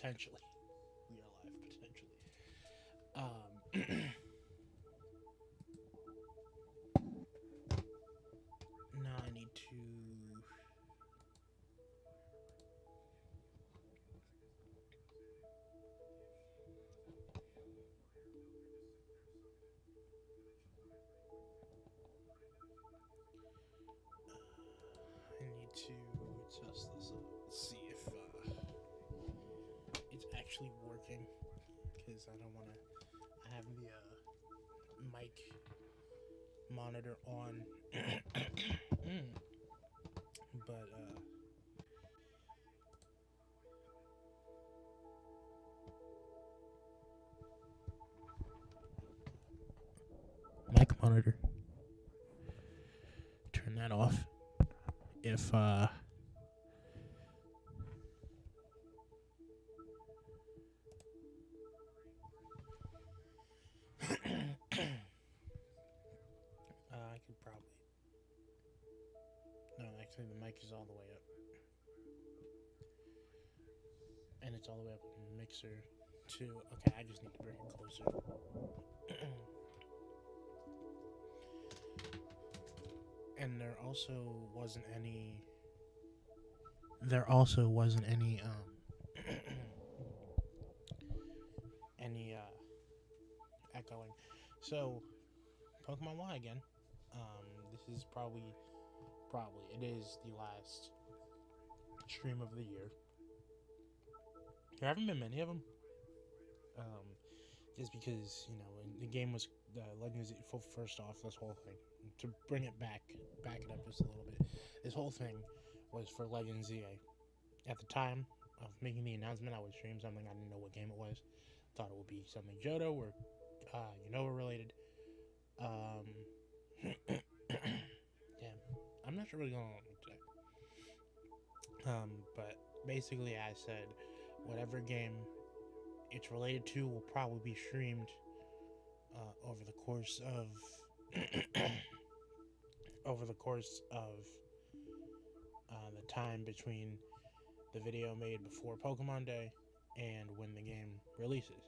potentially. We are live potentially. Now I need to. I need to test this out. See if it's actually working. Because I don't want to have the mic monitor on. But mic monitor. Turn that off. If I could probably. No, actually, the mic is all the way up. And it's all the way up in the mixer, too. Okay, I just need to bring it closer. And there also wasn't any. Any echoing. So, Pokemon Y again. This is probably it is the last stream of the year. There haven't been many of them. Just because when the game was Legends. First off, this whole thing to bring it back it up just a little bit. This whole thing was for Legends ZA. At the time of making the announcement, I would stream something. I didn't know what game it was. Thought it would be something Johto or Unova related. Damn, I'm not sure what's going on today. But basically, I said whatever game it's related to will probably be streamed over the course of the time between the video made before Pokemon Day and when the game releases.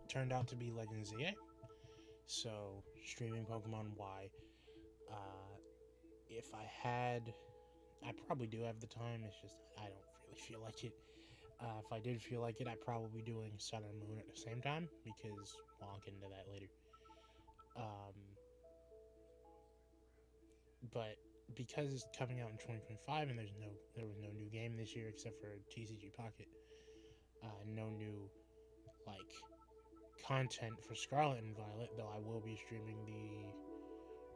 Turned out to be Legends ZA. So, streaming Pokemon Y. If I had, I probably do have the time. It's just I don't really feel like it. If I did feel like it, I'd probably be doing Sun and Moon at the same time because I'll get into that later. But because it's coming out in 2025 and there was no new game this year except for TCG Pocket, no new content for Scarlet and Violet, though I will be streaming the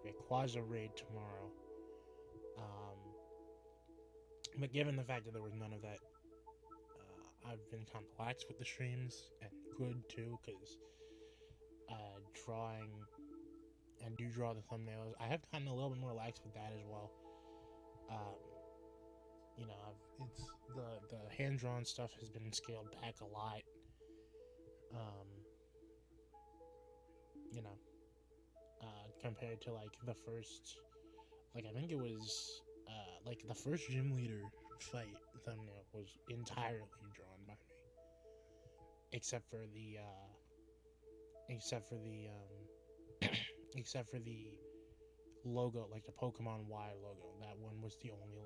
Rayquaza raid tomorrow. But given the fact that there was none of that, I've been kind of lax with the streams, and good too, because drawing and do draw the thumbnails. I have gotten a little bit more lax with that as well. It's the hand drawn stuff has been scaled back a lot. Compared to the first, I think it was the first gym leader fight thumbnail was entirely drawn by me, except for the logo, the Pokemon Y logo. That one was the only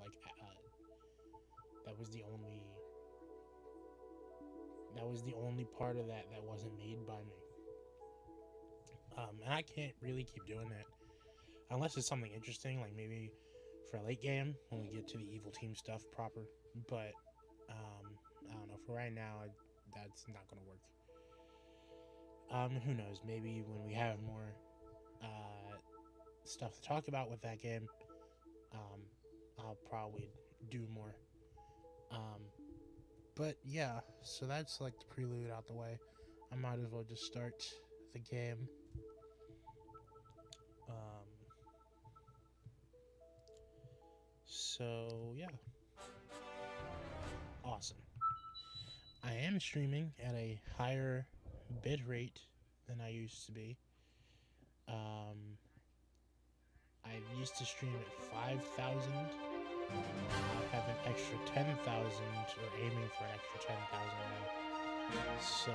that was the only part of that wasn't made by me. And I can't really keep doing that unless it's something interesting, like maybe for a late game when we get to the evil team stuff proper. But I don't know. For right now, that's not going to work. Who knows? Maybe when we have more stuff to talk about with that game, I'll probably do more. But yeah, so that's the prelude out the way. I might as well just start the game. So yeah, awesome. I am streaming at a higher bit rate than I used to be. I used to stream at 5,000 have an extra 10,000, or aiming for an extra 10,000 now. So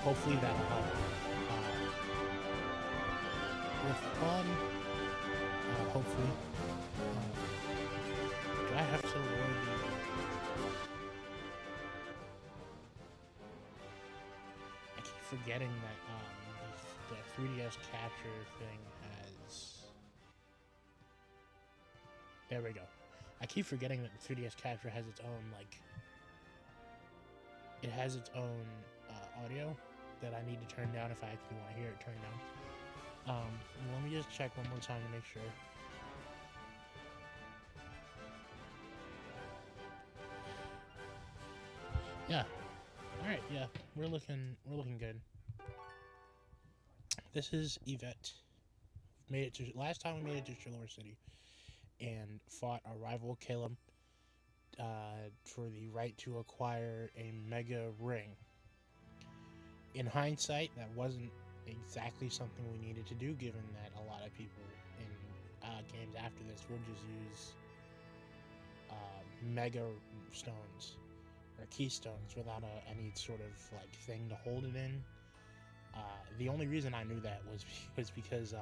hopefully that'll help. With fun, hopefully. Do I have to lower the... I keep forgetting that the 3DS capture thing has... There we go. I keep forgetting that the 3DS capture has its own, like... It has its own audio that I need to turn down if I actually want to hear it turned down. Let me just check one more time to make sure. Yeah. Alright, yeah. We're looking good. This is Yvette. Made it to last time we made it to Lumiose City and fought our rival Caleb for the right to acquire a mega ring. In hindsight, that wasn't exactly something we needed to do, given that a lot of people in games after this will just use mega stones or keystones without any sort of like thing to hold it in. The only reason I knew that was because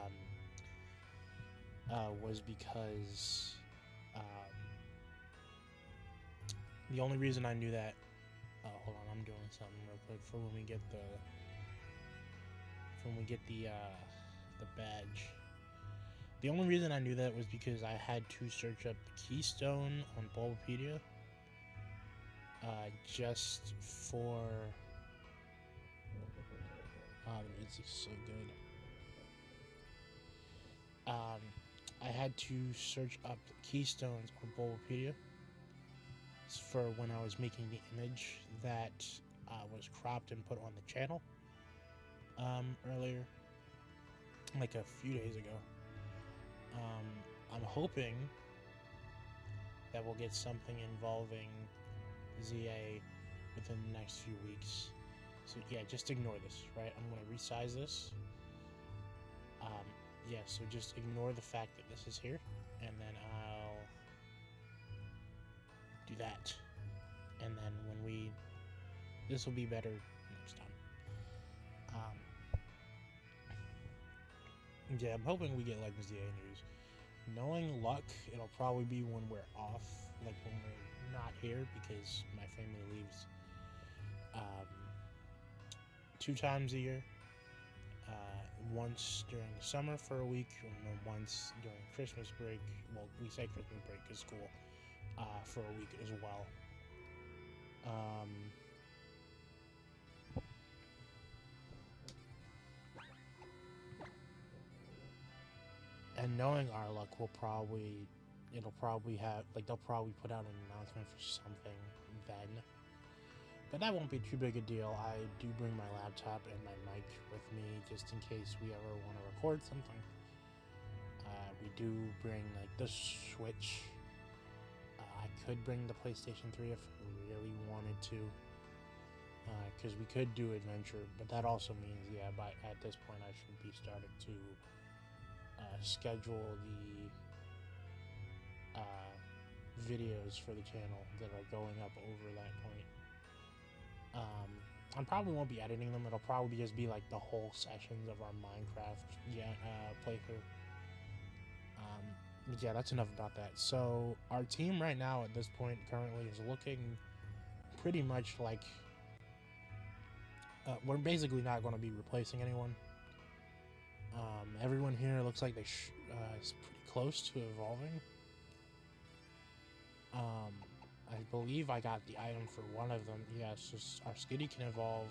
the only reason I knew that. Hold on, I'm doing something real quick for when we get the badge. The only reason I knew that was because I had to search up the keystone on Bulbapedia, just for. The music's so good. I had to search up the keystones on Bulbapedia for when I was making the image that was cropped and put on the channel earlier, like a few days ago. I'm hoping that we'll get something involving ZA within the next few weeks. So yeah, just ignore this, right? I'm going to resize this. Yeah, so just ignore the fact that this is here, and then I'll do that. And then this will be better next time. Yeah, I'm hoping we get like ZA news. Knowing luck, it'll probably be when we're off, like when we're not here, because my family leaves 2 times a year. Once during the summer for a week, and then once during Christmas break. Well, we say Christmas break because school, for a week as well. And knowing our luck, they'll probably put out an announcement for something then. But that won't be too big a deal. I do bring my laptop and my mic with me just in case we ever want to record something. We do bring like the Switch. I could bring the PlayStation 3 if I really wanted to, because we could do adventure. But that also means, yeah, at this point I should be starting to schedule the videos for the channel that are going up over that point. I probably won't be editing them. It'll probably just be like the whole sessions of our Minecraft playthrough. Yeah, that's enough about that. So our team right now at this point currently is looking pretty much like we're basically not going to be replacing anyone. Everyone here looks like they is pretty close to evolving. I believe I got the item for one of them. Yeah, so our Skitty can evolve.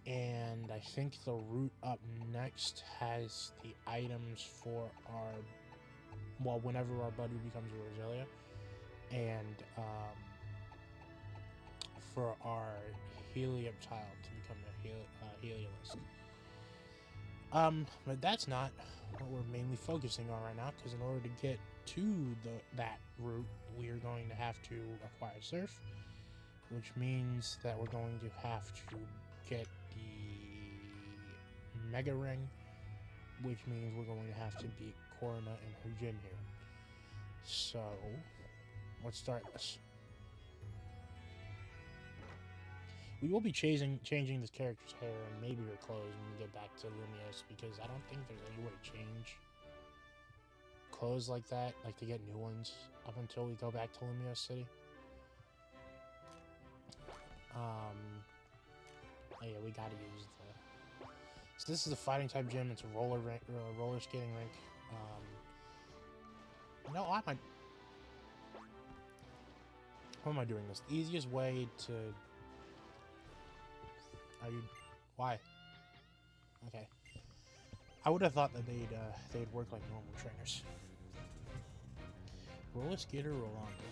And I think the route up next has the items for whenever our buddy becomes a Roselia. And for our Helioptile to become a Heliolisk. But that's not what we're mainly focusing on right now, because in order to get to that route, we are going to have to acquire Surf, which means that we're going to have to get the Mega Ring which means we're going to have to beat Korrina in her gym here. So, let's start this. We will be changing this character's hair and maybe her clothes when we get back to Lumiose, because I don't think there's any way to change clothes like that, like to get new ones, up until we go back to Lumiose City. Oh yeah, we gotta use the... So this is a fighting type gym. It's a roller skating rink. Why am I doing this? The easiest way to... Why? Okay. I would have thought that they'd work like normal trainers. Roller skater, Rolando.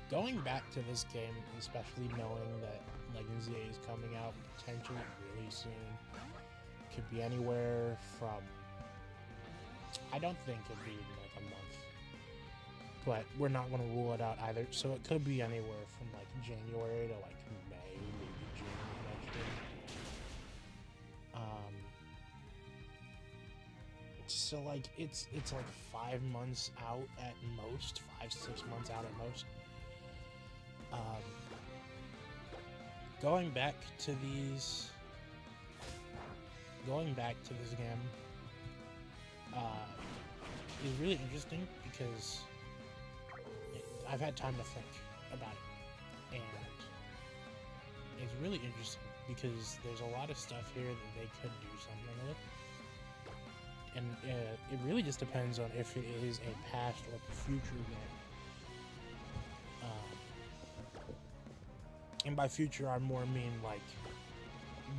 Going back to this game, especially knowing that Legends EA is coming out potentially really soon, could be anywhere from... I don't think it'd be like a month, but we're not going to rule it out either. So it could be anywhere from like January to like May, maybe June next year. So like it's like 5 months out at most, 5-6 months out at most. Going back to this game is really interesting because I've had time to think about it, and it's really interesting because there's a lot of stuff here that they could do something with, and it really just depends on if it is a past or future game. And by future, I more mean like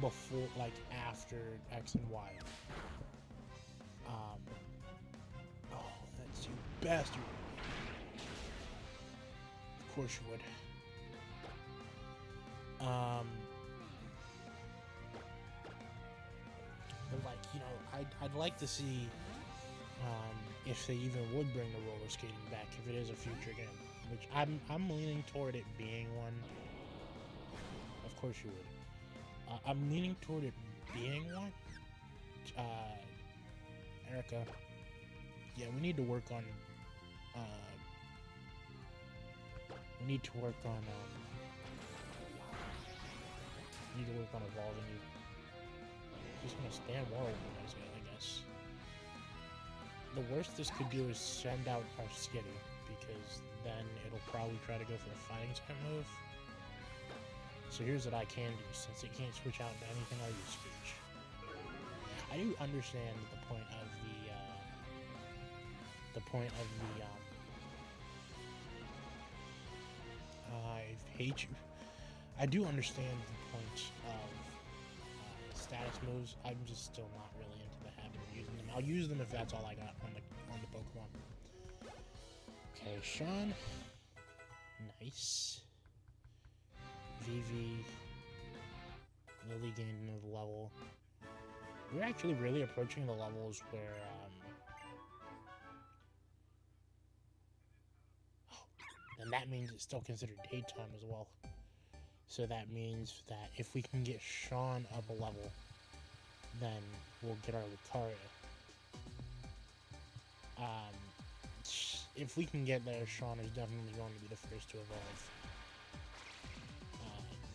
before, like after X and Y. Oh, that's you bastard. Of course you would. But like, you know, I'd like to see if they even would bring the roller skating back if it is a future game, which I'm leaning toward it being one. Of course you would. I'm leaning toward it being one. Erica. Yeah, we need to work on. We need to work on. We need to work on evolving you. Just gonna stand more over those guys, I guess. The worst this could do is send out our Skitty, because then it'll probably try to go for a fighting type move. So here's what I can do, since it can't switch out into anything, I'll use Screech. I do understand the point of I hate you. I do understand the point of status moves. I'm just still not really into the habit of using them. I'll use them if that's all I got on the Pokemon. Okay, Sean. Nice. VV. Lily gained another level. We're actually really approaching the levels where, and that means it's still considered daytime as well. So that means that if we can get Sean up a level, then we'll get our Lucario. If we can get there, Sean is definitely going to be the first to evolve.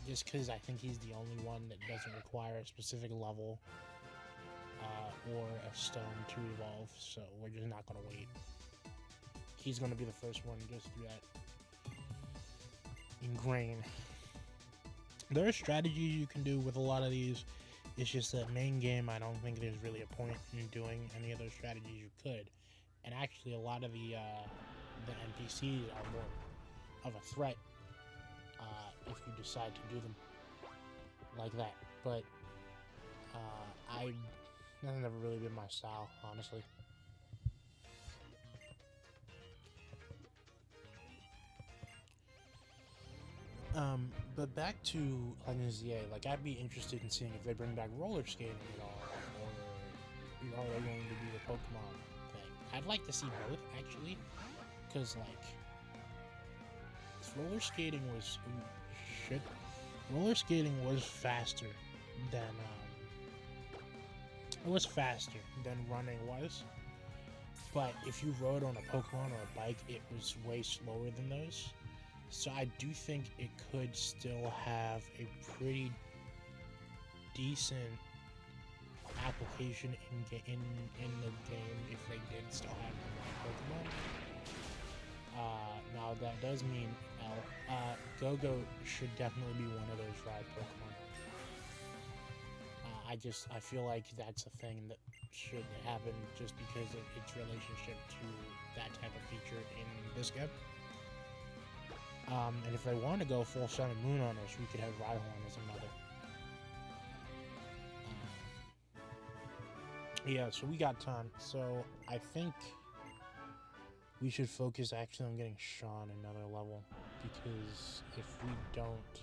Just because I think he's the only one that doesn't require a specific level or a stone to evolve, so we're just not going to wait. He's going to be the first one just through that ingrain. There are strategies you can do with a lot of these. It's just that main game, I don't think there's really a point in doing any other strategies you could. And actually, a lot of the NPCs are more of a threat if you decide to do them like that. But that's never really been my style, honestly. But back to Legends EA, like, I'd be interested in seeing if they bring back roller skating at all, or are they going to do the Pokemon thing? I'd like to see both, actually, because, like, roller skating was faster than It was faster than running was, but if you rode on a Pokemon or a bike, it was way slower than those. So I do think it could still have a pretty decent application in the game if they did still have Pokemon. Now that does mean Go-Go should definitely be one of those ride Pokemon. I feel like that's a thing that should happen just because of its relationship to that type of feature in this game. And if they want to go full Sun and Moon on us, we could have Rhyhorn as a mother. Yeah, so we got time. So I think we should focus actually on getting Sean another level, because if we don't,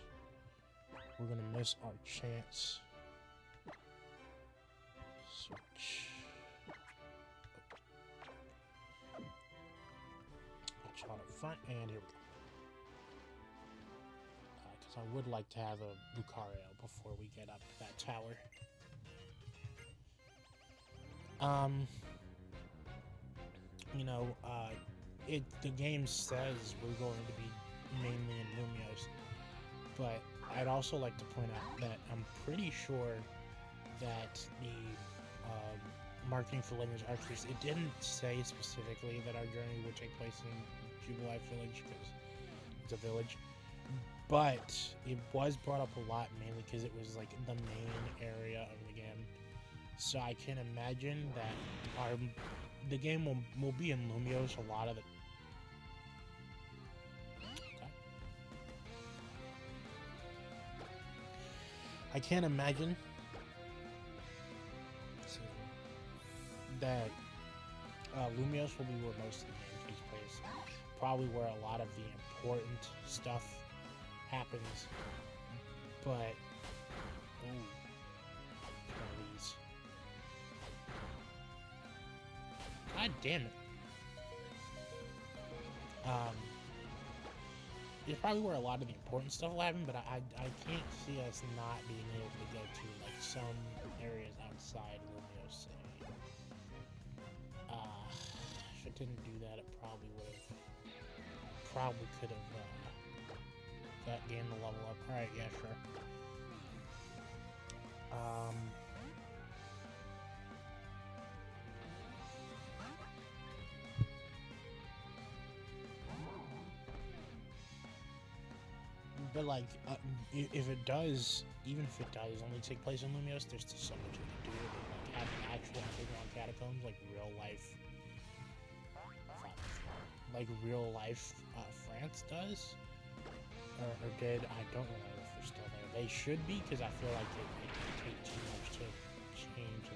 we're gonna miss our chance. Switch. Sean up front, and here we go. Because I would like to have a Lucario before we get up that tower. You know, the game says we're going to be mainly in Lumiose, but I'd also like to point out that I'm pretty sure that the marketing for Legends Arceus, it didn't say specifically that our journey would take place in Jubilife Village, because it's a village, but it was brought up a lot, mainly because it was like the main area of the game. So I can imagine that the game will be in Lumiose a lot of the... Okay. I can't imagine that Lumiose will be where most of the game takes place. Probably where a lot of the important stuff happens. But... Ooh. Please. God damn it. It's probably where a lot of the important stuff will happen, but I can't see us not being able to go to like some areas outside Lumiose City. If it didn't do that, it probably would have. Probably could have gained the level up. Alright, yeah, sure. But like, if it does, even if it does only take place in Lumiose, there's still so much you can do with it. Like having actual underground catacombs, like real life, France does, or did. I don't remember if they're still there. They should be, because I feel like it would take too much to change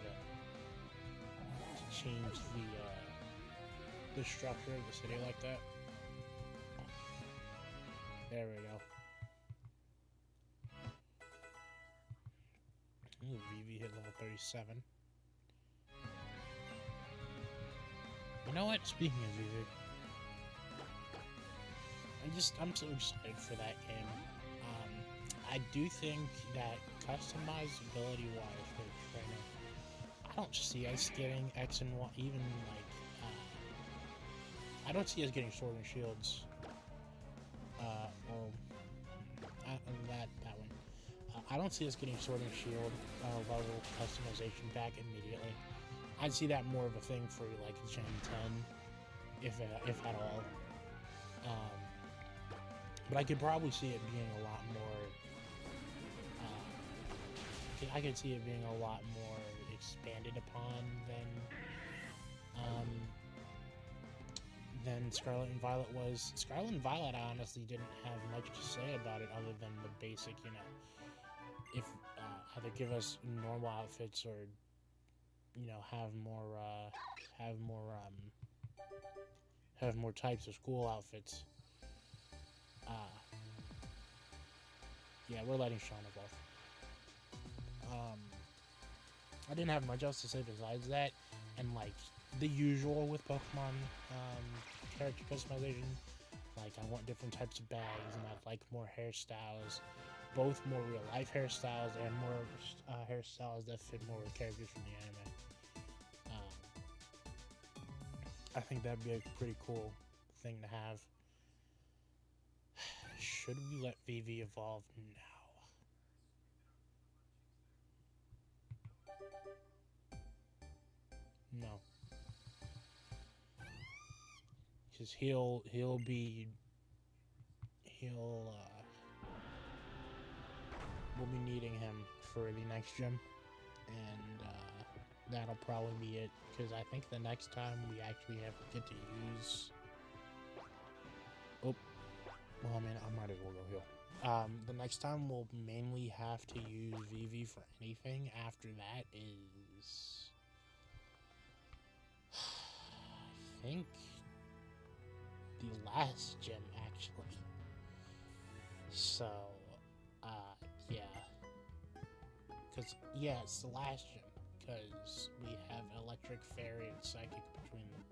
the structure of the city like that. There we go. Ooh, VV hit level 37. You know what? Speaking of VV, I'm so excited for that game. I do think that customizability-wise for the trainer, I don't see us getting X and Y, even like, I don't see us getting Sword and Shields, that one. I don't see us getting Sword and Shield level customization back immediately. I'd see that more of a thing for like Gen 10, if at all. But I could probably see it being a lot more. I could see it being a lot more expanded upon than Scarlet and Violet was. Scarlet and Violet, I honestly didn't have much to say about it other than the basic, you know, if either give us normal outfits or, you know, have more types of school outfits. Yeah, we're letting Sean evolve. I didn't have much else to say besides that, and like the usual with Pokemon character customization. Like, I want different types of bags, and I'd like more hairstyles. both more real life hairstyles and more hairstyles that fit more with characters from the anime. I think that'd be a pretty cool thing to have. Should we let Vivi evolve now? No. Because he'll we'll be needing him for the next gym, and that'll probably be it, because I think the next time we actually get to use... Oh, well, I mean, I might as well go heal. The next time we'll mainly have to use Vivi for anything after that is... I think the last gym, actually. So, yeah. Because, yeah, it's the last gym. Because we have Electric, Fairy, and Psychic between them.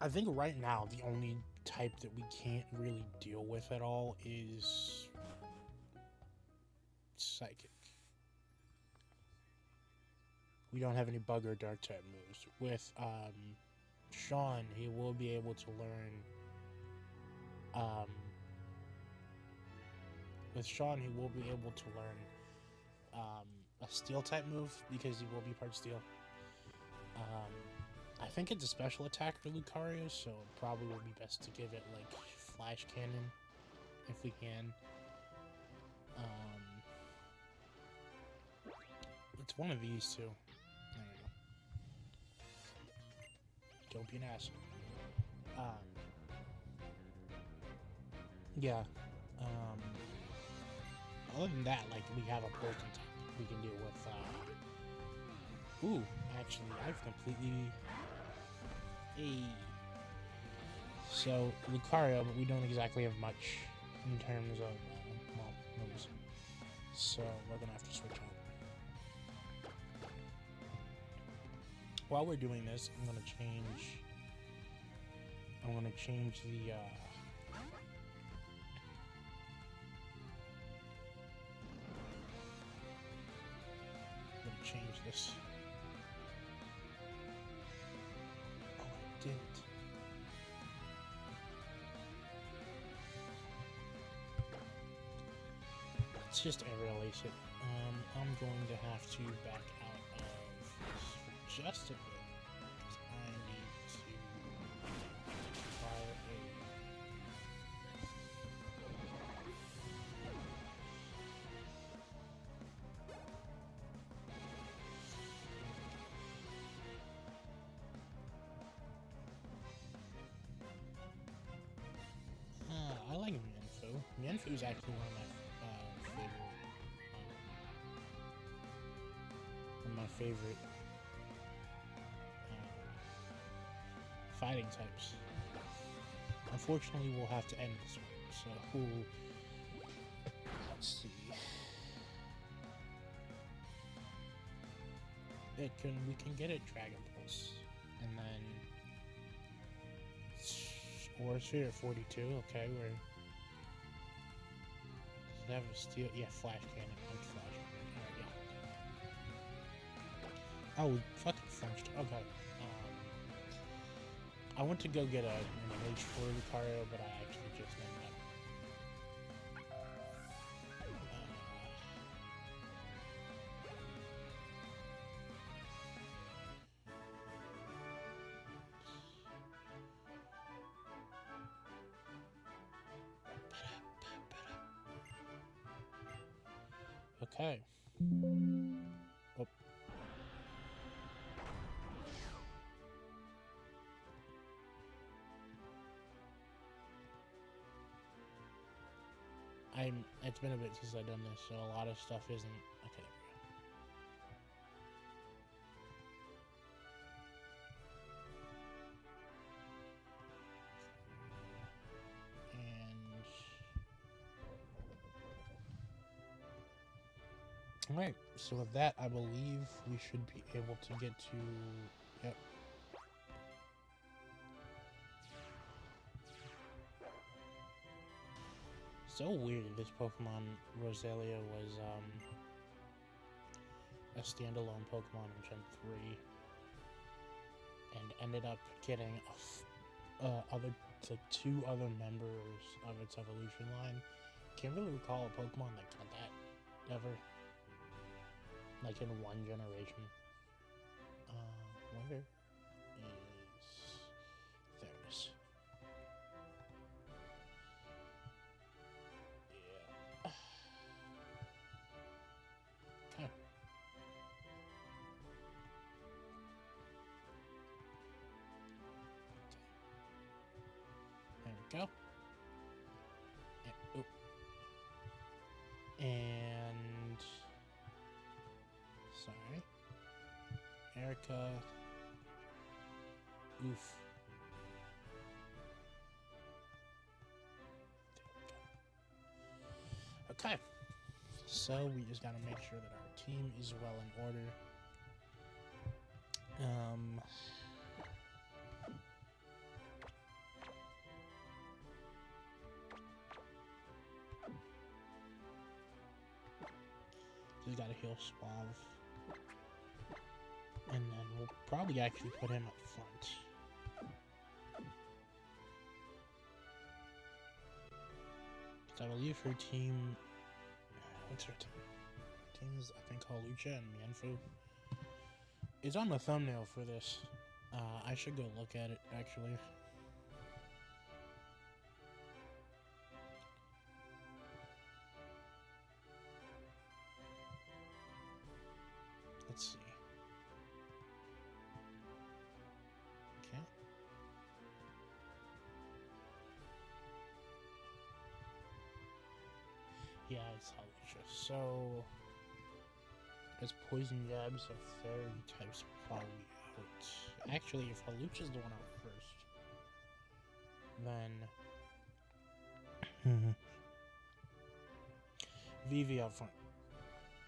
I think right now the only type that we can't really deal with at all is Psychic. We don't have any Bug or Dark type moves. With Sean, he will be able to learn. With Sean, he will be able to learn a Steel type move, because he will be part Steel. I think it's a special attack for Lucario, so it probably would be best to give it like Flash Cannon if we can. It's one of these two. There we go. Don't be an ass. Yeah. Other than that, like, we have a poison type we can deal with. Ooh, actually, I've completely... So, Lucario, but we don't exactly have much in terms of, well, moves. So, we're gonna have to switch out. While we're doing this, I'm gonna change the, change this. Oh, I didn't. Let's just aerial ace it. I'm going to have to back out of this for just a bit, because I need to fire I like Mienfoo. Mienfoo is actually one of my favorite fighting types. Unfortunately, we'll have to end this one. So, let's see. We can get it Dragon Pulse, and then Aura Sphere at 42. Okay, does it have a steel? Yeah, Flash Cannon. Flash Cannon. Alright, yeah. Oh, we fucking flinched. Okay. I went to go get an H4 Lucario, but I actually just ended up. Okay. Oh. It's been a bit since I've done this, so a lot of stuff isn't... Okay, there we go. And... Alright, so with that, I believe we should be able to get to... Yep. So weird this Pokemon Roselia was a standalone Pokemon in Gen 3 and ended up getting two other members of its evolution line. Can't really recall a Pokemon that got that ever, like in one generation. Wonder is there it is. Yeah. Okay. There we go. And sorry, Erica. Oof. Okay, so we just gotta make sure that our team is well in order. Just gotta heal Suave. And then we'll probably actually put him up front. I believe her team... What's her team? Her team is, I think, Halucha and Mienfu. It's on the thumbnail for this. I should go look at it, actually. Let's see. Okay. Yeah, it's Halucha. So, as poison jabs of fairy types probably out. Actually, if Halucha's the one out first, then Vivi out front.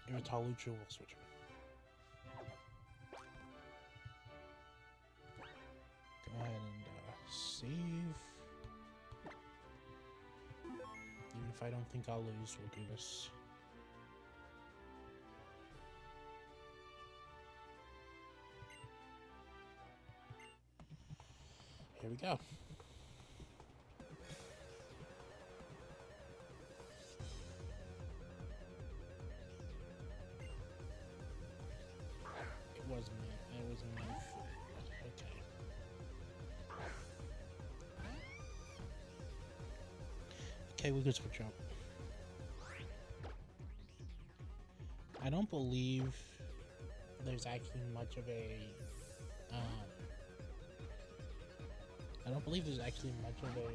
If it's Halucha, we'll switch her. Go ahead and save. Even if I don't think I'll lose, we'll do this. Here we go. It wasn't me. It wasn't me. Okay. Okay, we can switch up. I don't believe there's actually much of a I don't believe there's actually much of a oh,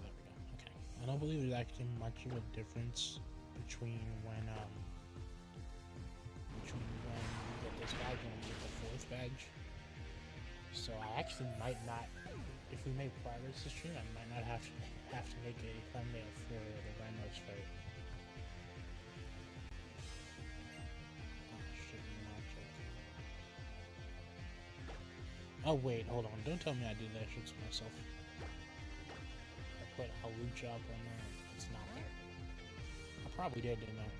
there we go. Okay. I don't believe there's actually much of a difference between when we get this badge and we get the 4th badge. So I actually might not, if we make progress this stream, I might not have to make a thumbnail for the Rhinos fight. Oh wait, hold on. Don't tell me I did that shit to myself. I put Halucha up on there. It's not there. I probably did, didn't I?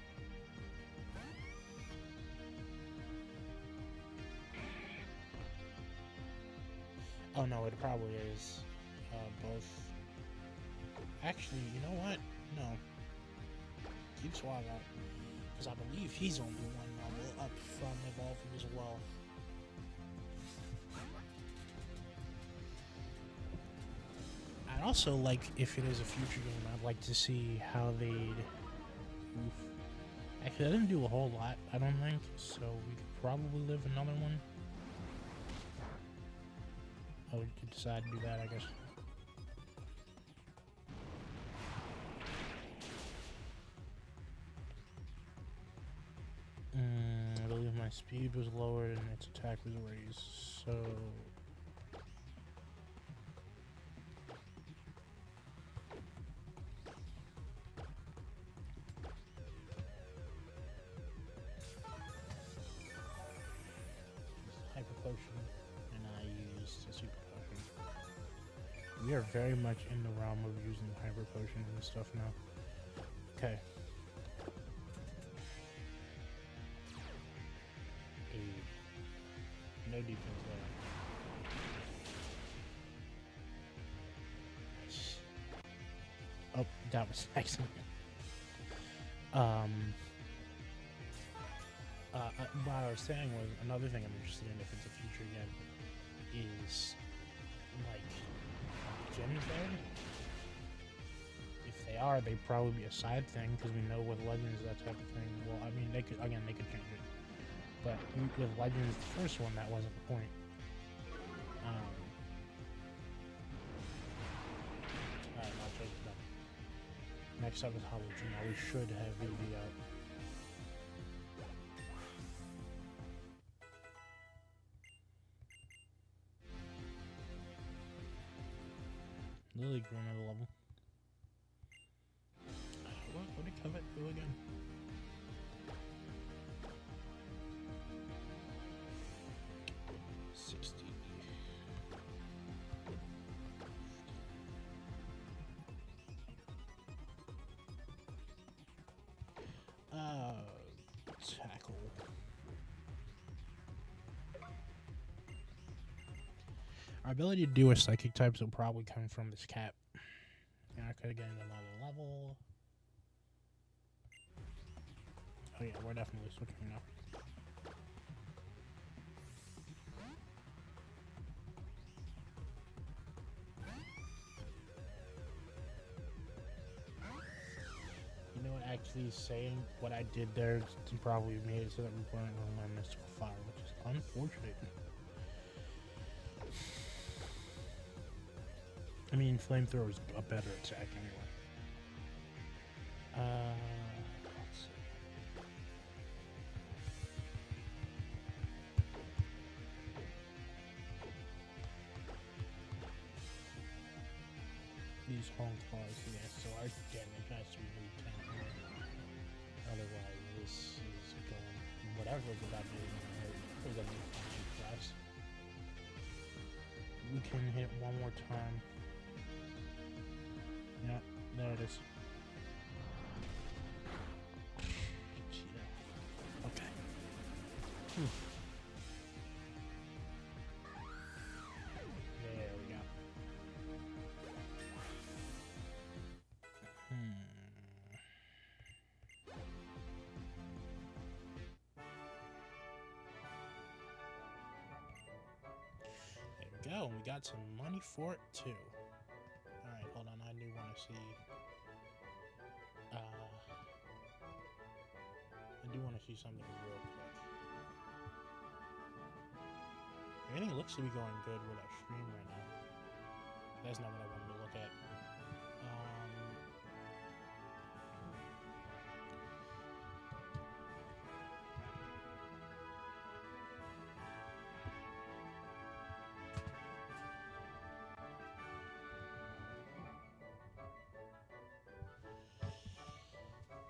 Oh no, it probably is. Both. Actually, you know what? No. Keep Suave out. Because I believe he's only one level up from evolving as well. I'd also like, if it is a future game, I'd like to see how they'd... Oof. Actually, I didn't do a whole lot, I don't think, so we could probably live another one. Oh, we could decide to do that, I guess. I believe my speed was lowered and its attack was raised, so... Hyper Potion, and I used a Super Potion. we are very much in the realm of using hyper potions and stuff now. Okay. No defense there. Oh, that was excellent. What I was saying was another thing I'm interested in if it's a future game is like gyms there. If they are, they'd probably be a side thing because we know with Legends that type of thing. Well, I mean, they could change it, but with Legends, the first one, that wasn't the point. Alright, I'll check it out. Next up is Halloween. Now we should have BB out. Lily grew another level. What did Covet do again? Tackle. Our ability to do a psychic types will probably come from this cap. And I could get another level. Oh yeah, we're definitely switching now. You know what, actually saying what I did there to probably made it so that we weren't going to learn Mystical Fire, which is unfortunate. I mean, Flamethrower is a better attack anyway. Let's see. These home claws, yes, so our damage has to be really 10 here. Otherwise, this is going, whatever's about to be hurt, we're going to be fine for us. We can hit one more time. Yep, there it is. Okay. There we go. There we go. We got some money for it too. Alright, hold on, I do want to see, something real quick. Everything looks to be going good with our stream right now. That's not what I wanted to look at.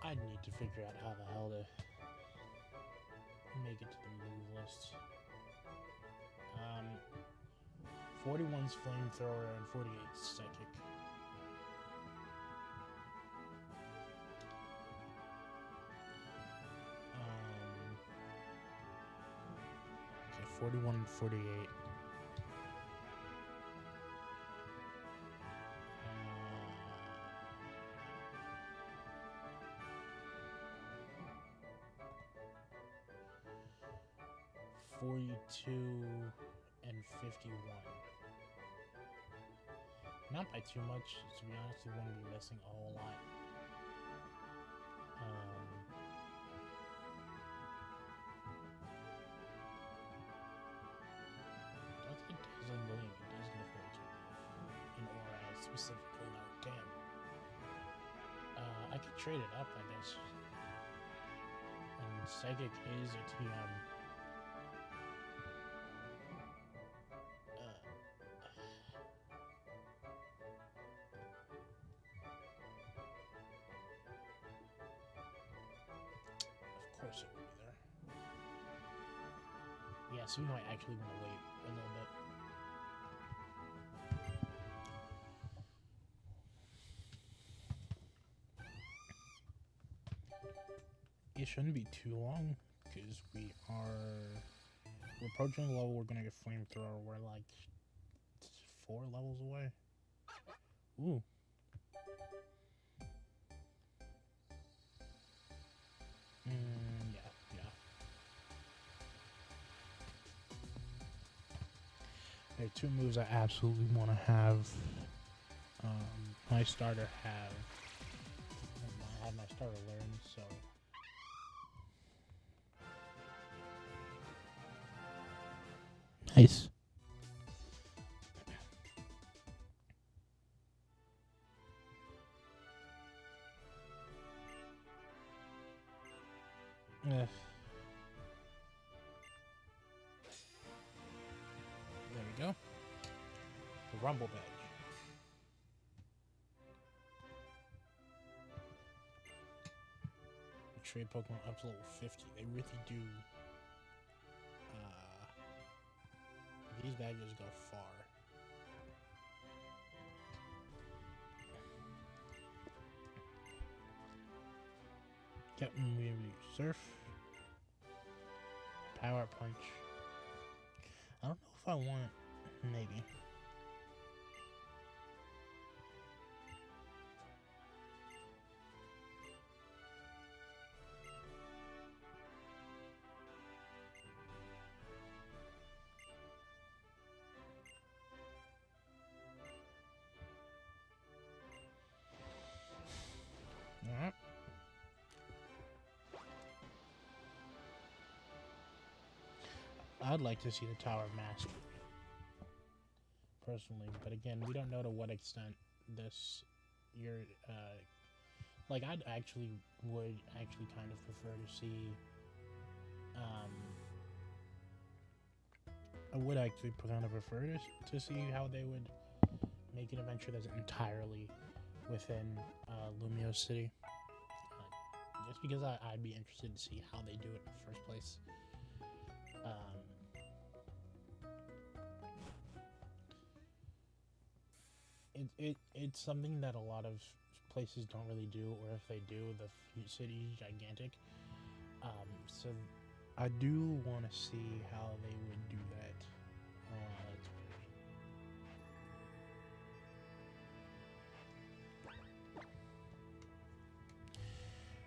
I need to figure out how the hell to make it to the move list. 41's Flamethrower and 48's Psychic. Okay, 41 and 48. 42 and 51. Not by too much, to be honest. We won't be missing a whole lot. Does get Dazzling Gleam? It does get 42. In Aura, specifically, no. Damn. I could trade it up, I guess. And Psychic is a TM. It will be there. Yeah, so we might actually want to wait a little bit. it shouldn't be too long because we're approaching the level we're gonna get flamethrower. We're like 4 levels away. Ooh. Yeah. There are 2 moves I absolutely want to have. My starter have. I had my starter learned, so. Nice. There we go. The Rumble Badge. Trade Pokemon up to level 50. They really do. These badges go far. Captain Lumiose Surf. Power Punch. I don't know if I want. Maybe. Alright. I'd like to see the Tower Mastery. Personally, but again, we don't know to what extent this like would actually kind of prefer to see I would actually kind of prefer to see how they would make an adventure that's entirely within Lumiose City. Just because I'd be interested to see how they do it in the first place. It's something that a lot of places don't really do, or if they do, the city is gigantic. So I do want to see how they would do that.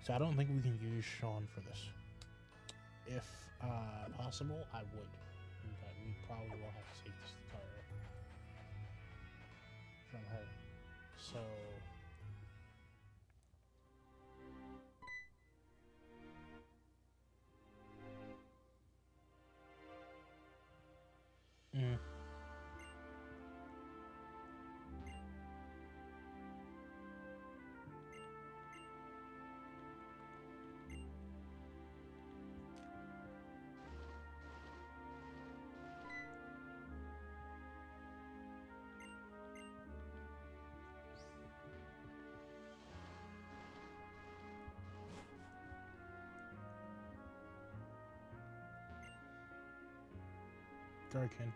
So I don't think we can use Sean for this. If possible, I would, but we probably will have to take this card from her. So. Gherkin.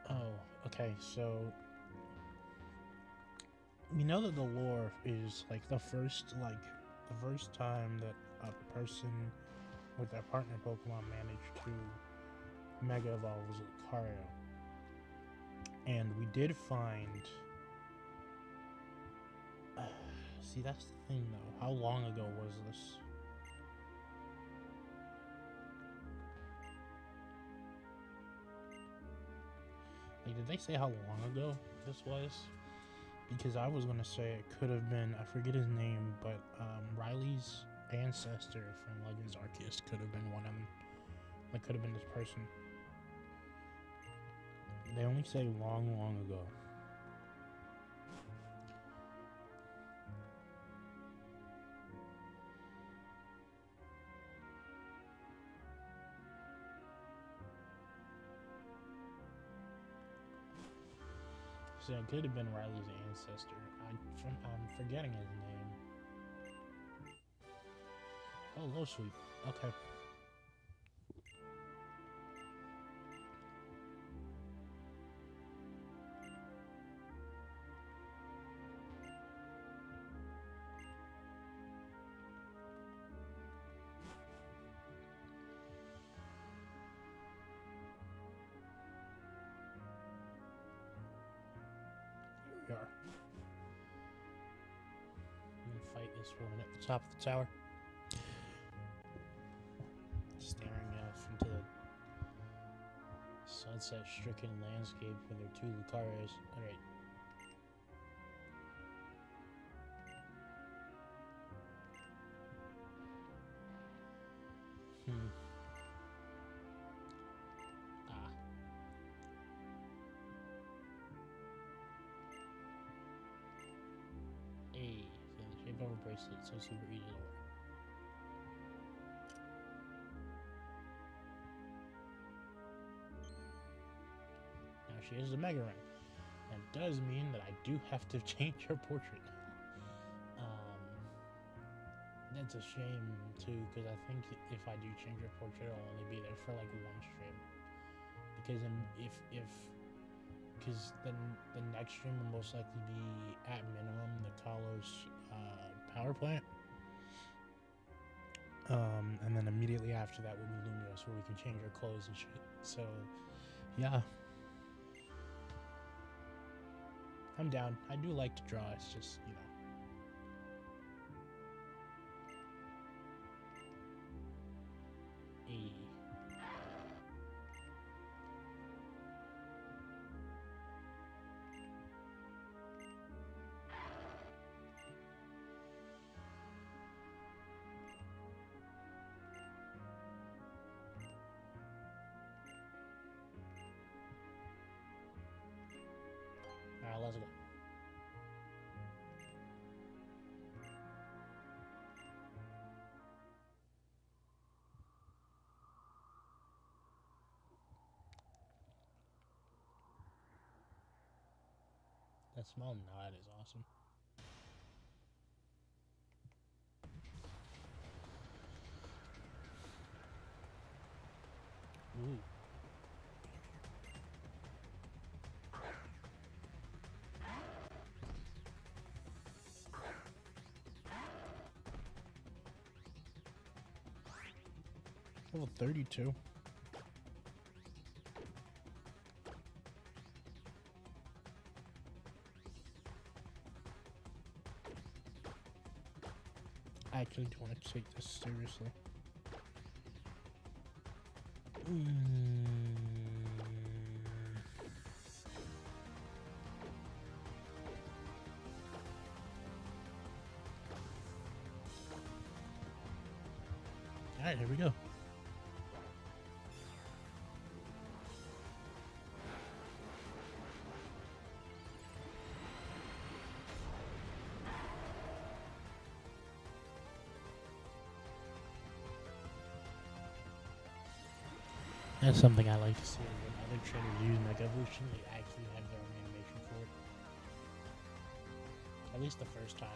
Oh, okay, so we know that the lore is like the first time that a person with their partner Pokemon managed to Mega Evolve was Lucario. And we did find see, that's the thing though. How long ago was this? Like, did they say how long ago this was? Because I was gonna say it could have been, I forget his name, but Riley's ancestor from Legends Arceus could have been one of them. That could have been this person. They only say long, long ago. So it could have been Riley's ancestor. I'm forgetting his name. Oh, low sweep. Okay. this woman at the top of the tower, staring off into the sunset-stricken landscape with their 2 Lucario's. Alright. Over bracelet, so super easy to wear. Now she has the Mega Ring. That does mean that I do have to change her portrait. That's a shame too, because I think if I do change her portrait, I'll only be there for like 1 stream. Because because the next stream will most likely be at minimum the Kalos Power plant, and then immediately after that will be Lumiose, where we can change our clothes and shit. So yeah, I'm down. I do like to draw. It's just, you know, Alright, let's go. That small nod is awesome. Ooh. Level 32. I actually do want to take this seriously. Alright, here we go. That's something I like to see when other trainers use Mega Evolution. They actually have their own animation for it. At least the first time.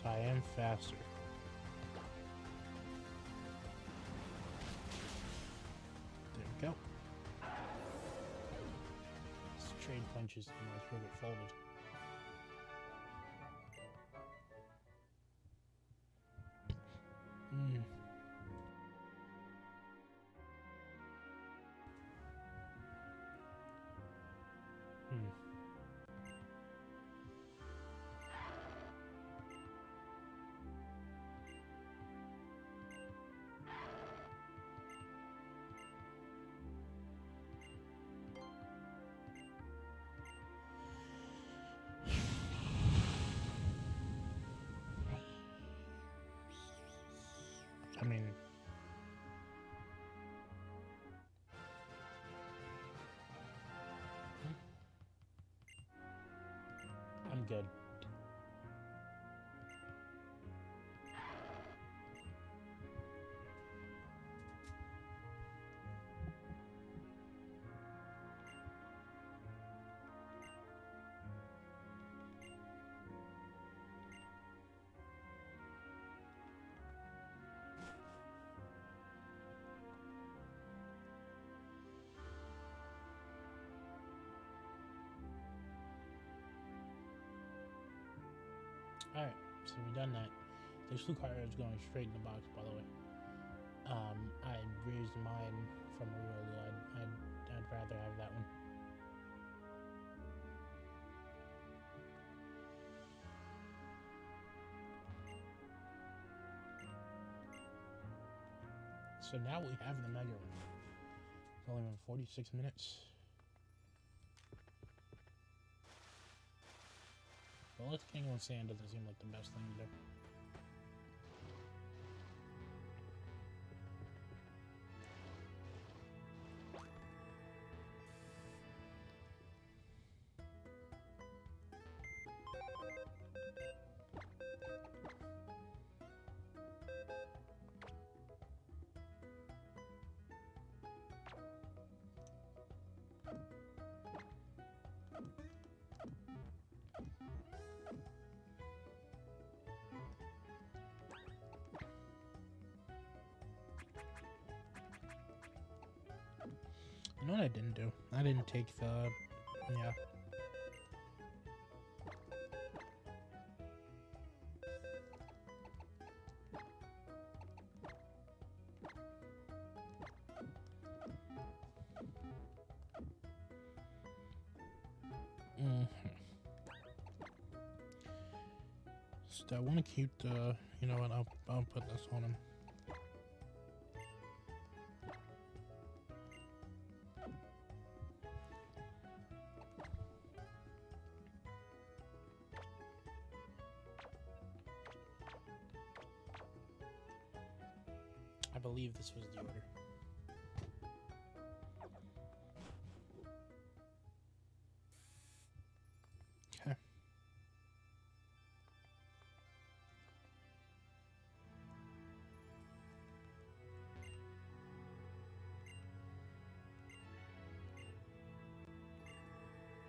So I am faster. There we go. Trade punches and my throw get folded. I mean, I'm good. Alright, so we've done that. This Lucario is going straight in the box, by the way. I raised mine from a wield. I'd rather have that one. So now we have the mega one. It's only been 46 minutes. Well, let's king on sand doesn't seem like the best thing to do. You know what I didn't do? I didn't take the... yeah. So I want to keep the... You know what? I'll put this on him. I believe this was the order. Okay.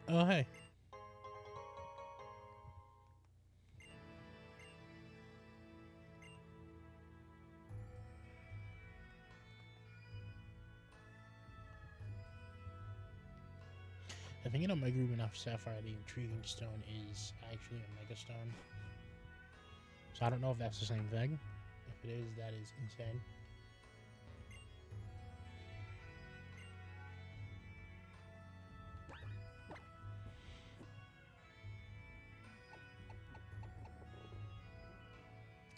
Oh, hey. I think in Omega Ruby enough Sapphire, the Intriguing Stone is actually a Mega Stone. So I don't know if that's the same thing. If it is, that is insane.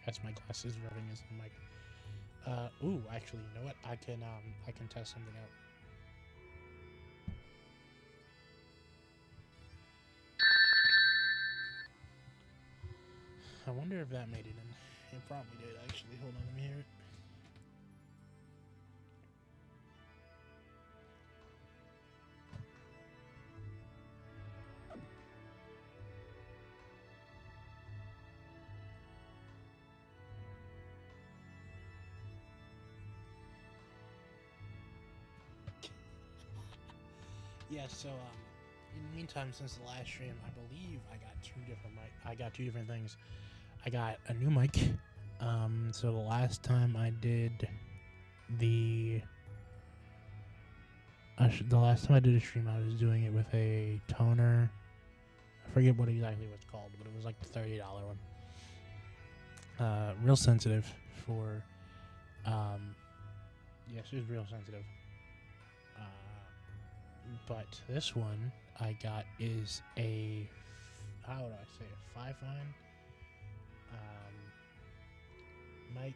That's my glasses rubbing as the mic. Ooh, actually, you know what? I can test something out. I wonder if that made it in. It probably did, actually. Hold on, let me hear it. Yeah, so, in the meantime, since the last stream, I believe I got two different things. I got a new mic. So the last time I did the last time I did a stream, I was doing it with a toner. I forget what exactly it's called, but it was like the $30 one. Real sensitive for, yes, it was real sensitive. But this one I got is a, how would I say, a 5-line mic.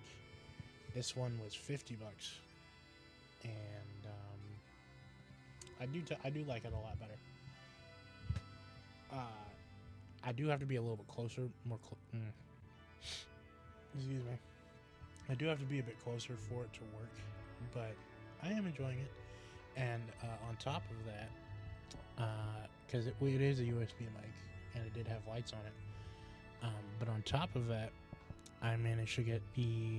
This one was $50, and I do like it a lot better. I do have to be a little bit closer, excuse me. I do have to be a bit closer for it to work, but I am enjoying it. And on top of that, because it is a USB mic, and it did have lights on it, but on top of that, I managed to get the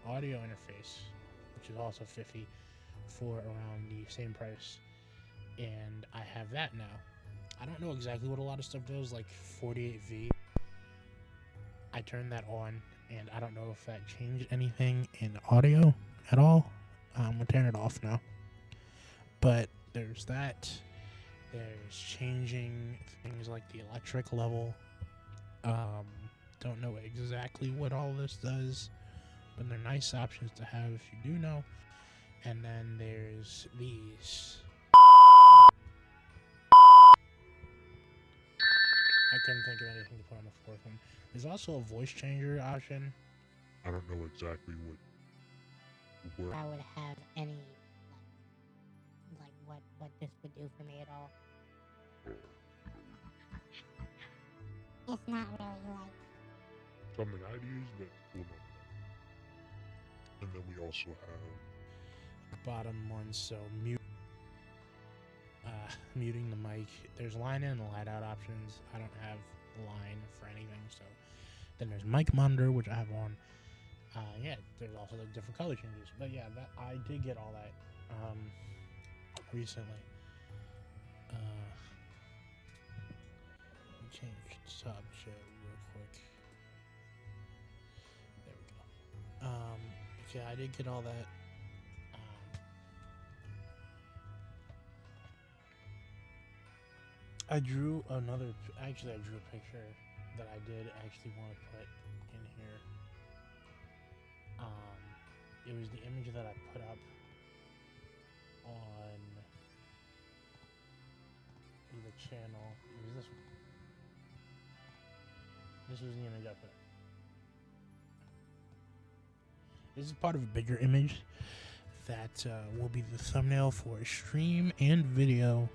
audio interface, which is also $50, for around the same price, and I have that now. I don't know exactly what a lot of stuff does, like 48V. I turned that on, and I don't know if that changed anything in audio at all. We'll turn it off now. But there's that. There's changing things like the electric level. Don't know exactly what all this does, but they're nice options to have if you do know. And then there's these. I couldn't think of anything to put on the fourth one. There's also a voice changer option. I don't know exactly what I would have any like what this would do for me at all. It's not really like something I'd use, but we'll know that. And then we also have bottom one, so muting the mic. There's line in and line out options. I don't have line for anything, so then there's mic monitor, which I have on. Yeah, there's also the different color changes. But yeah, that I did get all that recently. Change subject real quick. There we go. Yeah, I did get all that. I drew another. Actually, I drew a picture that I did actually want to put in here. It was the image that I put up on the channel. It was this one. This was the image I put up. This is part of a bigger image that will be the thumbnail for a stream and video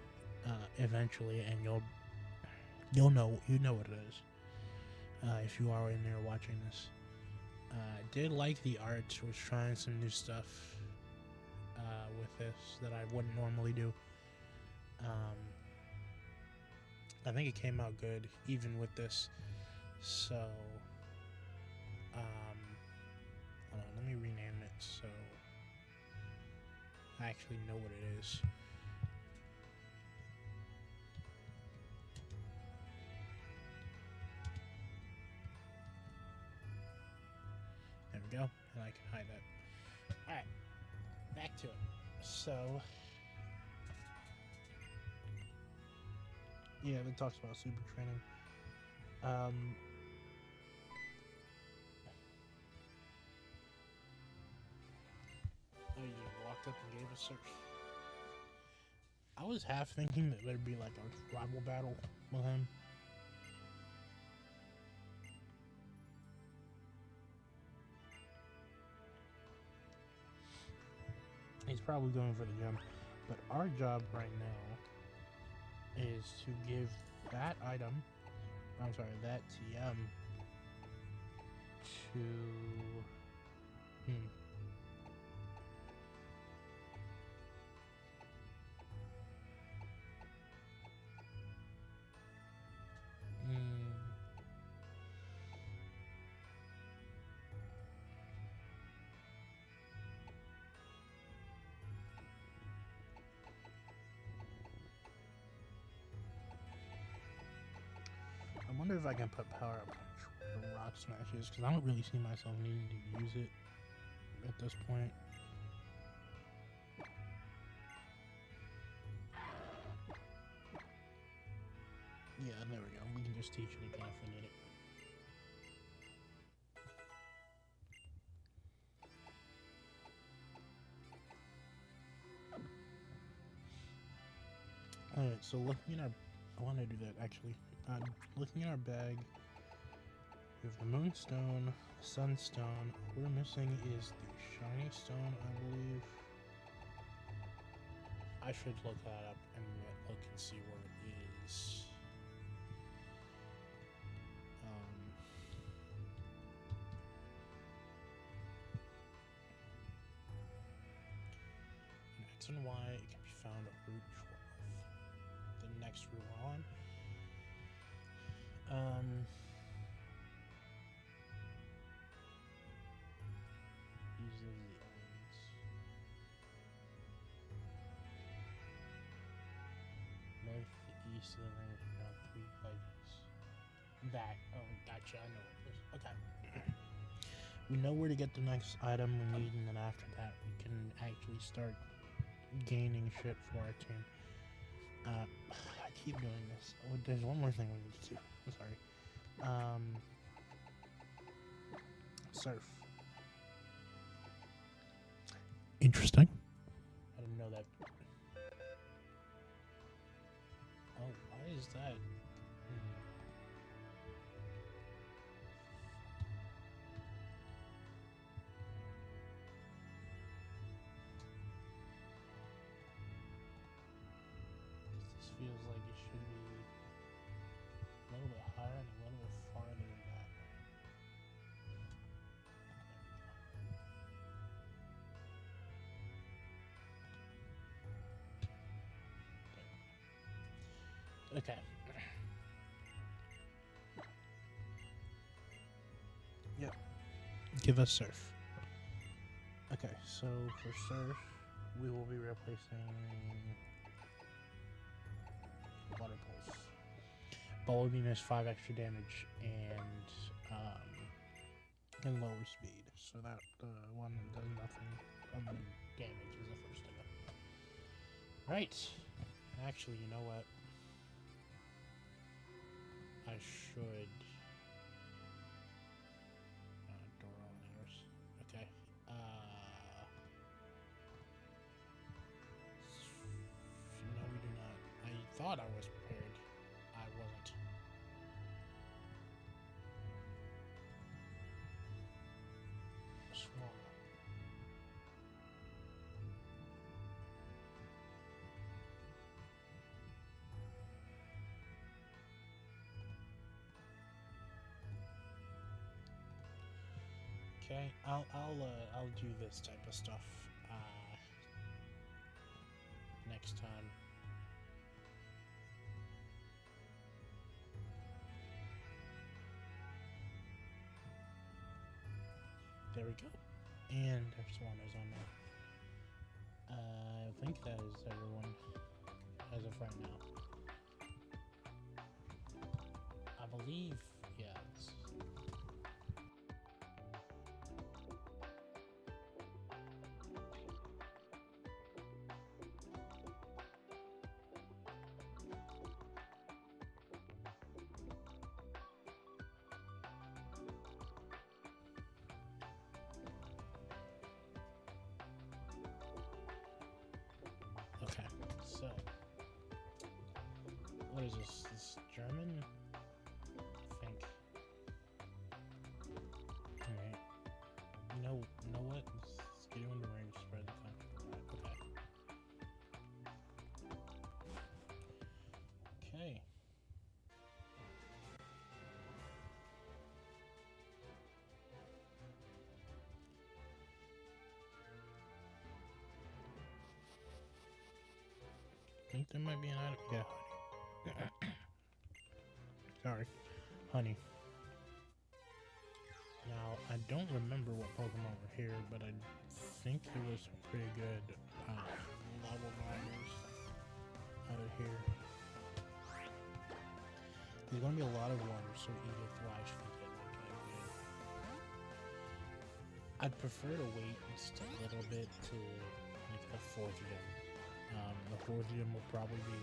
eventually, and you know what it is if you are in there watching this. Did like the art. Was trying some new stuff with this that I wouldn't normally do. I think it came out good even with this. So hold on, let me rename it so I actually know what it is. There we go, and I can hide that. Alright, back to it. So, yeah, it talks about super training. Oh, you just walked up and gave a search. I was half thinking that there'd be like a rival battle with him. He's probably going for the gem. But our job right now is to give that item, I'm sorry, that TM to I wonder if I can put power up for rock smashes, because I don't really see myself needing to use it at this point. Yeah, there we go. We can just teach it again if we need it. Alright, so looking at our... I want to do that, actually. Looking at our bag, we have the moonstone, sunstone. What we're missing is the shiny stone, I believe. I should look that up and look and see where it is. In X and Y, it can be found at Route 12. The next route we're on. These are the ends. North, east of the range, around 3 ledges. That, oh, gotcha, I know what it is. Okay. We know where to get the next item we need, and then after that, we can actually start gaining shit for our team. I keep doing this. Oh, there's one more thing we need to do. I'm sorry. Surf. Interesting. I didn't know that. Oh, why is that? This feels like it should be a little bit higher and a little bit farther than that. Okay. Yep. Give us surf. Okay, so for surf, we will be replacing water pulse. Ball beam has 5 extra damage and lower speed. So that one that does nothing other than damage is the first to go. Right. Actually, you know what? I should. Door on ours. Okay. No, we do not. I thought I was prepared. I wasn't. Small. Okay, I'll do this type of stuff next time. There we go. And our spawners on there. I think that is everyone as of right now. I believe, yes. Okay, so what is this? This German? I think. Alright. You know what? Let's get you in the range, spread the country. Okay. Okay. I think there might be an item. Yeah, honey. Sorry. Honey. Now, I don't remember what Pokemon were here, but I think there was some pretty good level riders out of here. There's going to be a lot of water, so Edith will actually get like a good... I'd prefer to wait just a little bit to like the 4th gym. The 4th gym will probably be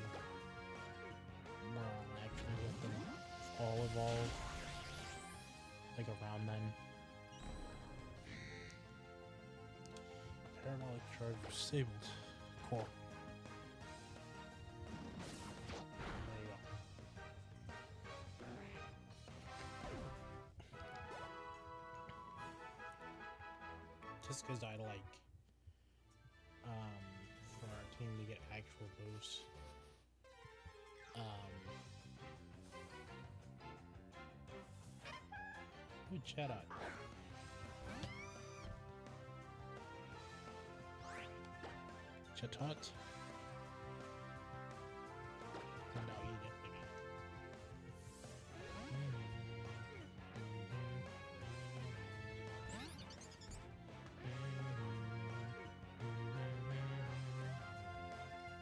more actually let them all evolve like around then. Parabolic charge disabled. Cool. There you go. Just because I like for our team to get actual boosts. Ooh, Chatot. Chatot. And now eat it again.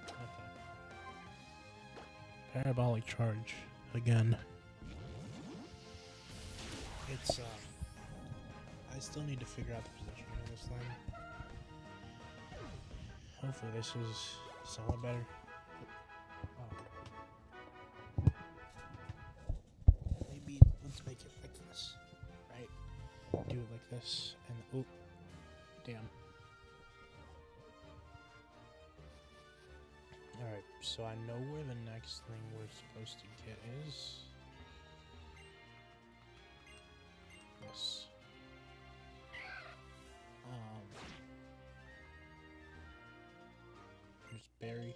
Okay. Parabolic charge again. It's I still need to figure out the positioning of this thing. Hopefully this is somewhat better. Maybe let's make it like this, right? Do it like this, and oh, damn. So I know where the next thing we're supposed to get is. Yes. Just berry.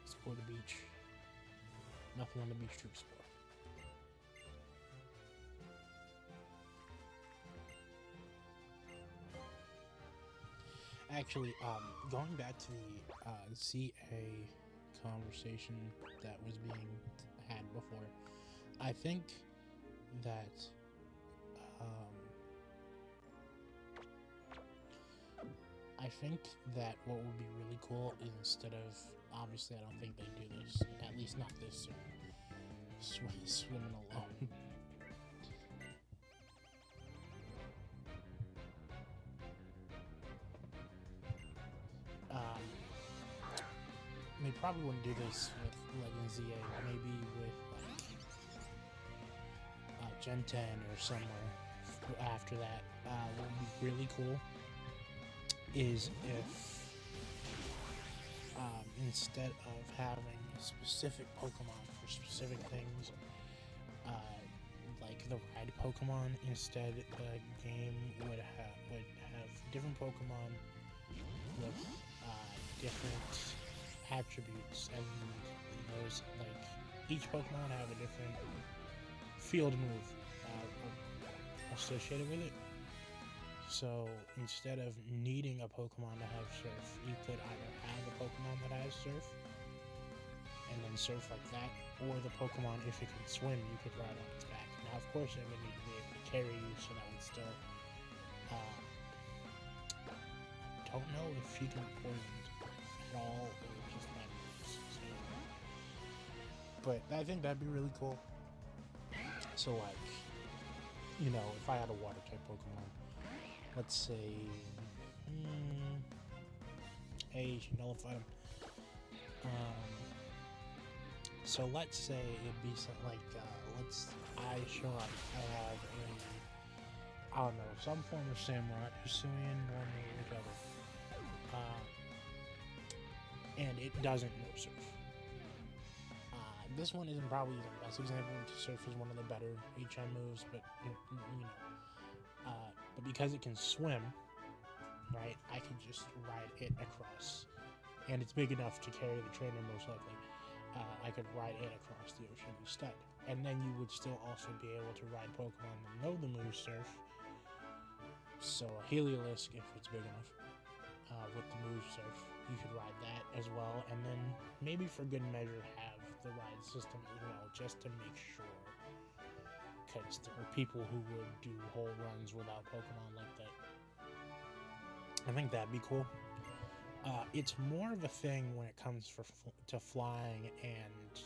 Explore the beach. Nothing on the beach to explore. Actually, going back to the CA conversation that was being had before, I think that what would be really cool is, instead of, obviously I don't think they do this, at least not this soon, swimming alone. They probably wouldn't do this with Legend ZA, maybe with like Gen 10 or somewhere after that. What would be really cool is if instead of having specific Pokemon for specific things, like the ride Pokemon, instead the game would have different Pokemon with different attributes, and those, like, each Pokemon have a different field move associated with it. So instead of needing a Pokemon to have Surf, you could either have a Pokemon that has Surf and then surf like that, or the Pokemon, if it can swim, you could ride on its back. Now, of course, it would need to be able to carry you, so that would still don't know if you can be poisoned at all, or just that moves. But I think that'd be really cool. So, like, you know, if I had a water type Pokemon, let's say Age, nullify them. So let's say it'd be something like I have I don't know, some form of Samurai, Hisuian, normal, whatever. And it doesn't know Surf. This one isn't probably the best example. Surf is one of the better HM moves, but you know, but because it can swim, right? I could just ride it across, and it's big enough to carry the trainer most likely. I could ride it across the ocean instead, and then you would still also be able to ride Pokemon that know the move Surf. So a Heliolisk, if it's big enough, with the move Surf, you could ride that as well, and then maybe for good measure have the ride system as well, just to make sure, because there are people who would do whole runs without Pokemon like that. I think that'd be cool. It's more of a thing when it comes to flying and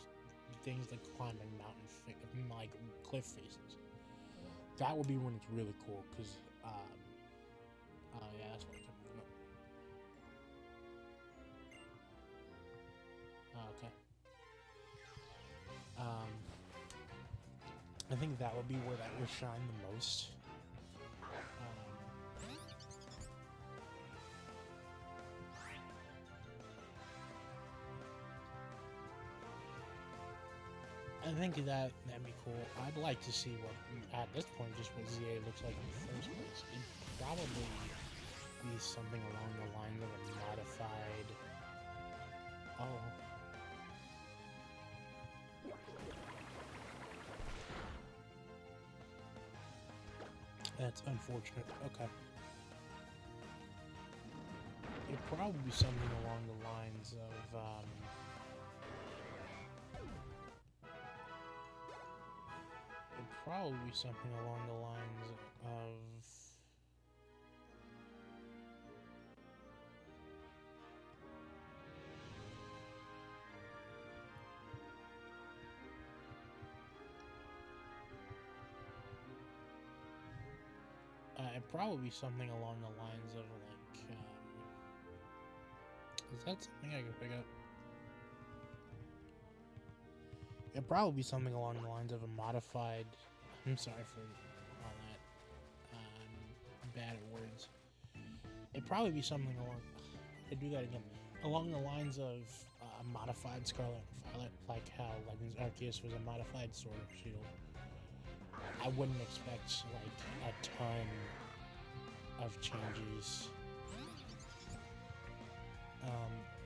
things like climbing like cliff faces. That would be when it's really cool, because yeah, that's what I kept moving up. Okay. I think that would be where that would shine the most. I think that'd be cool. I'd like to see what, at this point, just what ZA looks like in the first place. It'd probably be something along the lines of a modified... Oh. That's unfortunate. Okay. It'd probably be something along the lines of, probably something along the lines of It'd probably be something along the lines of like, is that something I can pick up? It'd probably be something along the lines of a modified. I'm sorry for all that. I'm bad at words. It'd probably be something along. I do that again. Along the lines of a modified Scarlet and Violet, like how Legends Arceus was a modified Sword and Shield. I wouldn't expect like a ton of changes.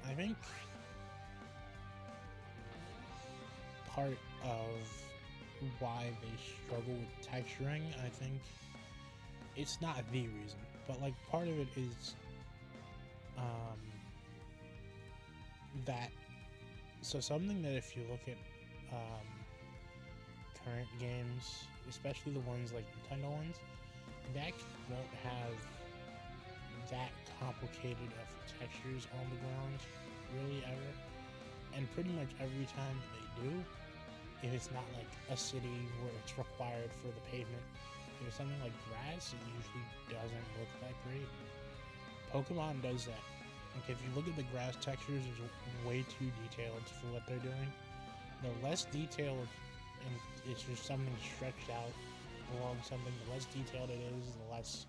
I think part of why they struggle with texturing, I think it's not the reason, but like part of it is that, so something that if you look at current games, especially the ones like Nintendo ones, they actually won't have that complicated of textures on the ground really ever, and pretty much every time they do, if it's not like a city where it's required for the pavement, if it's something like grass, it usually doesn't look that great. Pokemon does that. Like if you look at the grass textures, it's way too detailed for what they're doing. The less detailed, and it's just something stretched out along something, the less detailed it is, the less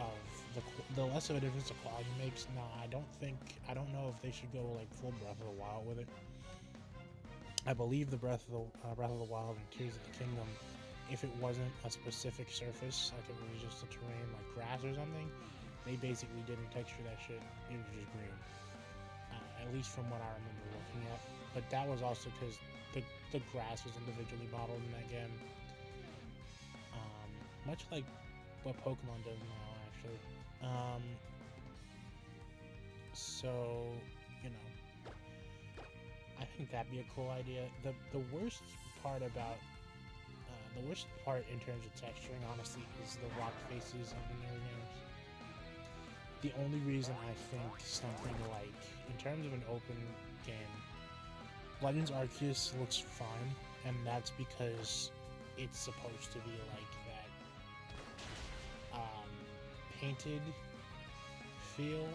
of the less of a difference the quality makes. No, I don't know if they should go like full Breath of the Wild with it. I believe the Breath of the Wild and Tears of the Kingdom, if it wasn't a specific surface, like if it was just a terrain like grass or something, they basically didn't texture that shit. It was just green. At least from what I remember looking at. But that was also because the grass was individually modeled in that game. Much like what Pokemon does now, actually. So, you know, I think that'd be a cool idea. The worst part about the worst part in terms of texturing, honestly, is the rock faces of the newer games. The only reason I think something like, in terms of an open game, Legends Arceus looks fine, and that's because it's supposed to be like that painted feel,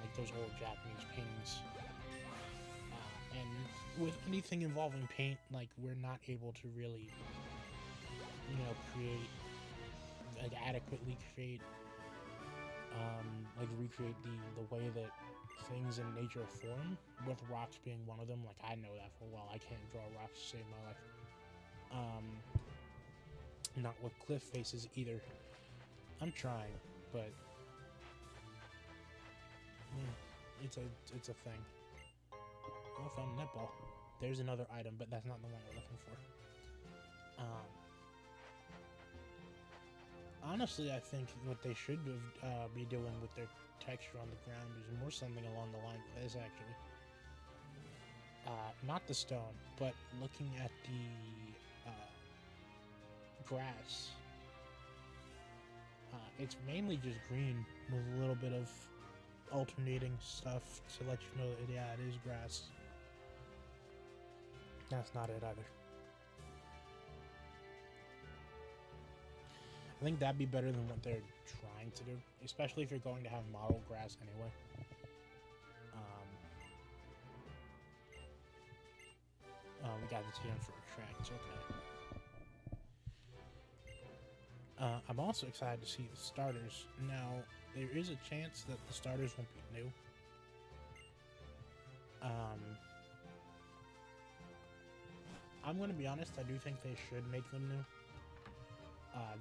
like those old Japanese paintings. And with anything involving paint, like we're not able to really, you know, adequately create, like recreate the way that things in nature form, with rocks being one of them. Like I know that for a while. I can't draw rocks to save my life. Not with cliff faces either. I'm trying, but it's a thing. Oh, I found a netball. There's another item, but that's not the one we're looking for. Honestly, I think what they should be doing with their texture on the ground is more something along the lines of this, actually. Not the stone, but looking at the grass. It's mainly just green with a little bit of alternating stuff to let you know that, yeah, it is grass. That's not it either. I think that'd be better than what they're trying to do, especially if you're going to have model grass anyway. We got the TM for a track, it's okay. I'm also excited to see the starters. Now, there is a chance that the starters won't be new. I'm going to be honest, I do think they should make them new.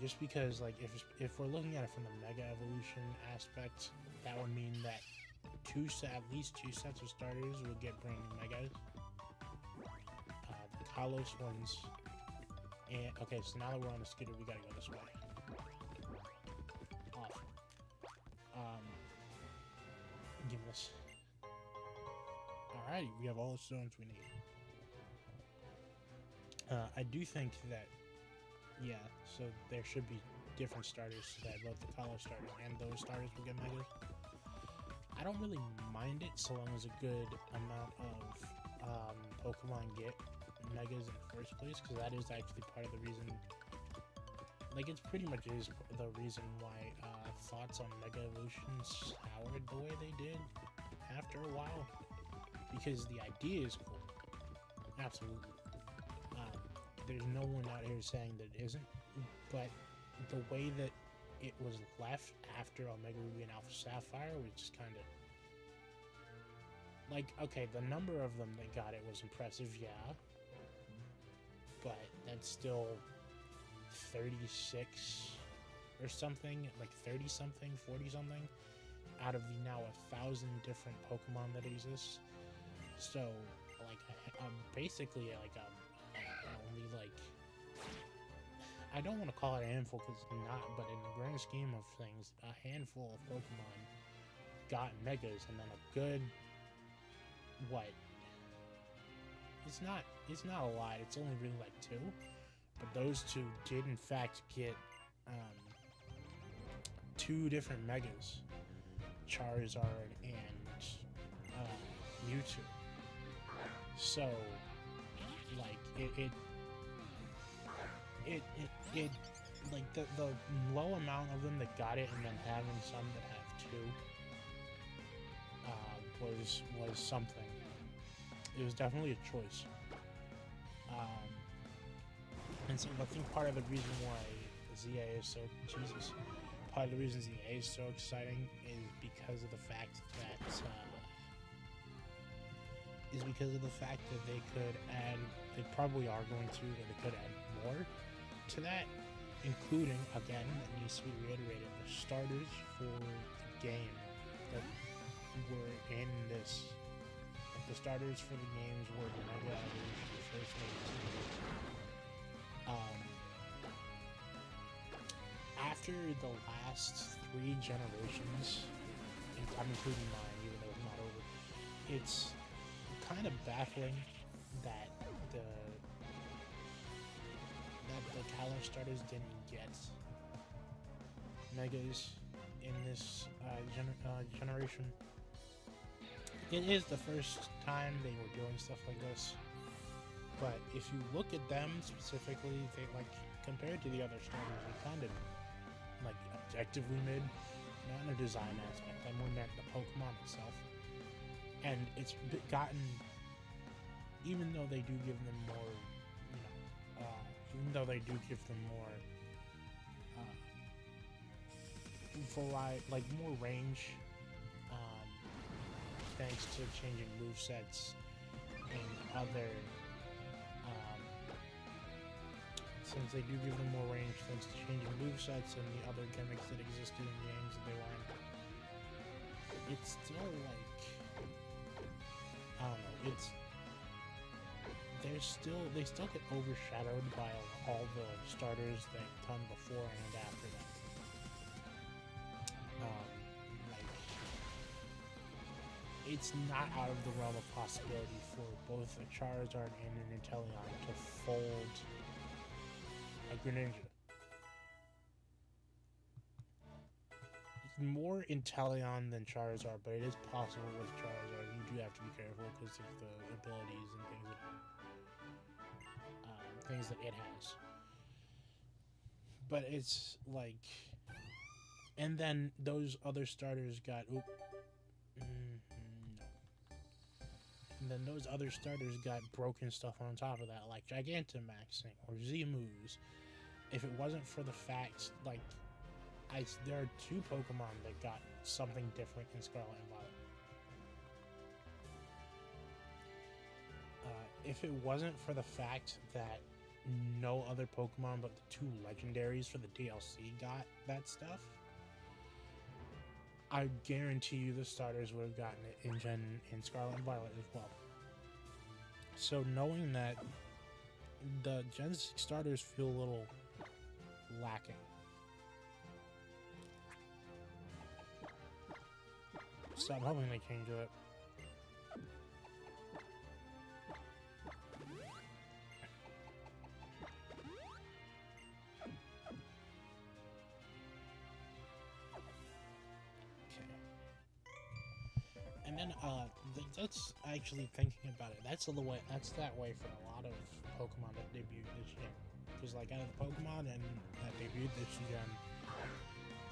Just because, like, if we're looking at it from the Mega Evolution aspect, that would mean that at least two sets of starters would get brand new Megas. The Kalos ones. And, okay, so now that we're on the skidder, we gotta go this way. Off. Give this. Alrighty, we have all the stones we need. I do think that, yeah, so there should be different starters so that both the Kalos starters and those starters will get Megas. I don't really mind it so long as a good amount of Pokemon get Megas in the first place, because that is actually part of the reason like it's pretty much is the reason why thoughts on Mega Evolution soured the way they did after a while, because the idea is cool, absolutely. There's no one out here saying that it isn't, but the way that it was left after Omega Ruby and Alpha Sapphire was just kind of like, okay, the number of them that got it was impressive, yeah, but that's still 36 or something, like 30 something, 40 something out of the now 1,000 different Pokemon that exist. So like basically like only like, I don't want to call it a handful because it's not, but in the grand scheme of things, a handful of Pokemon got Megas, and then a good, what? It's not a lot. It's only really like 2, but those 2 did in fact get 2 different Megas, Charizard and Mewtwo. So like it like the low amount of them that got it, and then having some that have 2 was something. It was definitely a choice. And so I think part of the reason why ZA is so part of the reason ZA is so exciting is because of the fact that they could add, they probably are going to, and they could add more to that, including, again, that needs to be reiterated, the starters for the game that were in this. Like the starters for the games were the Mega Evolution, the first Mega Evolution. After the last 3 generations, I'm including mine, even though it's not over, it's kind of baffling that the Kalos starters didn't get Megas in this generation. It is the first time they were doing stuff like this, but if you look at them specifically, they, like, compared to the other starters, they kind of, like, objectively mid, not in a design aspect, I more meant the Pokemon itself. And it's gotten, even though they do give them more, even though they do give them more variety, like more range, thanks to changing movesets and other, since they do give them more range thanks to changing movesets and the other gimmicks that existed in games that they were in, it's still like, I don't know, they still get overshadowed by all the starters that come before and after them. It's not out of the realm of possibility for both a Charizard and an Inteleon to fold a Greninja. It's more Inteleon than Charizard, but it is possible with Charizard. You do have to be careful because of the abilities and things that it has. But it's like, and then those other starters got and then those other starters got broken stuff on top of that, like Gigantamaxing or Z-Moves. If it wasn't for the fact, like, there are 2 Pokemon that got something different in Scarlet and Violet. If it wasn't for the fact that no other Pokemon but the 2 legendaries for the DLC got that stuff, I guarantee you the starters would have gotten it in Scarlet and Violet as well. So knowing that the Gen 6 starters feel a little lacking. So I'm hoping they change it. And then, that's actually thinking about it. That's that way for a lot of Pokemon that debuted this year. Because, like, out of the Pokemon and that debuted this gen,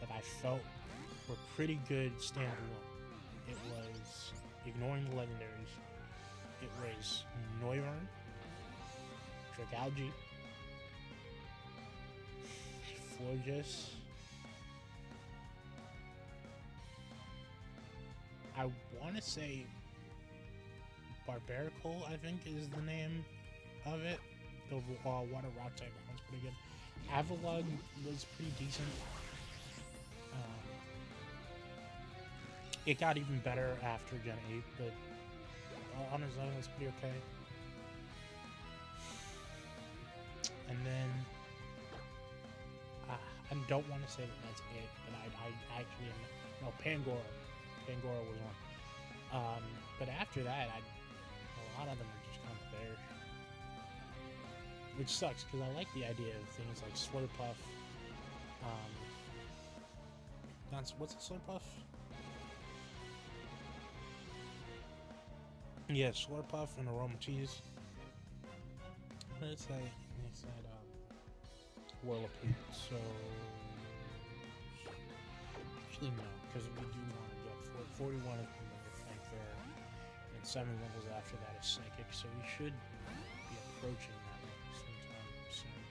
that I felt were pretty good standalone. It was, ignoring the legendaries, it was Noivern, Dragalge, Florges. I want to say Barbarical, I think, is the name of it. The water rock type one's pretty good. Avalugg was pretty decent. It got even better after Gen 8, but on its own, it's pretty okay. And then, I don't want to say that that's it, but I actually am. No, Pangoro. Pangoro was one. But after that, a lot of them are just kind of there. Which sucks, because I like the idea of things like Slurpuff. What's a Slurpuff? Yeah, Slurpuff and Aromatisse. What did it say? It said, Whirlipede, so... Actually, no, because we do want to get 41 of them, I think, there. And 7 levels after that is Psychic, so we should be approaching that sometime soon.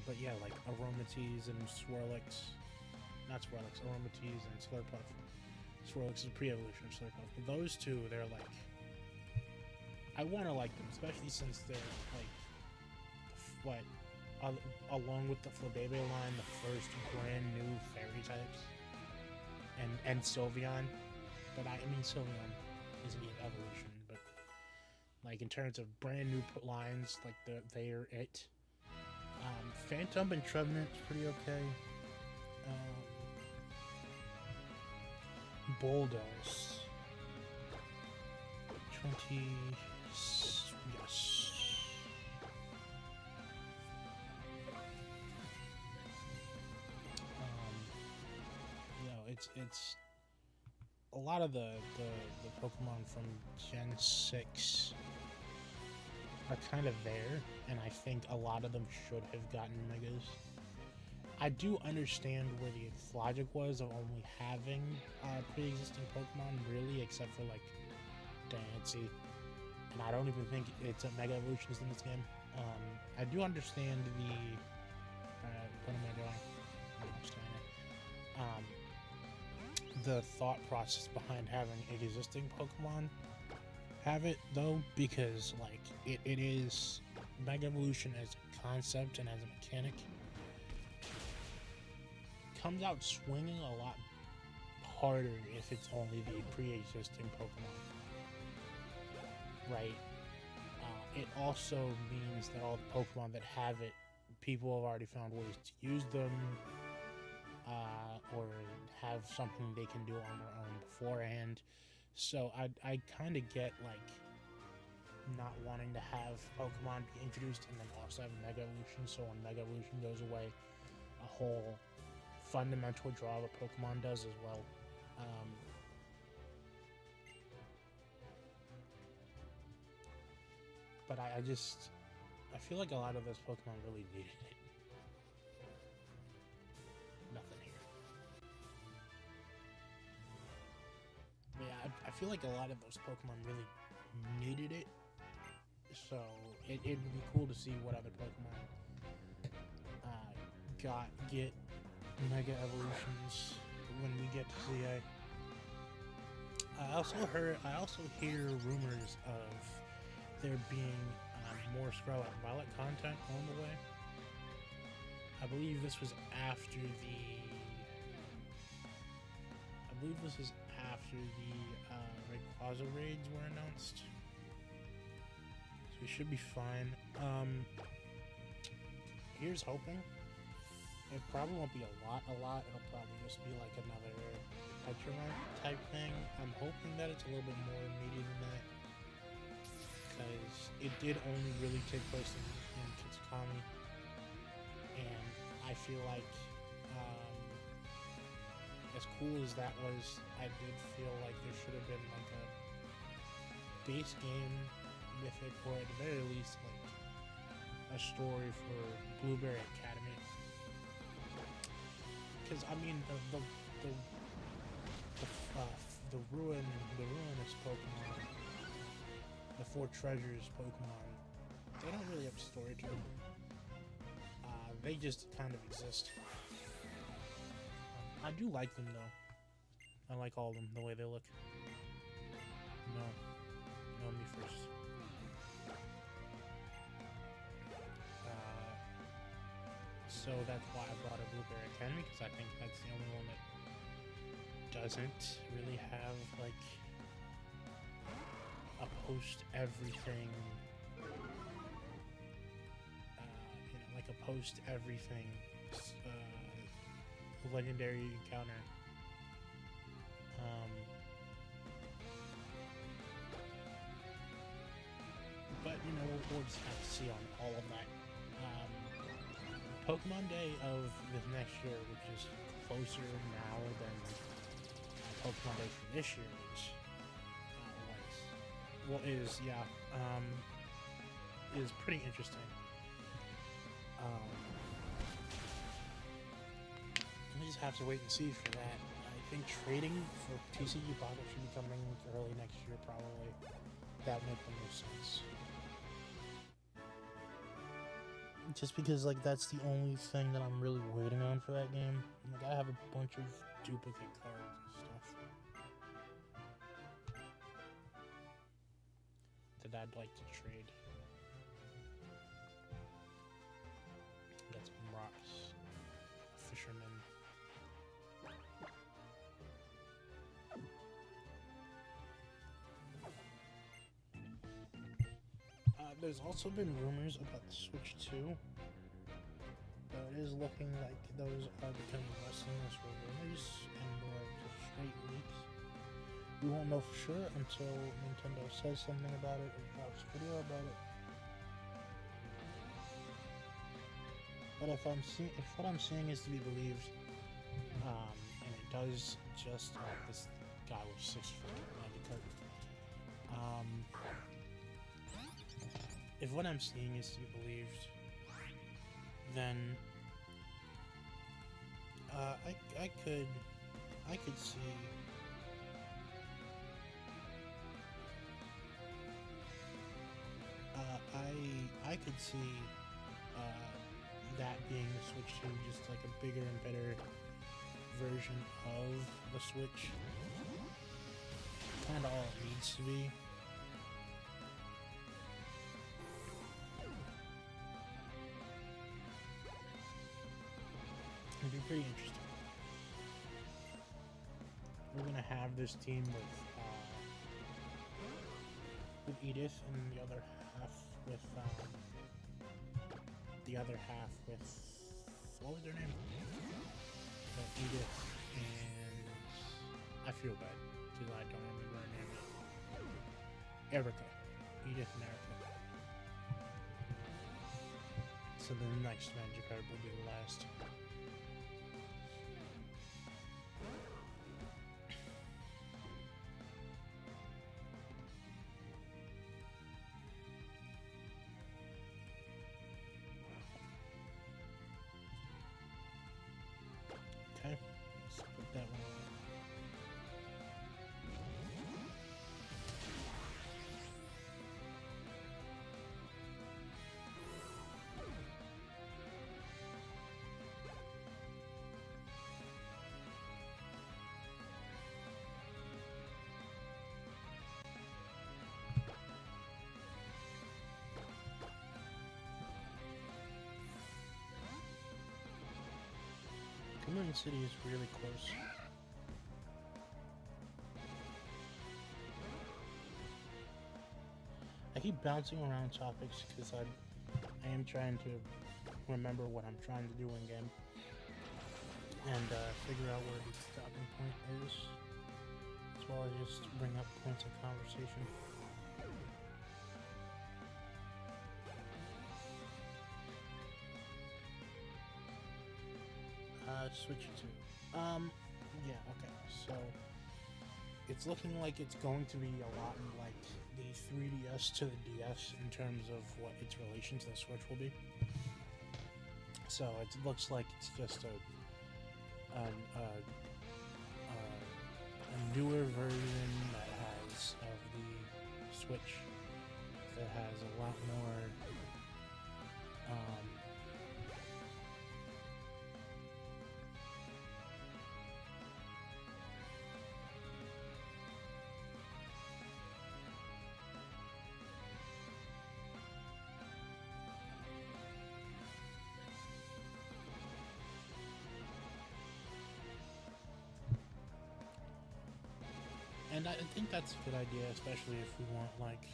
But yeah, like Aromatisse and Swirlix. Not Swirlix, Aromatisse and Slurpuff. Swirlix is a pre-evolution of Slurpuff. But those two, they're like... I want to like them, especially since they're like... along with the Flabébé line, the first brand new fairy types. And Sylveon. But I mean, Sylveon isn't even evolution, but... Like, in terms of brand new lines, like, they're it. Phantom and Trevenant's pretty okay. Bulldoze. 20... Yes. It's a lot of the Pokemon from Gen 6 are kind of there, and I think a lot of them should have gotten Megas. I do understand where the logic was of only having pre-existing Pokemon, really, except for, like, Diancie. And I don't even think it's a Mega Evolutionist in this game. I do understand the... what am I doing? I'm just doing it. The thought process behind having existing Pokemon have it, though, because, like, it is Mega Evolution as a concept and as a mechanic comes out swinging a lot harder if it's only the pre-existing Pokemon, right? It also means that all the Pokemon that have it, people have already found ways to use them, or have something they can do on their own beforehand. So I kind of get, like, not wanting to have Pokemon be introduced and then also have Mega Evolution, so when Mega Evolution goes away, a whole fundamental draw of a Pokemon does as well. But I feel like a lot of those Pokemon really needed it. Nothing here. But yeah, I feel like a lot of those Pokemon really needed it. So it would be cool to see what other Pokemon get Mega Evolutions when we get to CA. I also hear rumors of there being more Scarlet and Violet content on the way. I believe this was after the Rayquaza raids were announced. So we should be fine. Here's hoping. It probably won't be a lot. It'll probably just be like another Petromon type thing. I'm hoping that it's a little bit more immediate than that, because it did only really take place in Kitsukami, and I feel like, as cool as that was, I did feel like there should have been like a base game mythic, or at the very least, like a story for Blueberry Academy. Because I mean the ruinous Pokemon, the Four Treasures Pokemon, they don't really have a story to them. They just kind of exist. I do like them though. I like all of them, the way they look. No, me first. So that's why I brought a Blueberry Academy, because I think that's the only one that doesn't really have like a post everything, like a post everything legendary encounter. But we'll just have to see on all of that. Pokemon Day of this next year, which is closer now than Pokemon Day for this year is pretty interesting. We just have to wait and see for that. I think trading for TCG Pocket should be coming early next year, probably. That would make the most sense. Just because, like, that's the only thing that I'm really waiting on for that game. Like, I have a bunch of duplicate cards and stuff that I'd like to trade. Got some rocks. Fisherman. There's also been rumors about the Switch 2. It is looking like those are becoming less and less rumors and more just straight leaks. We won't know for sure until Nintendo says something about it or drops a video about it. But if what I'm seeing is to be believed, and it does just this guy was 6 foot. If what I'm seeing is to be believed, then I could see I could see that being the Switch 2, just like a bigger and better version of the Switch. Kind of all it needs to be. It'd be pretty interesting. We're gonna have this team with Edith, and the other half with what was their name? Edith, and I feel bad because I don't remember her name. Erica. Edith and Erica. So the next Magic card will be the last. Okay, let's put that one on. Coumarine City is really close. I keep bouncing around topics because I am trying to remember what I'm trying to do in game and figure out where the stopping point is, as well as just bring up points of conversation. Switch it to. Yeah, okay. So it's looking like it's going to be a lot like the 3DS to the DS in terms of what its relation to the Switch will be. So it looks like it's just a newer version that has of the Switch that has a lot more and I think that's a good idea, especially if we want like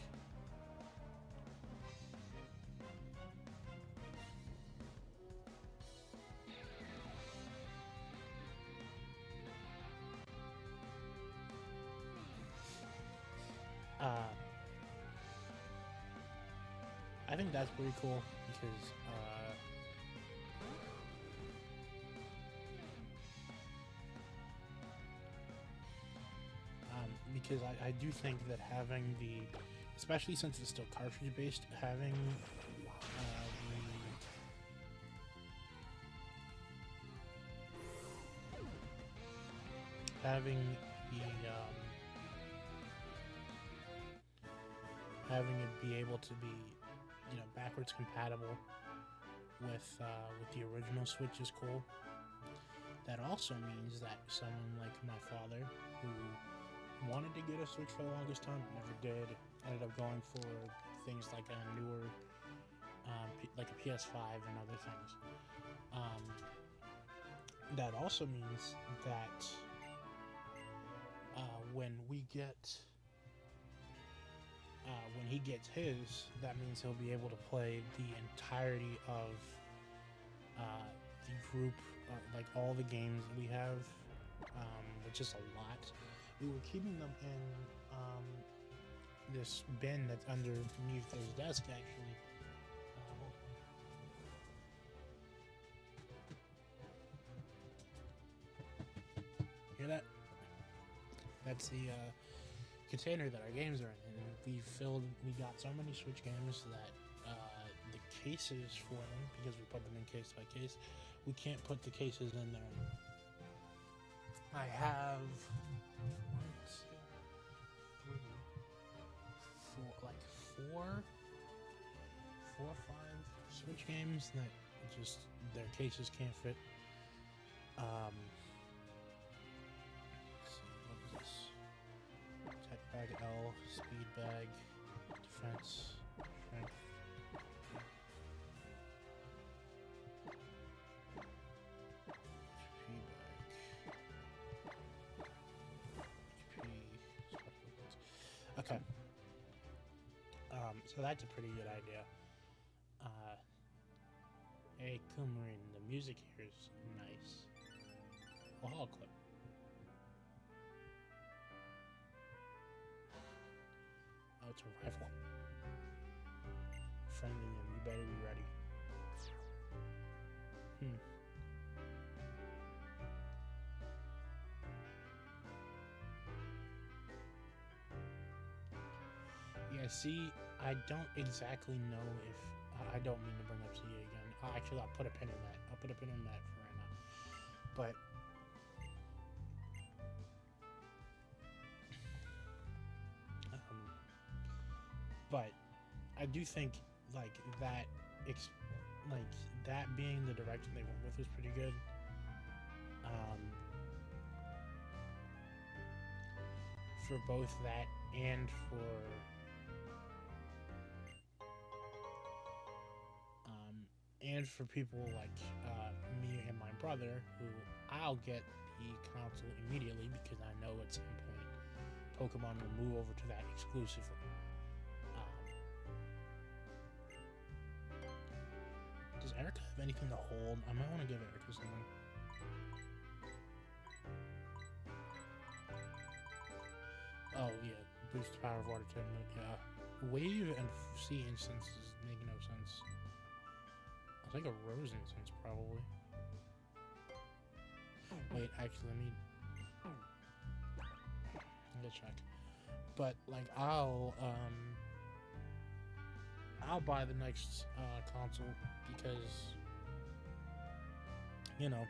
I think that's pretty cool because I do think that having the, especially since it's still cartridge based, having having it be able to be, you know, backwards compatible with the original Switch is cool. That also means that someone like my father, who wanted to get a Switch for the longest time, but never did, ended up going for things like a newer, like a PS5 and other things. That also means that when he gets his, that means he'll be able to play the entirety of the group, like all the games we have, which is a lot. We were keeping them in this bin that's underneath his desk, actually. Hear that? That's the container that our games are in. And we got so many Switch games that the cases for them, because we put them in case by case, we can't put the cases in there. I have four or five Switch games that just their cases can't fit. Let's see, what is this? Tech bag L, speed bag, defense, strength. Okay. So that's a pretty good idea. Hey, Coumarine, the music here is nice. Well, I'll clip. Oh, it's a rifle. Friendly him, you better be ready. Yeah, see, I don't exactly know if... I don't mean to bring up CA again. Actually, I'll put a pin in that. I'll put a pin in that for right now. But I do think, like, that being the direction they went with was pretty good. For both that and for people like me and my brother, who I'll get the console immediately because I know at some point Pokemon will move over to that exclusively. Does Erica have anything to hold? I might want to give Erica something. Oh yeah, boost the power of water 10 minutes. Yeah, wave and sea instances make no sense. I think a rose instance probably. Wait, actually, let me. Good check. But like I'll buy the next console because you know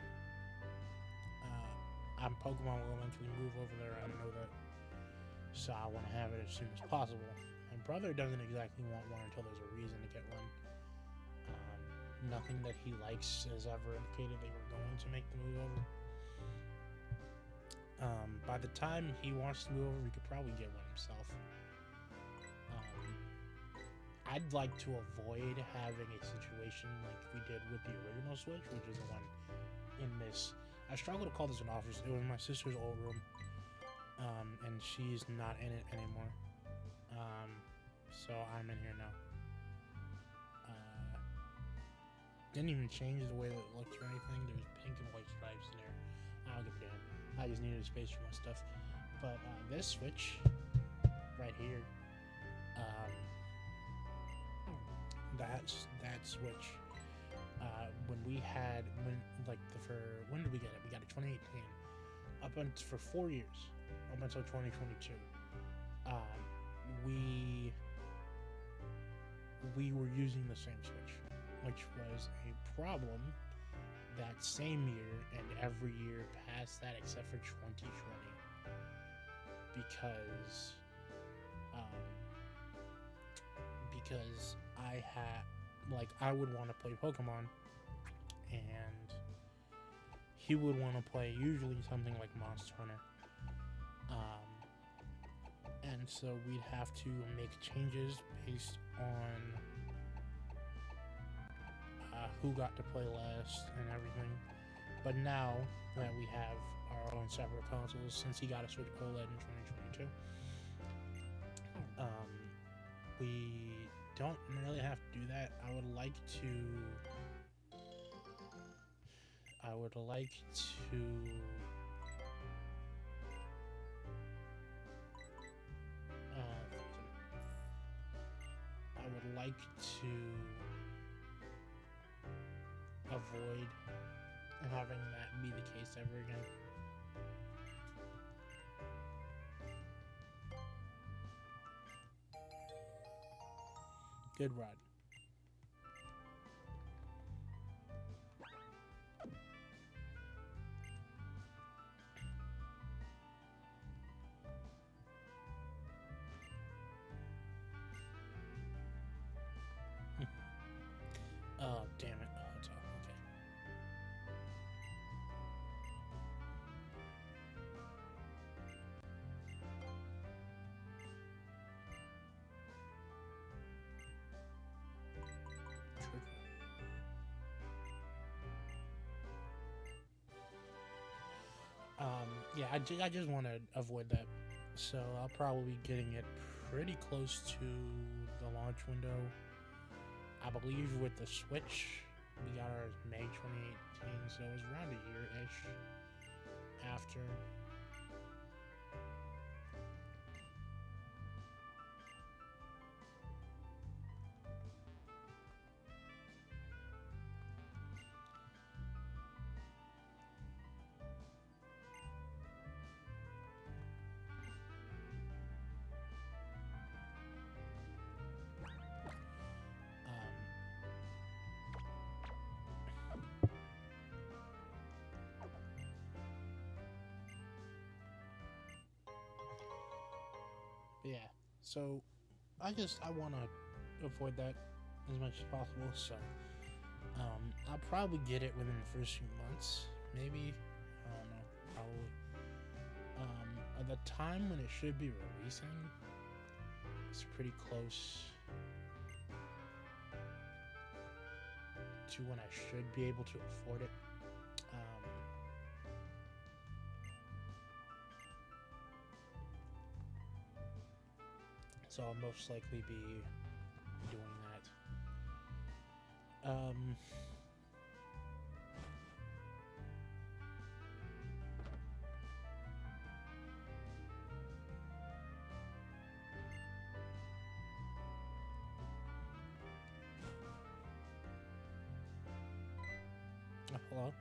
Pokemon will eventually move over there. I know that, so I want to have it as soon as possible. My brother doesn't exactly want one until there's a reason to get one. Nothing that he likes has ever indicated they were going to make the move over. By the time he wants to move over, he could probably get one himself. I'd like to avoid having a situation like we did with the original Switch, which is the one in this. I struggle to call this an office. It was my sister's old room, and she's not in it anymore. So I'm in here now. Didn't even change the way that it looked or anything. There's pink and white stripes in there. I don't give a damn. I just needed space for my stuff. But this Switch right here, that Switch. When we had when did we get it? We got it 2018. Up until for 4 years, up until 2022. We were using the same Switch, which was a problem that same year and every year past that except for 2020, because I would want to play Pokemon and he would want to play usually something like Monster Hunter, and so we'd have to make changes based on who got to play last and everything. But now that we have our own separate consoles, since he got a Switch OLED in 2022, we don't really have to do that. I would like to I would like to avoid having that be the case ever again. Good ride. Oh, damn it. Oh, it's all okay. Yeah, I just want to avoid that. So I'll probably be getting it pretty close to the launch window. I believe with the Switch, we got ours May 2018, so it was around a year-ish after. Yeah, so I want to avoid that as much as possible, so I'll probably get it within the first few months, maybe. I don't know, probably. At the time when it should be releasing, it's pretty close to when I should be able to afford it. So I'll most likely be doing that. Hello?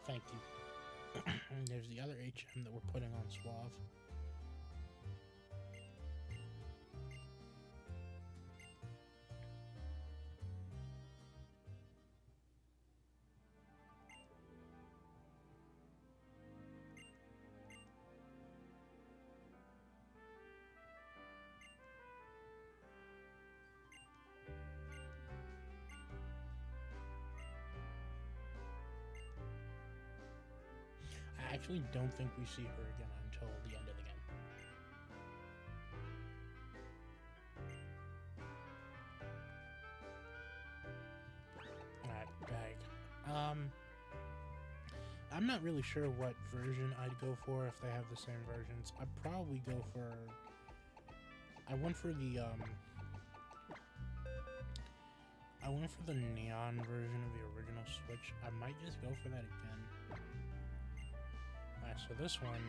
Thank you. And there's the other HM that we're putting on Suave. I actually don't think we see her again until the end of the game. Alright, bag. I'm not really sure what version I'd go for if they have the same versions. I'd probably go for... I went for the neon version of the original Switch. I might just go for that again. Alright, so this one,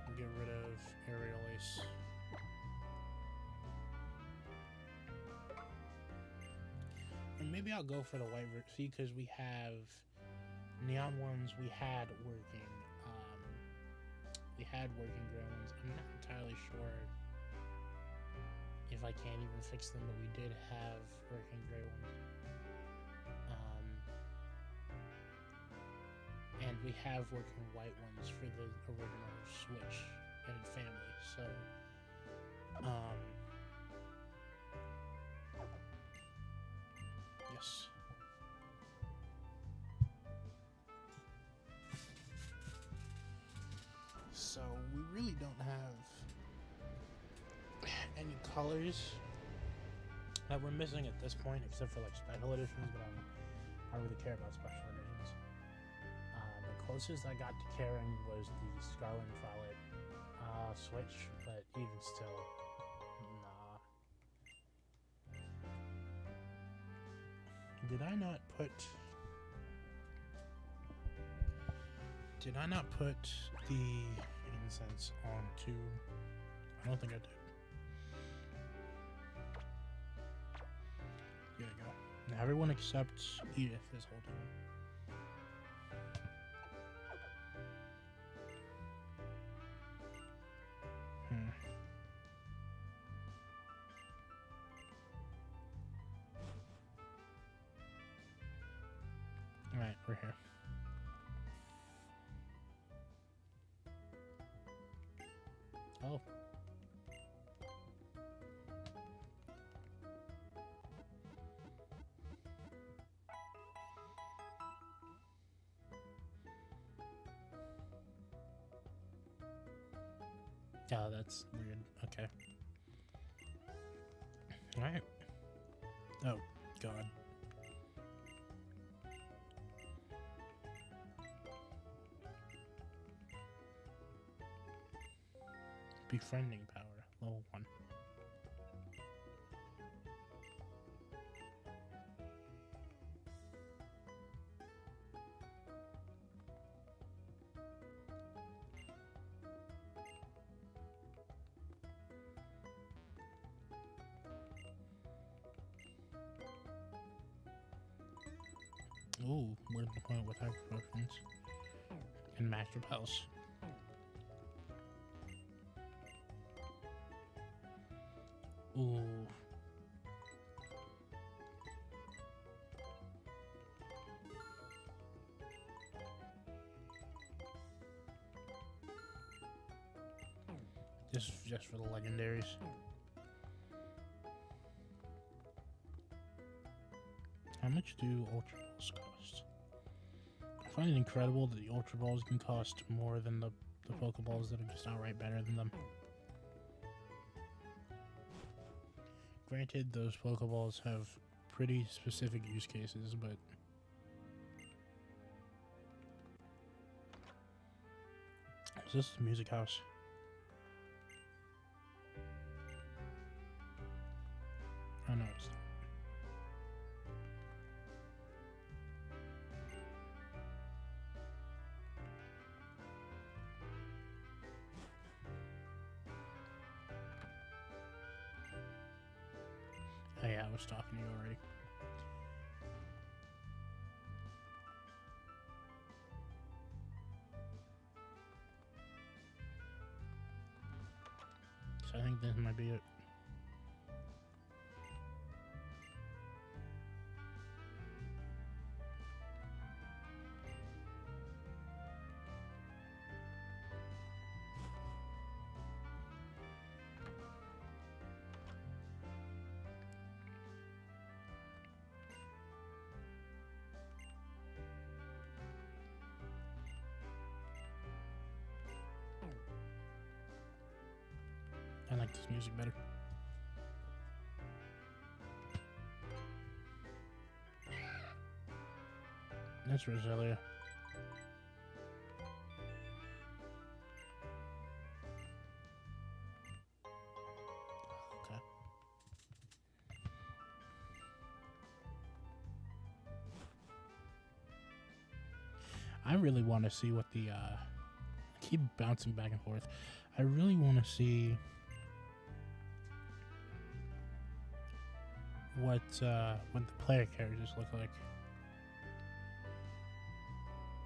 we'll get rid of Aerial Ace. And maybe I'll go for the white version. See, because we have neon ones we had working. We had working gray ones. I'm not entirely sure if I can't even fix them, but we did have working gray ones. And we have working white ones for the original Switch and family, so yes. So we really don't have any colors that we're missing at this point, except for like special editions, but I don't really care about special editions. The closest I got to caring was the Scarlet and Violet Switch, but even still, nah. Did I not put the incense onto... I don't think I did. There you go. Now everyone except Edith is holding them. Alright, we're here. Oh. Oh, that's weird. Okay. Alright. Oh, God. Befriending power, level 1. Ooh, where's the point with hyper potions and master pals? Ooh. Just for the legendaries. How much do Ultra Balls cost? I find it incredible that the Ultra Balls can cost more than the Pokeballs that are just outright better than them. Granted, those Pokeballs have pretty specific use cases, but... Is this the music house? Oh no, it's not. Oh yeah, I was talking to you already. like this music better. That's Roselia. Okay. I really want to see what the I keep bouncing back and forth. I really want to see what the player characters look like.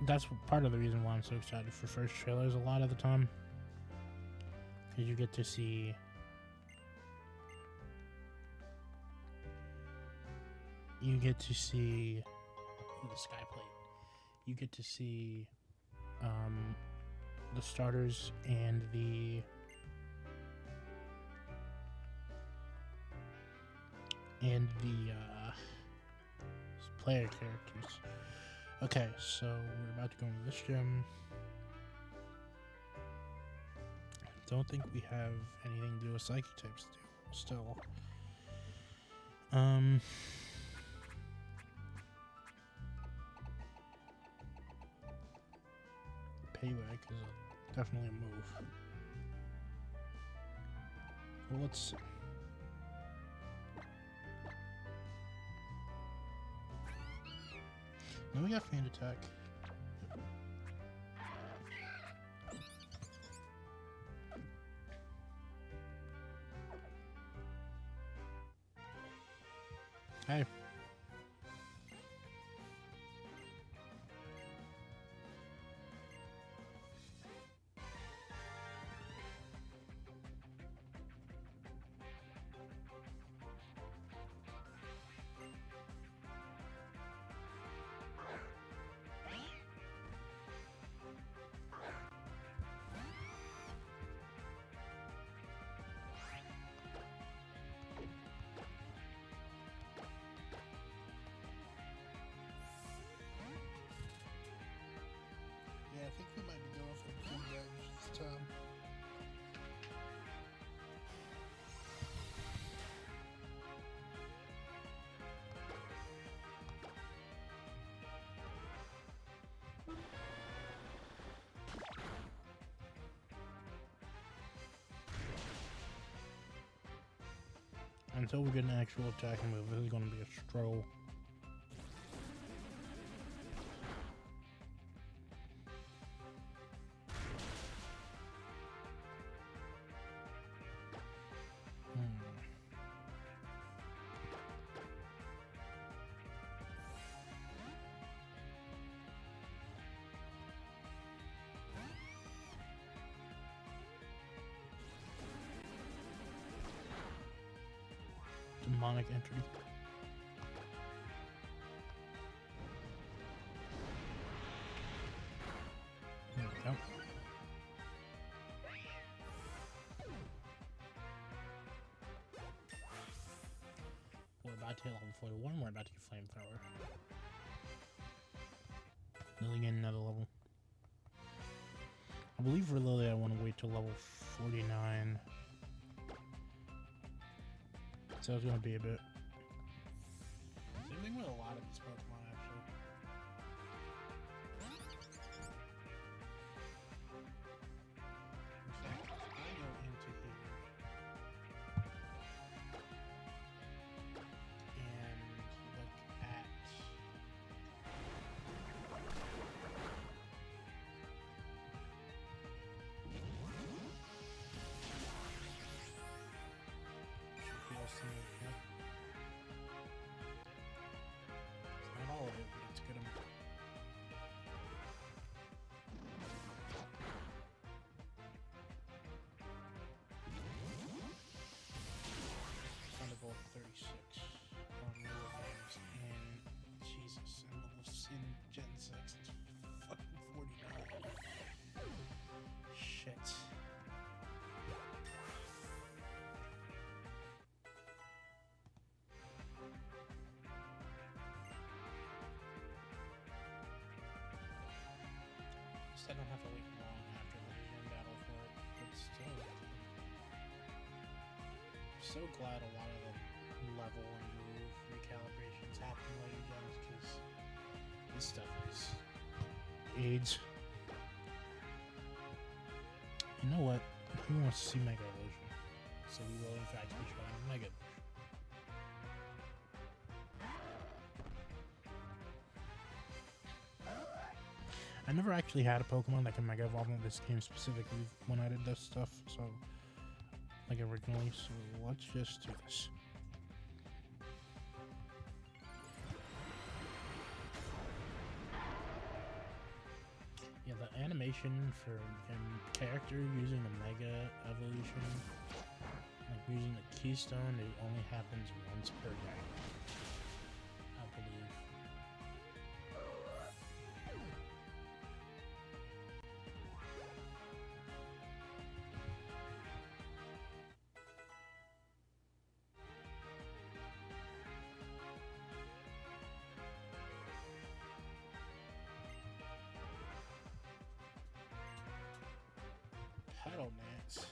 That's part of the reason why I'm so excited for first trailers a lot of the time, because you get to see the sky plate. You get to see the starters and the player characters. Okay, so we're about to go into this gym. Don't think we have anything to do with psychic types still. Payback is definitely a move. Well, let's see. Now we got Fan Attack. Hey. Yeah, I think we might be going for the King Edge this time. Until we get an actual attacking move, this is going to be a stroll. Demonic entry. There we go. We're about to hit level 41, we're about to get Flamethrower. Nearly getting another level. I believe for Lily I want to wait till level 49. So it's going to be a bit. Same thing with a lot of these Pokemon, actually. In fact, if I go into here and look at should be able to see it, yeah. so glad a lot of the level and move recalibrations happen while you gems, because this stuff is AIDS. You know what? Who wants to see Mega Evolution? So we will in fact be trying Mega Evolution. I never actually had a Pokemon that can Mega Evolve in this game specifically when I did this stuff, so like originally, so let's just do this. Yeah, the animation for a character using the Mega Evolution, like using the Keystone, it only happens once per day, I believe. Pedal Dance.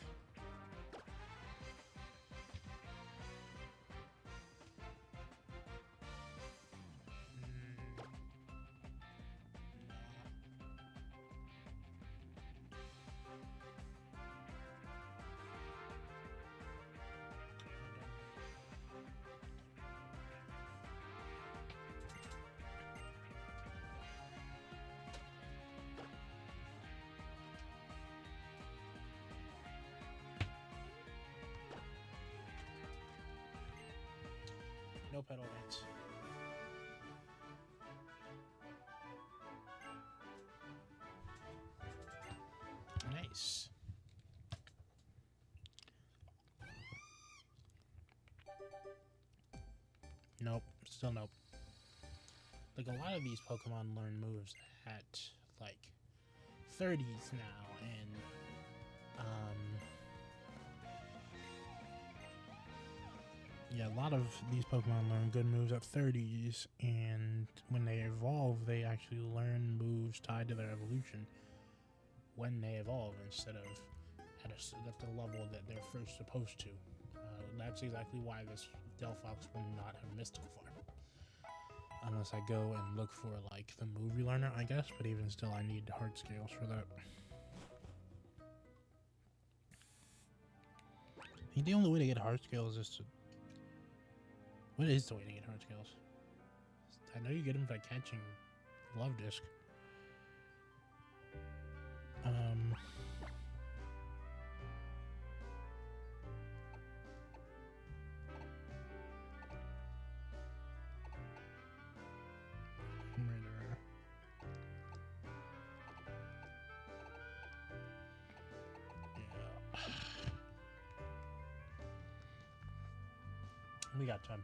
No pedal dance. Nice. Nope, still nope. Like a lot of these Pokemon learn moves at like 30s now, and yeah, a lot of these Pokemon learn good moves at 30s, and when they evolve, they actually learn moves tied to their evolution when they evolve instead of at the level that they're first supposed to. That's exactly why this Delphox will not have Mystical Fire. Unless I go and look for, like, the move relearner, I guess, but even still, I need heart scales for that. I think the only way to get heart scales is to... What is the way to get heart scales? I know you get them by catching Love Disc. We got time.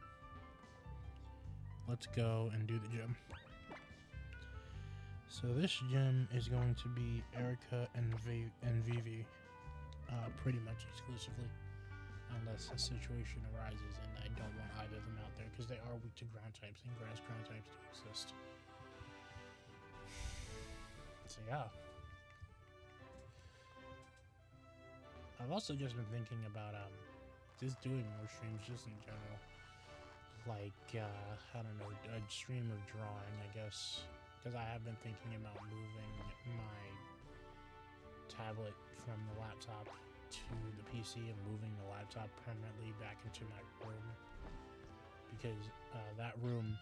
Let's go and do the gym. So this gym is going to be Erica and Vivi, pretty much exclusively, unless a situation arises and I don't want either of them out there, because they are weak to ground types, and grass ground types do exist. So yeah. I've also just been thinking about just doing more streams just in general. Like, I don't know, a stream of drawing, I guess. Because I have been thinking about moving my tablet from the laptop to the PC and moving the laptop permanently back into my room. Because that room...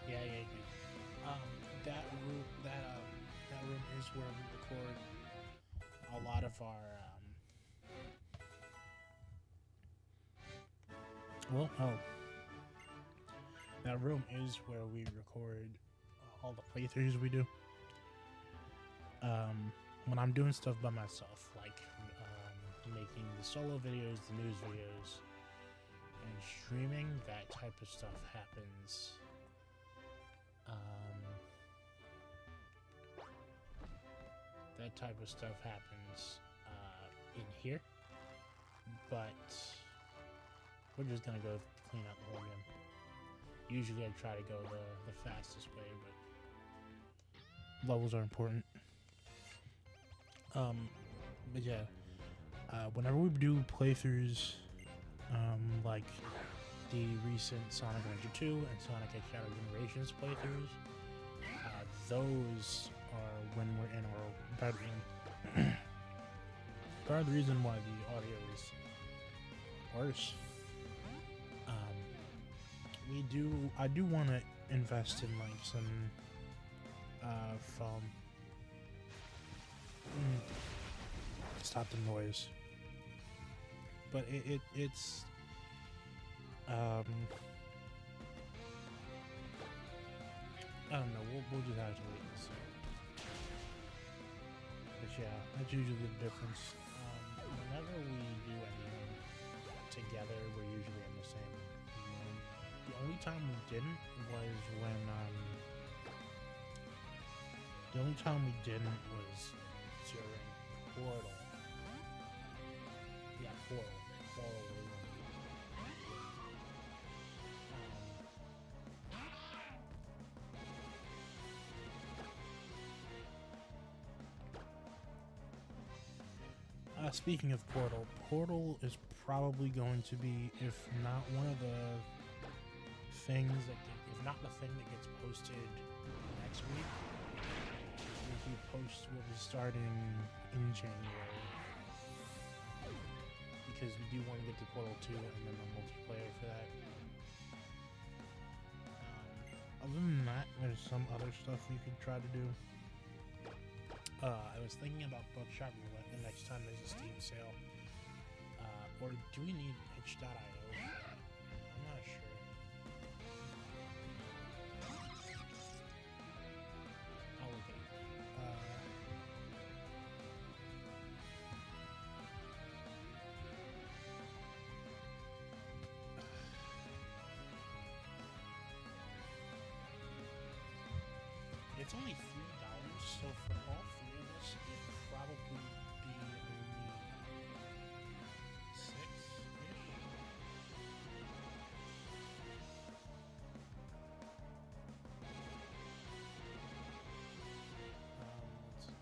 Yeah. That room is where we record a lot of our Well, that room is where we record all the playthroughs we do. When I'm doing stuff by myself, like making the solo videos, the news videos, and streaming, that type of stuff happens. That type of stuff happens in here, but we're just gonna go clean out the whole game. Usually I try to go the fastest way, but levels are important. But yeah, whenever we do playthroughs, like the recent Sonic Adventure 2 and Sonic X Shadow Generations playthroughs, those are when we're in our bedroom. Part of the reason why the audio is worse. I do want to invest in like some foam. Stop the noise. But it's I don't know. We'll just have to wait and see. But yeah, that's usually the difference. Whenever we do anything together, we're usually in the same room. The only time we didn't was when during Portal. Yeah, Portal. Speaking of Portal, Portal is probably going to be, if not one of the things that if not the thing that gets posted next week, we'll be starting in January. Because we do want to get to Portal 2 and then the multiplayer for that. Other than that, there's some other stuff we could try to do. I was thinking about Bookshop Roulette the next time there's a Steam sale. Or do we need itch.io for that? I'm not sure. I'll look at it. It's only $3, so for all three of us, it'd probably be only 6-ish. Let's see.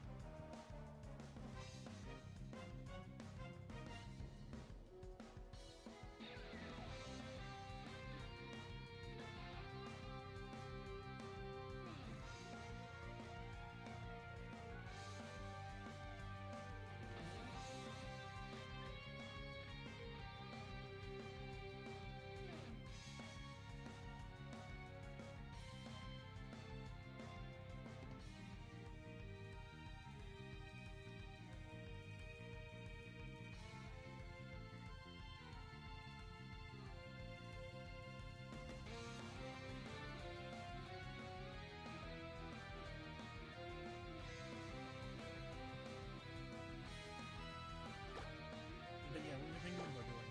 But yeah, we were thinking about doing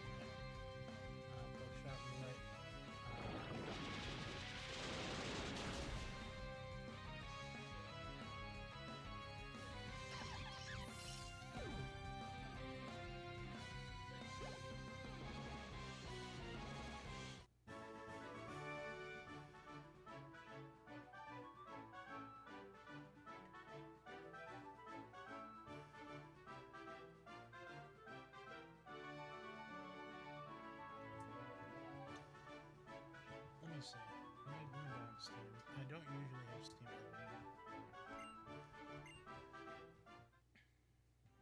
Bookshop Roulette. Let me see. Let me down Steam. I don't usually have Steam open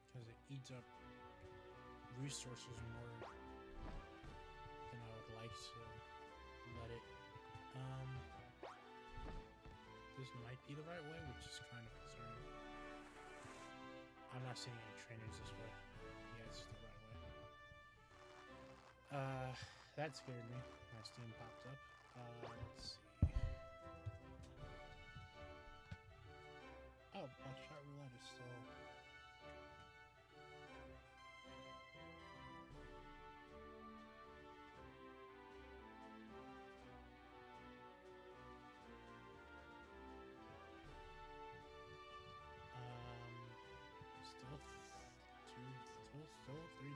because it eats up resources more than I would like to let it. This might be the right way, which is kind of concerning. I'm not seeing any trainers this way. Yeah, it's the right way. That scared me. My Steam popped up. Let's see. Oh, Buckshot Roulette is still... Still $3.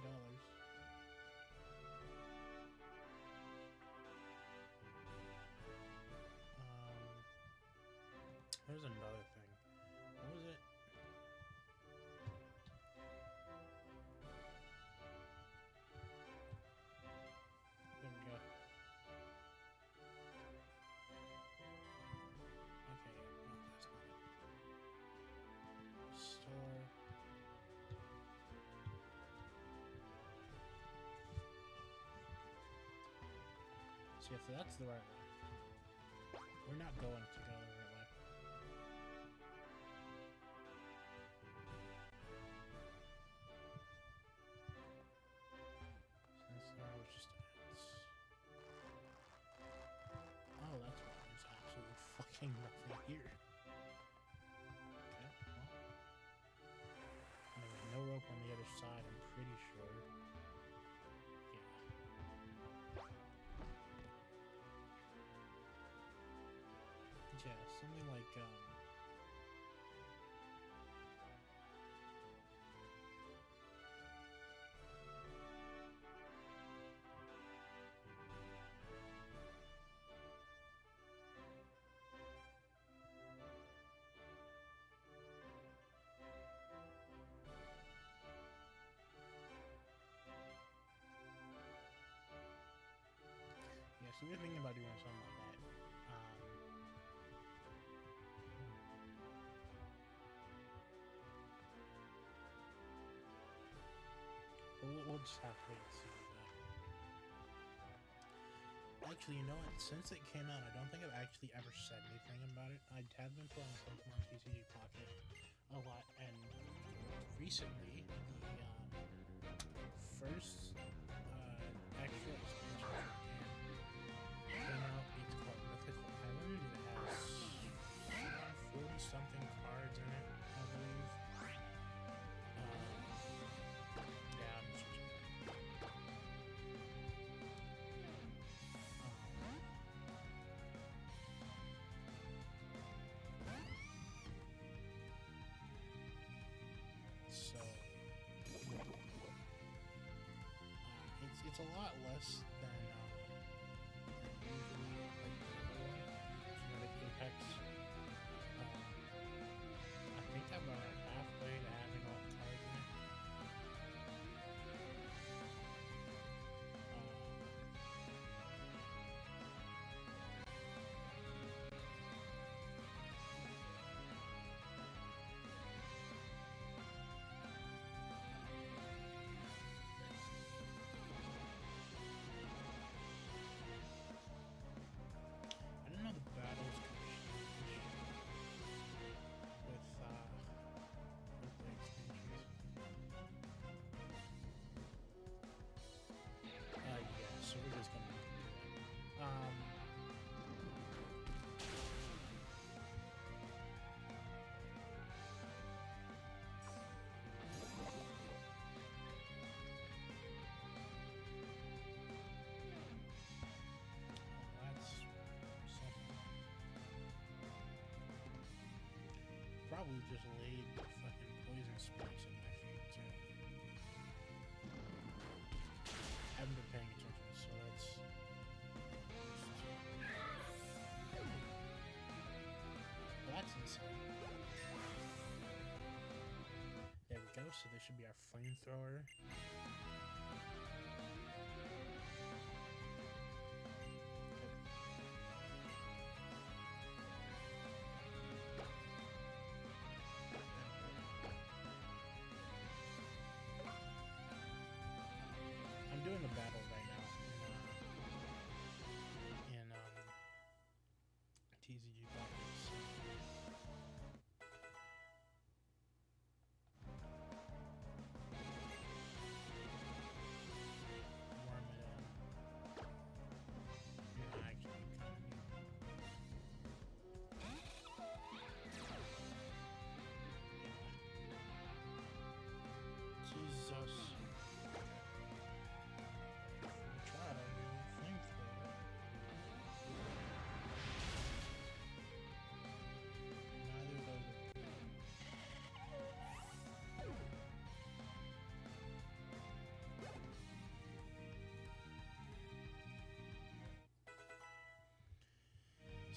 There's another thing. What was it? There we go. Okay, no, that's not it. Store. See if that's the right way. We're not going to go the right way. Since I was just oh, that's why there's absolutely fucking nothing here. Okay, well. Anyway, no rope on the other side, I'm pretty sure. Yeah, something like, yeah, so we're thinking about doing something like that. We'll just have to wait and see that. Actually, you know what? Since it came out, I don't think I've actually ever said anything about it. I have been playing Pokemon TCG Pocket a lot, and recently, the first extra expansion came out. It's called Mythical Island. It has 40-something cards in it, I believe. It's a lot less than usually like Genetic Apex. I think I'm about halfway to having all the cards in it. So we're just gonna do that. That's something. Probably just laid fucking poison spikes in my feet too. Haven't been paying attention, so that's insane. There we go, so this should be our flamethrower. I'm doing a battle right now in TCG Pockets.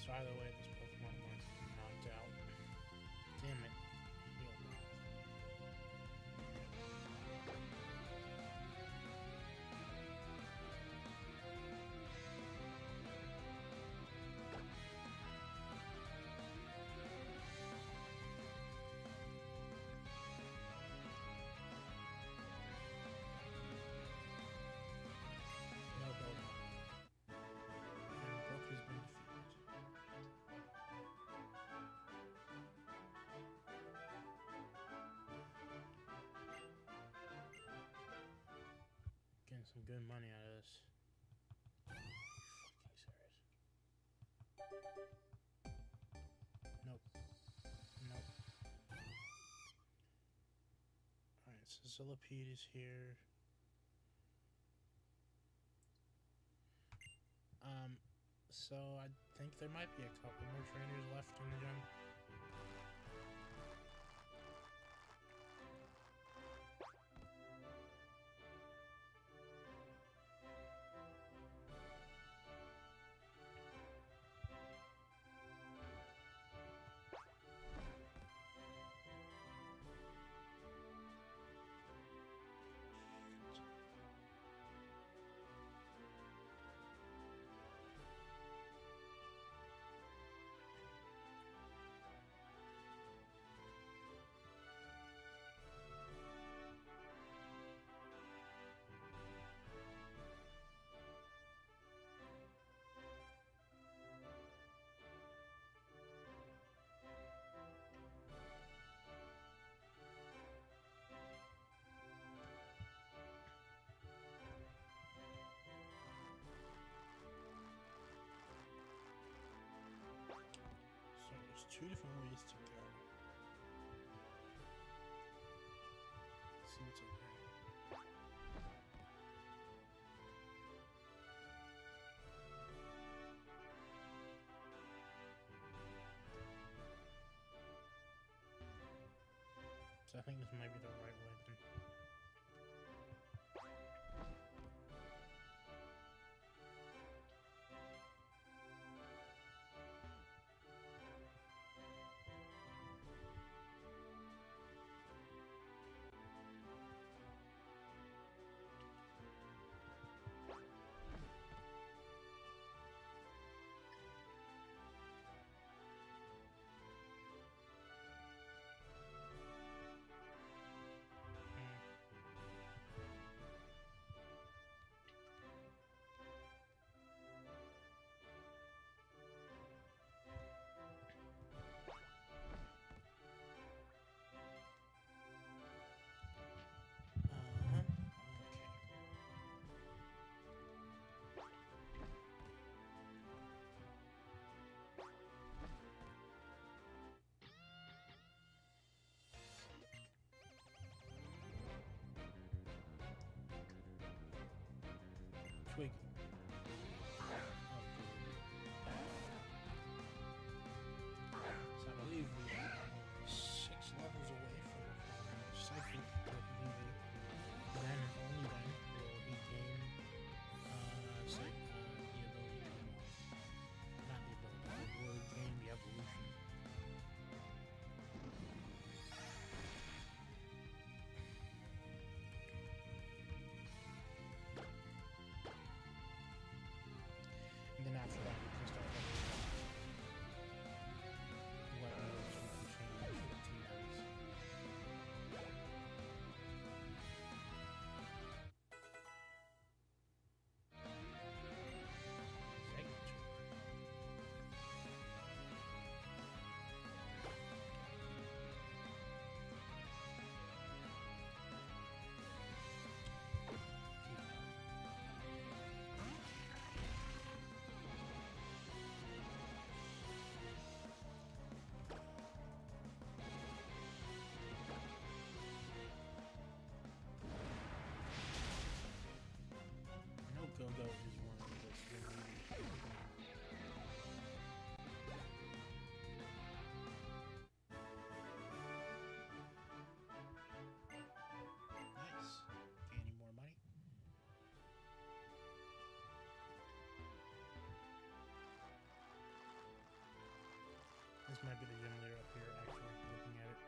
So either way, this Pokemon wants to be knocked out. Damn it. Heal. No build up. And Brook has been defeated. Getting some good money out of this. Are you fucking serious? Nope. Nope. Alright, so Zillipede is here. So I think there might be a couple more trainers left in the gym. So there's two different ways to go. Let's see what's up there. So I think this might be the right way then. Twiggy. So I believe we are 6 levels away from Psychic Pokemon. Then and only then will he gain the ability to evolve. Not the ability, will he gain the evolution. And then after that, we can start leveling up. What moves we can change for the TMs. Signature. might be the gym leader up here, actually, looking at it.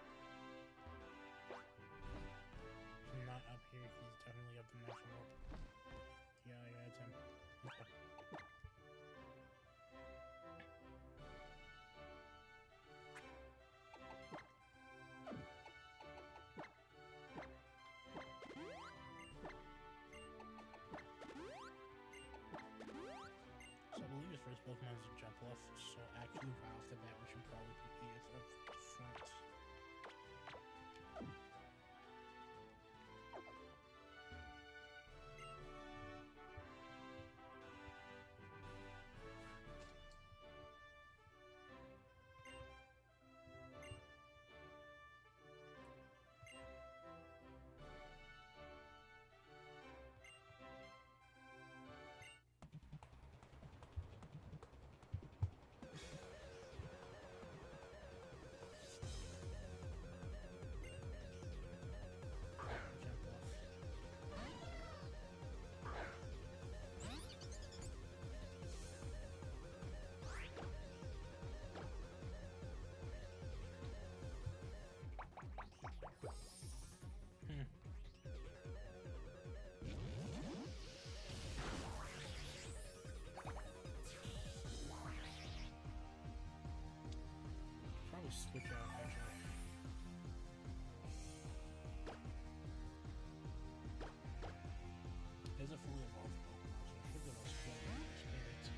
Not up here, he's definitely up the next rope. Yeah, it's him. Okay. So I believe his first Pokemon is a jump off, so actually right off the bat we should probably put Edith up front. Probably switch out actually. There's a fully evolved Pokemon, so it should give us quite a bit of experience.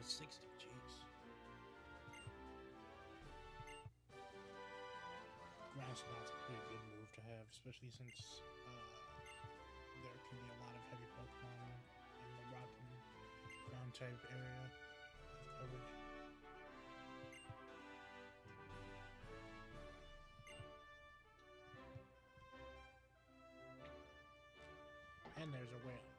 60, jeez. Grass knot's a pretty good move to have, especially since there can be a lot of heavy Pokemon in the rock and ground type area of coverage. And there's a whale.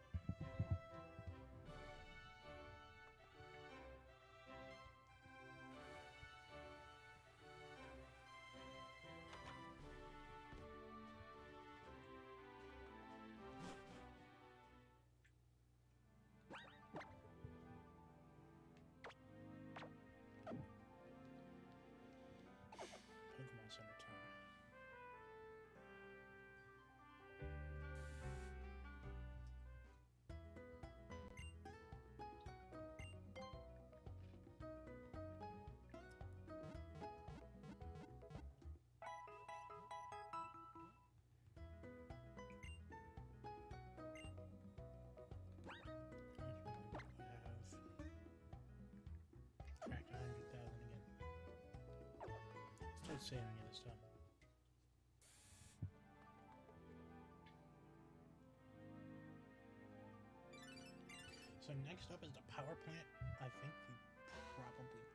Pokemon Center time. Cracked 100,000 again. Start saving it this time. So next up is the power plant. I think we probably could.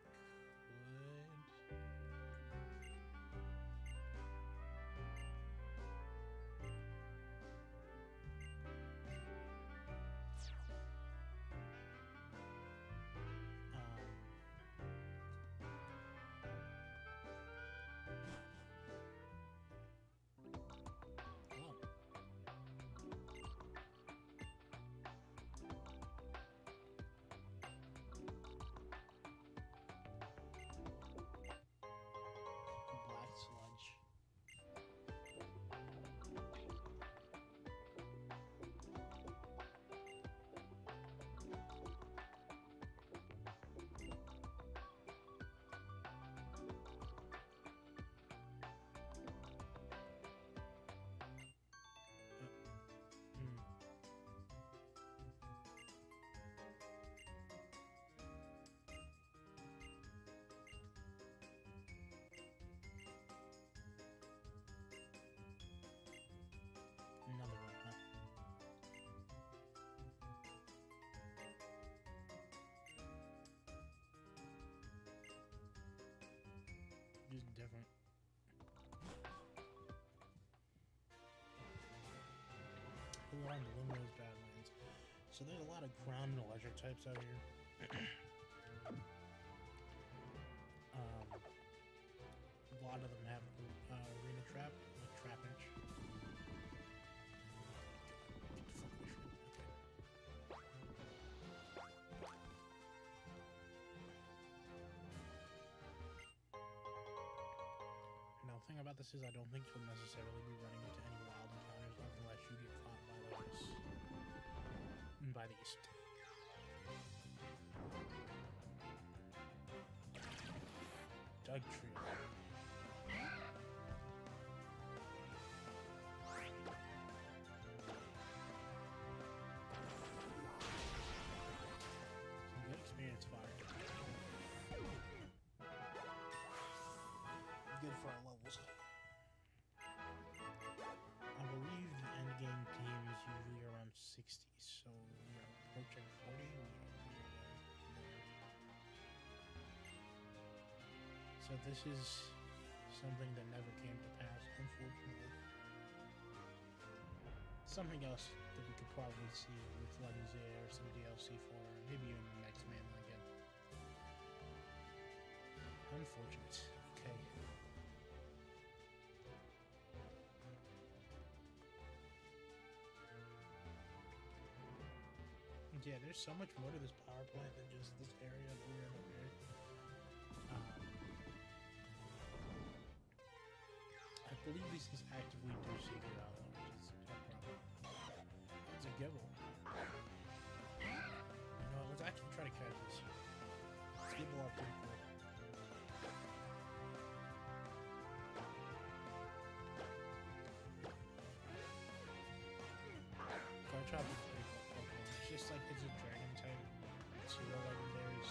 Black sludge. Another one, huh? Just different. We're on the Lumiose Badlands. So there's a lot of ground and electric types out here. A lot of them have arena trap, like trap inch. Get the fuck away from me. Okay. Now the thing about this is I don't think you'll necessarily be running into any wild encounters unless you get caught by those by these. Doug Trio. Some good experience fire. Good for our levels. I believe the end game team is usually around 60, so we are approaching 40. So this is something that never came to pass, unfortunately. Something else that we could probably see with Lumiose or some DLC for, maybe even the next man again. Unfortunate. Okay. Yeah, there's so much more to this power plant than just this area that we're in over here. I believe these things actively do seek it out, which is a problem. It's a gibble. You know, let's actually try to catch this. Gibble are pretty cool. Garchomp is pretty cool Pokemon. It's just like it's a dragon type. It's zero legendaries.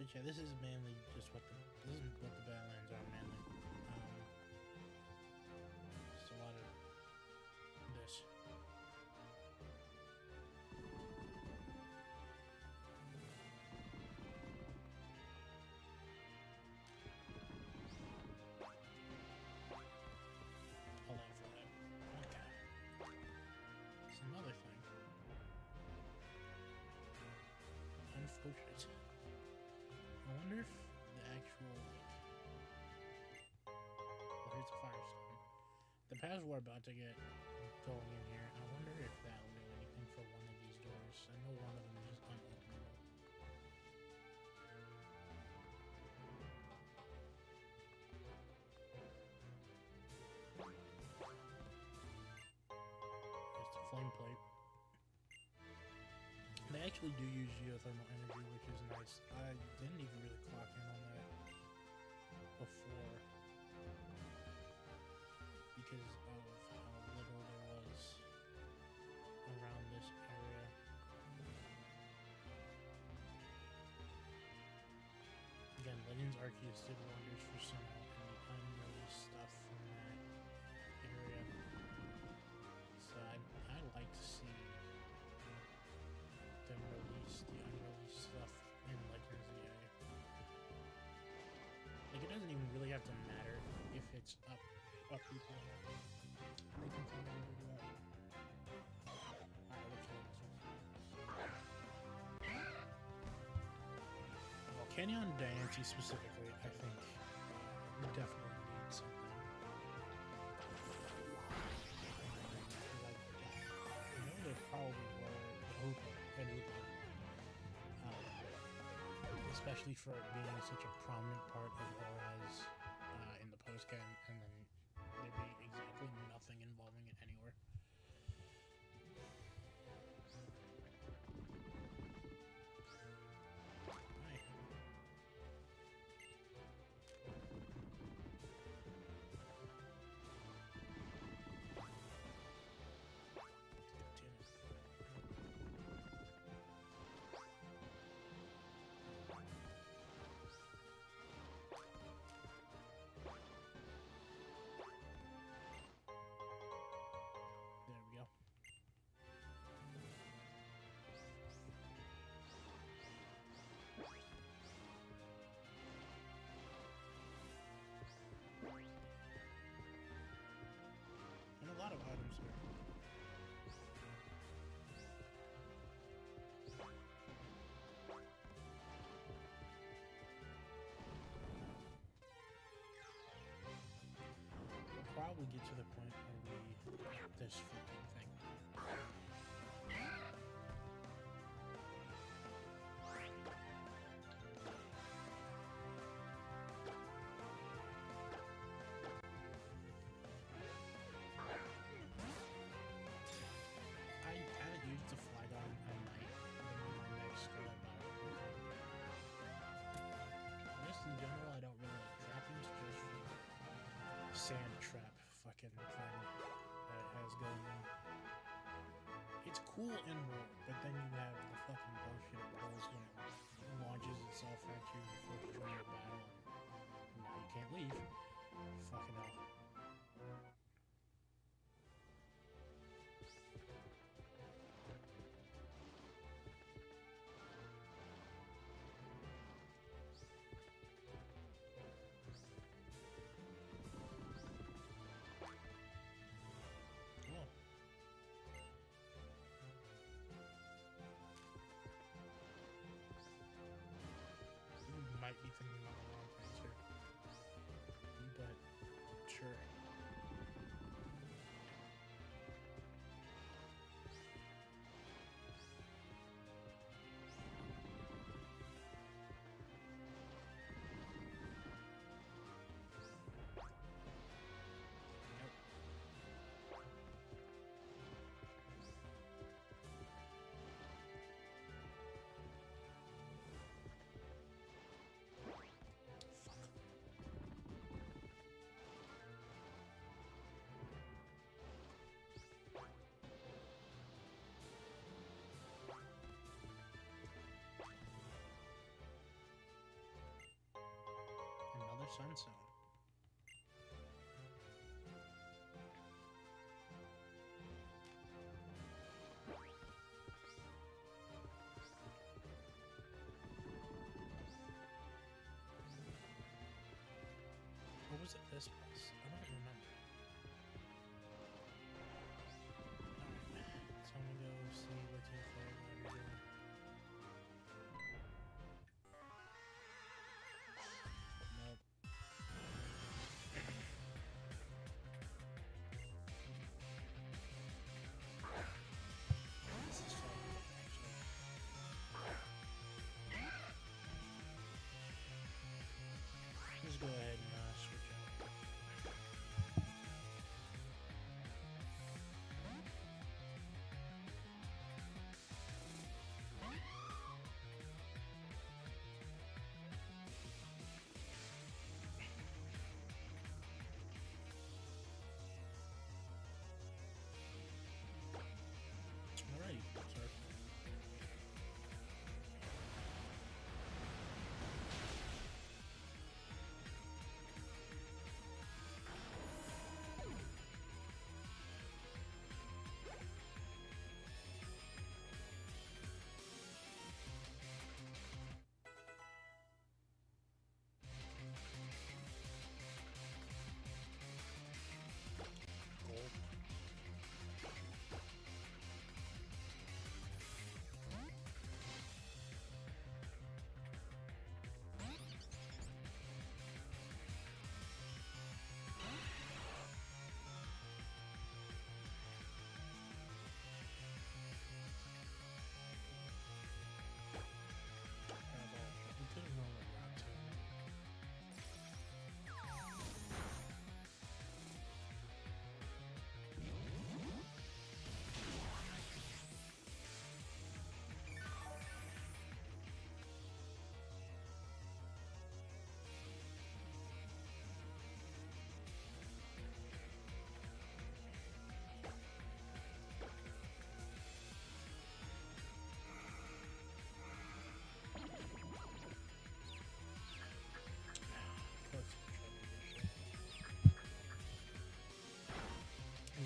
But yeah, this is mainly just what the Badlands are mainly. Just a lot of this. Hold on for that. Okay. It's another thing. Unfortunate. I wonder if the actual, well, here's the firestone. The paths we're about to get going in here, I wonder if that will do anything for one of these doors. I know one of them is just unopenable. Here's the flame plate. They actually do use geothermal energy, which is nice. I didn't even really clock in on that before because of how little there was around this area. Again, Legends Arceus did wonders for some of the unreleased stuff from that area. So I'd like to see them release the unreleased stuff in Legends EA. Like, it doesn't even really have to matter if it's up people or not. They can come in and do that. Alright, let's go this one. Well, Canyon Diancie specifically, I think, definitely needs something. I know they probably were and especially for it being such a prominent part of ORAS in the postgame, and then there being exactly nothing involving it anywhere. Hi. There we go. And a lot of items here. We'll probably get to the point where this freaking thing. I haven't used the Flygon all night. My next go about it. Just in general, I don't really like trappings, just for the sand trap fucking thing that it has going on. It's cool in war, but then you have the fucking bullshit it pulls when it launches itself at you before you join your battle. And now you can't leave. Fucking hell. Cool. You might be thinking about the wrong things here. But sure. sunstone. Or was it this place? I don't remember. Alright, so I'm gonna go see what Team Flare are doing. Nope. This is fun, actually. Let's go ahead and switch out. Alright, sir. Gold. We could have known what route to.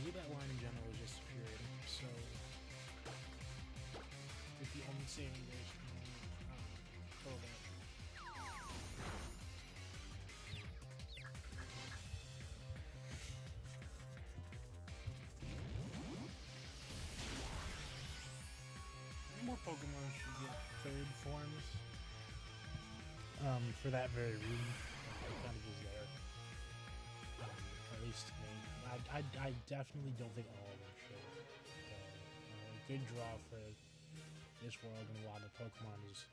That line in general is just infuriating. So, if the only saving grace can kill that. More Pokemon should get third forms. For that very reason, it kind of is there. At least to me. I definitely don't think all of them should. A good draw for this world and a lot of Pokemon is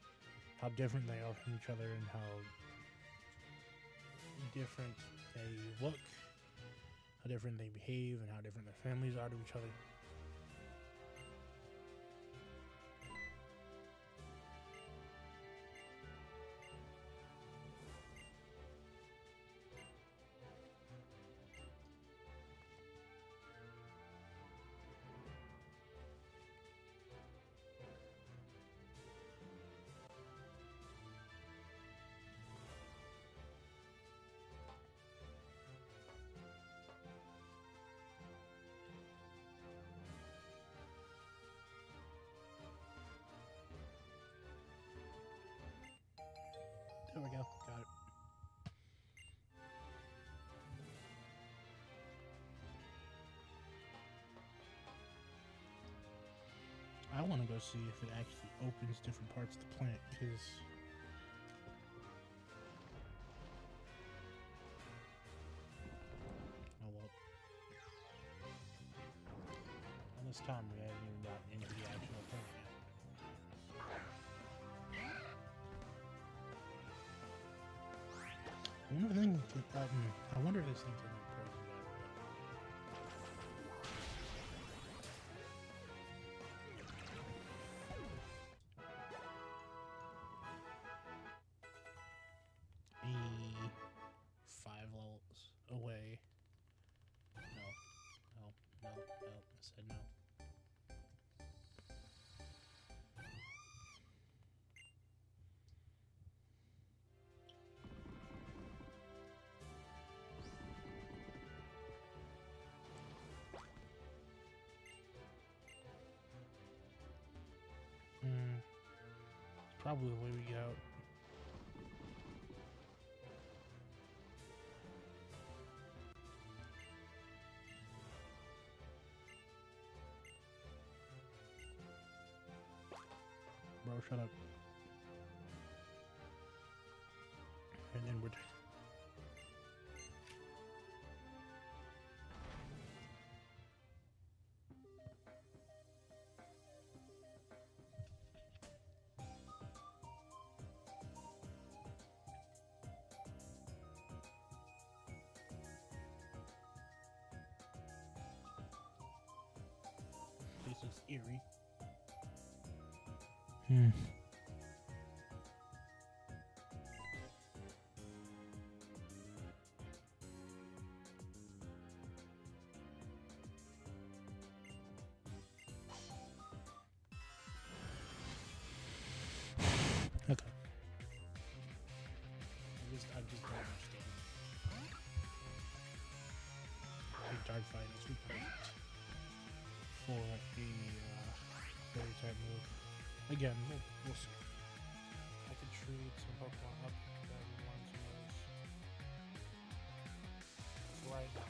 how different they are from each other and how different they look, how different they behave, and how different their families are to each other. There we go. Got it. I want to go see if it actually opens different parts of the plant, because oh well. And this time we haven't even gotten into the actual plant yet. I wonder if this thing can poison that. 5 levels away. No. I said no. probably the way we get out. Bro, shut up. And inward. This is eerie. Okay. I just don't understand. Big dog fight is perfect for a fairy type move. Again, we'll see. I could trade some Pokemon up that we want to use right now.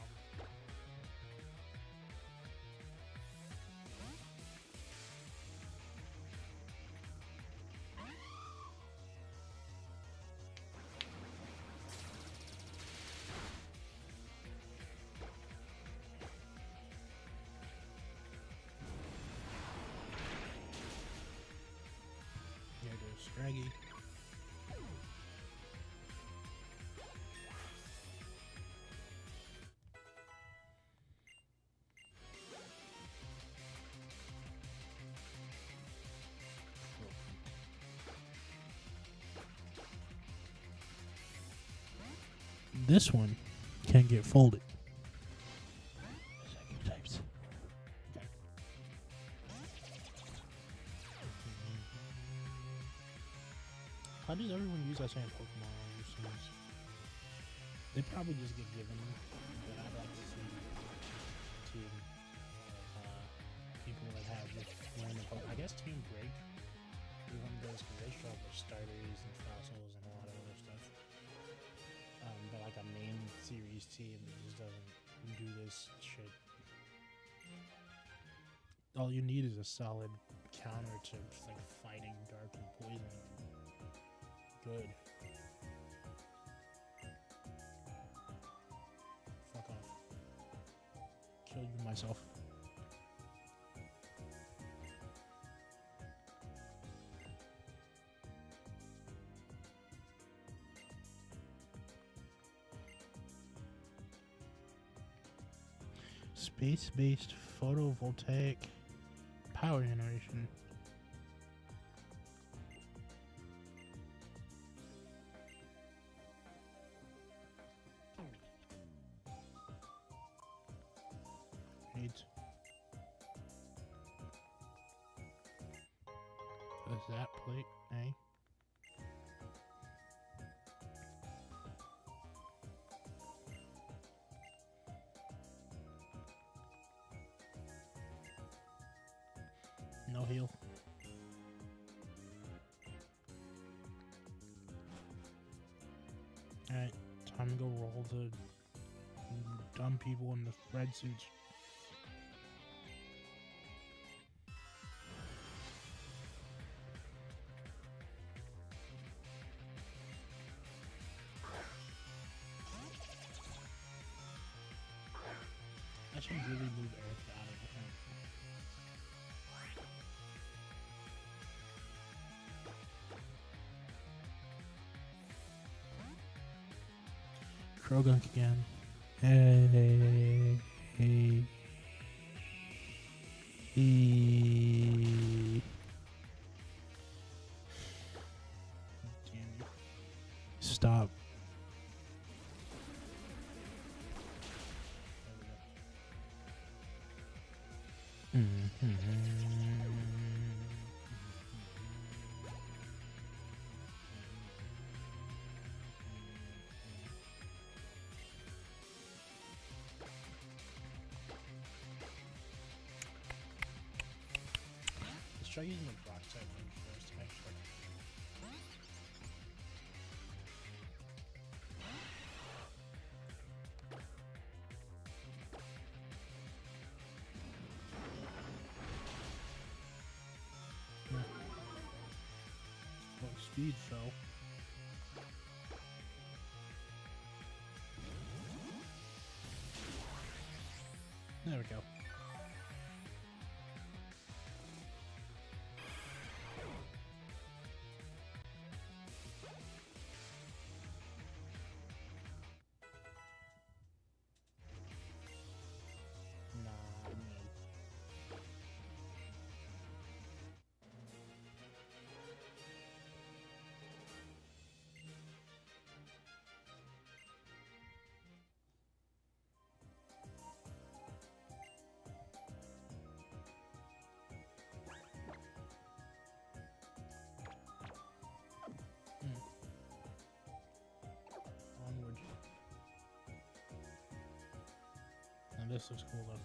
There goes Scraggy. This one can get folded. Second types. Okay. How does everyone use that same Pokemon on these things? They probably just get given, but I'd like to see a team of people that have just random Pokemon. I guess Team Break is one of those because they show up with starters and fossils and a lot of other stuff. But like a main series team that just doesn't do this shit. All you need is a solid counter to like fighting dark and poison. Good. Fuck off. Kill you myself. Space-based photovoltaic power generation. Right. Is that plate A? No heal. Alright, time to go roll the dumb people in the red suits. I should really move Eric out of the front. Krogunk again. Hey. Stop. Let's try using the rock type one first, actually. speed, Phil. There we go. Nah, man. Onward. Now this looks cool though.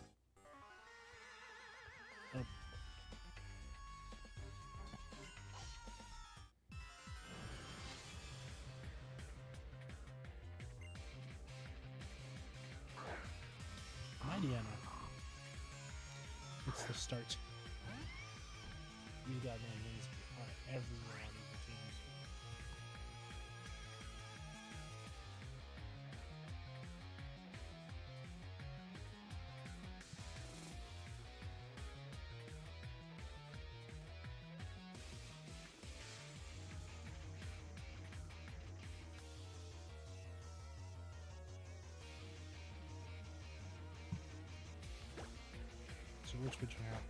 Oh. Mighty Anna. It's the start. These goddamn things are everywhere on evil teams. So which would you have?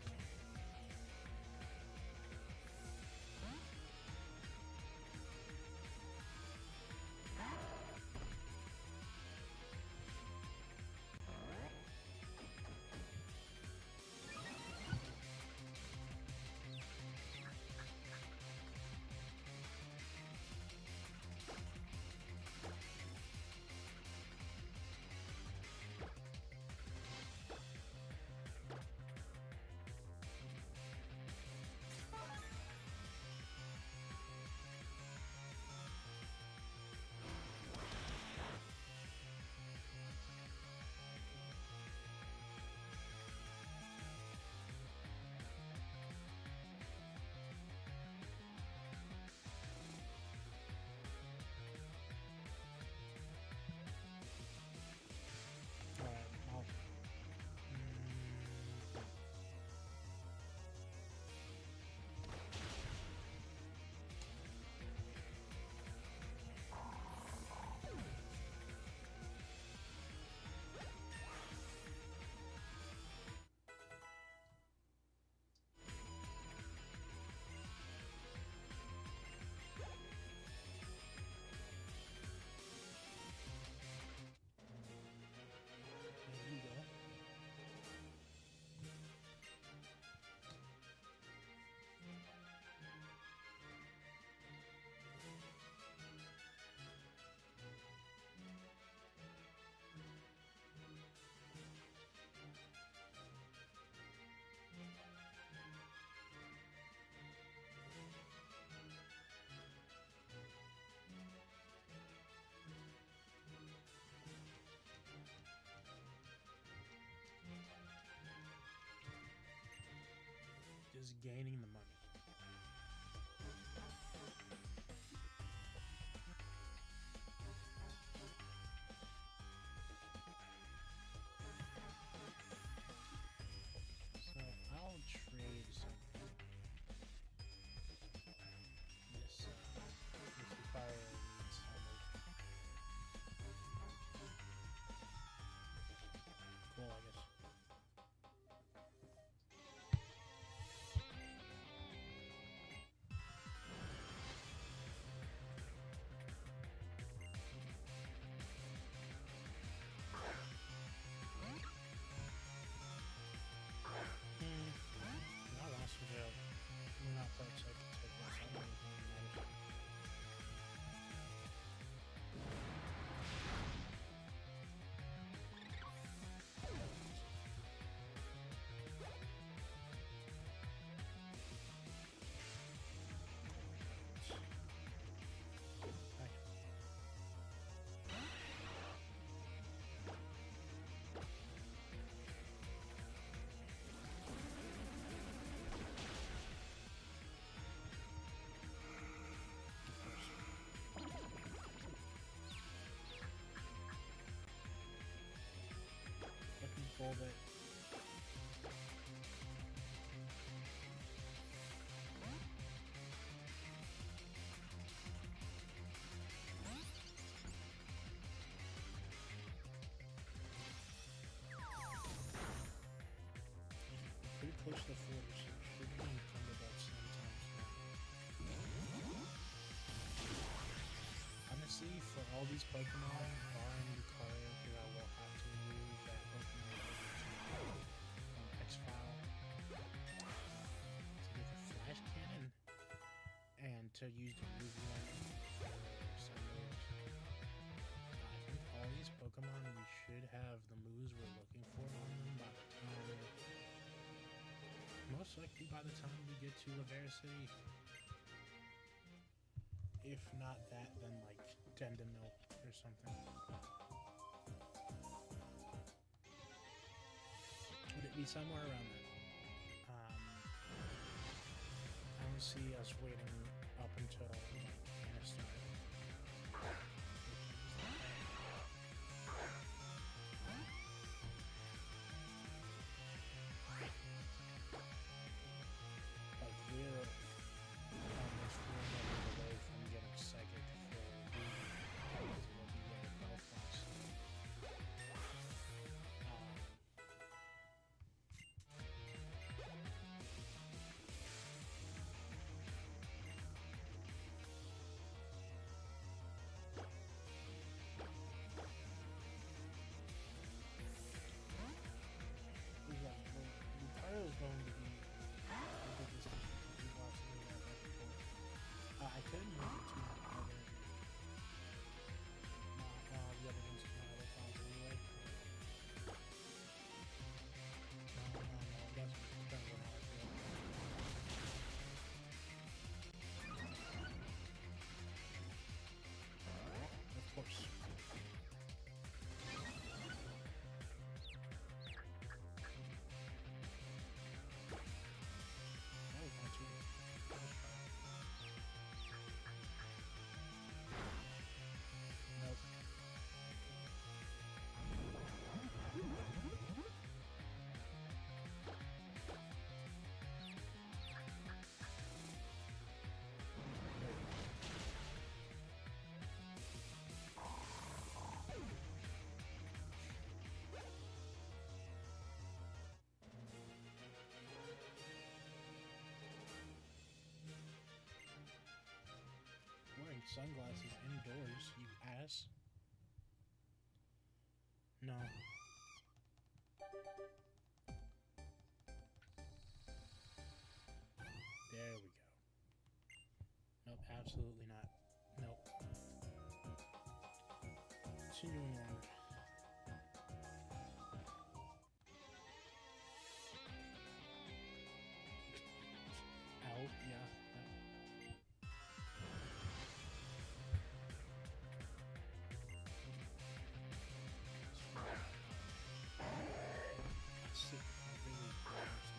Alright, I'll... There you go. Just gaining the money. So I'll trade something. This fire needs armor. Cool, I guess. evolve it. Pretty close to the 40, so it should be Thunderbolt sometime soon. Honestly, for all these Pokemon, barring Lucario, because I will have to move that Pokemon over to X-File to get the Flash Cannon and to use the Ruby Line for Sundays. I think all these Pokemon, we should have the moves we're looking for on them by the time, most likely by the time we get to Lumiose City. If not that, then like Tendemil or something. Would it be somewhere around there? I don't see us waiting up until like Anastar. Like we're almost 4 levels away from getting psychic for Ruby, because it'll be where Bellfox. Yeah, well, Lucario is going to be the biggest issue because we lost the report. I could move it to my other, the other ones to my other files anyway. No, that's depends on how I feel. Of course. Oh, that's right. Nope. Wearing sunglasses indoors, you ass. No. There we go. Nope, absolutely not. Nope. Continuing on. Out, yeah. See, I really don't understand.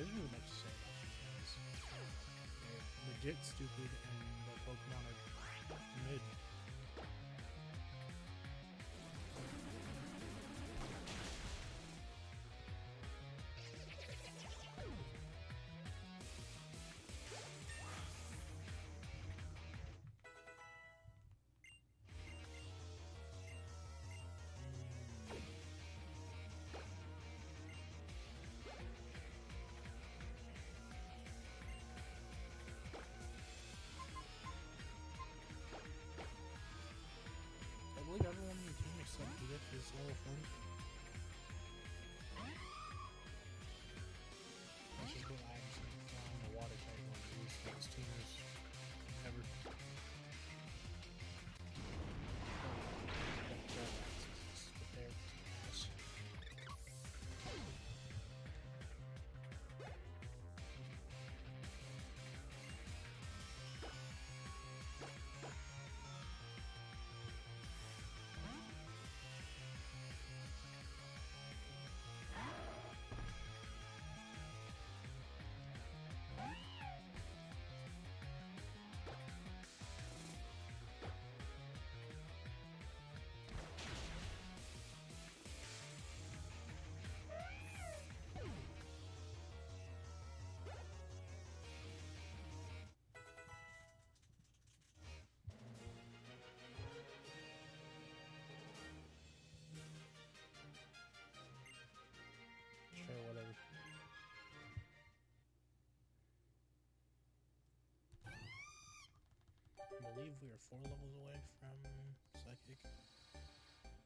There's really much to say about these guys. They're legit stupid, and the Pokemon are mid. I believe everyone in the team except Edith is level 40. Let's just go Ags and fly on the water type one of these next teamers ever. Sure, whatever. I believe we are 4 levels away from Psychic.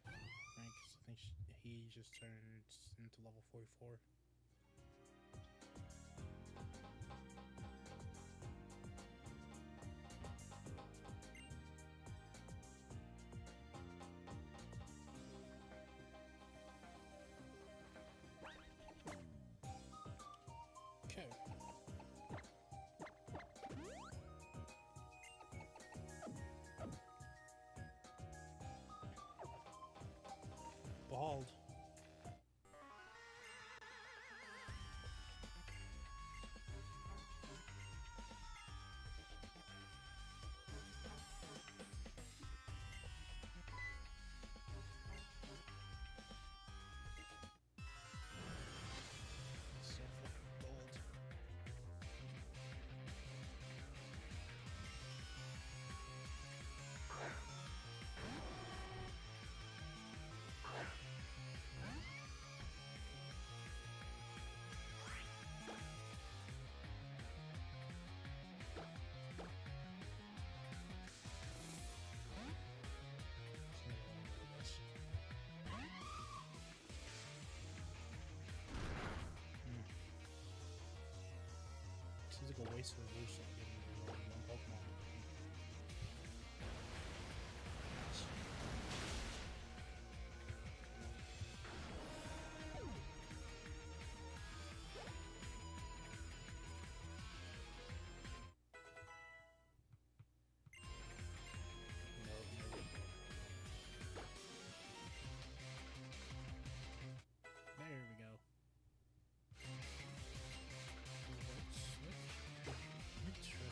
Right, 'cause I think he just turned into level 44. Okay. Bald. So fucking bold. Seems like a waste of a boost on getting one Pokemon. There we go. Let's switch.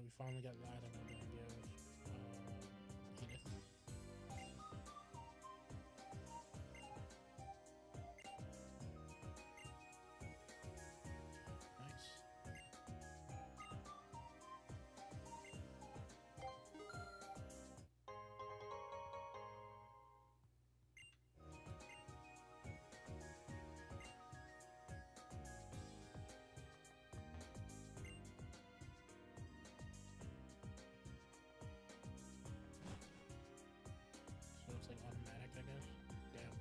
we finally got that, and we're gonna give Edith. Nice. So it's like automatic, I guess. Damn.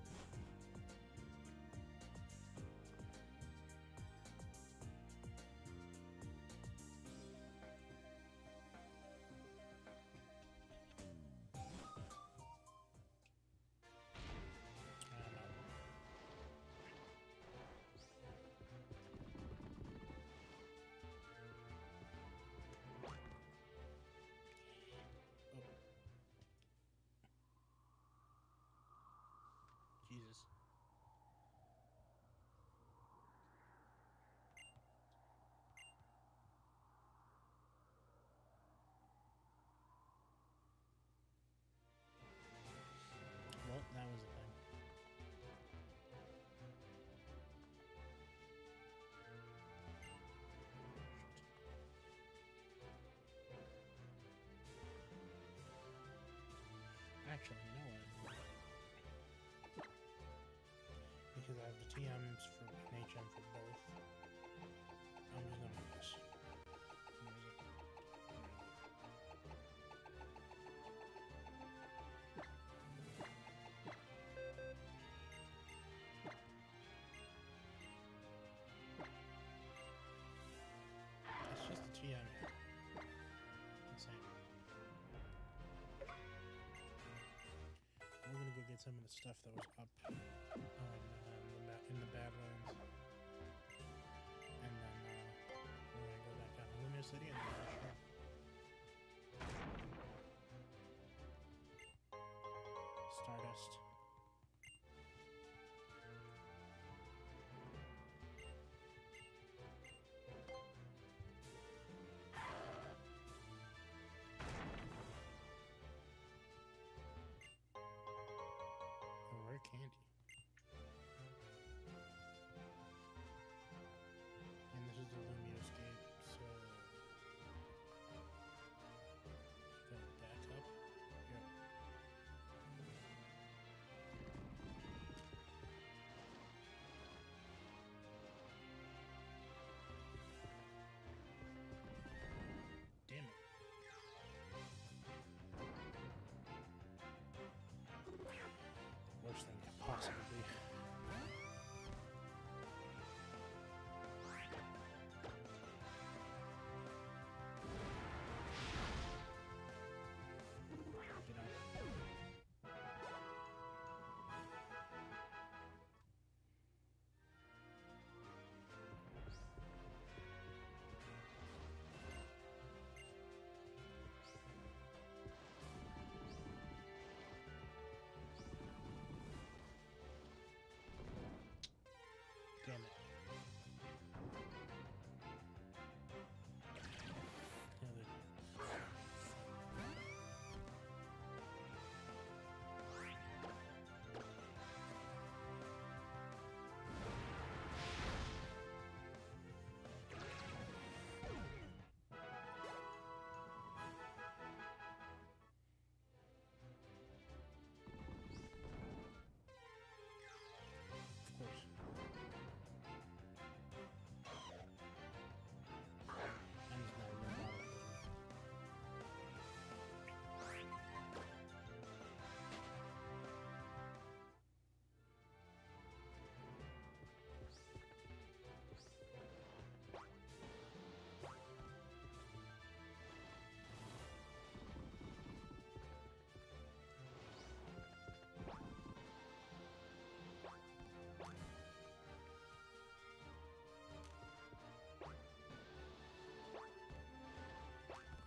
I don't know. Oh. Jesus. Well, that was a thing. Actually, you know what? Because I have the TMs for an HM for both. I'm just gonna do this. Where is it? It's just a TM. Insane. We're gonna go get some of the stuff that was up in the Badlands, and then we're gonna go back down to Lumiose City and then sure. Stardust. And rare candy. And this is the Lumiose gate, so go back up. Yep. Damn it. Worst thing could possibly be. Get out. Damn it. Of course. I'm just not even bothered.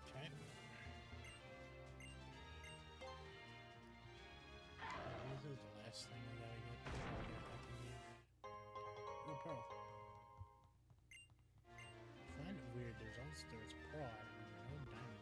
Okay. This is the last thing I gotta get before I get back to leave. Oh, pearl. I find it weird. There's a pearl out of no diamond.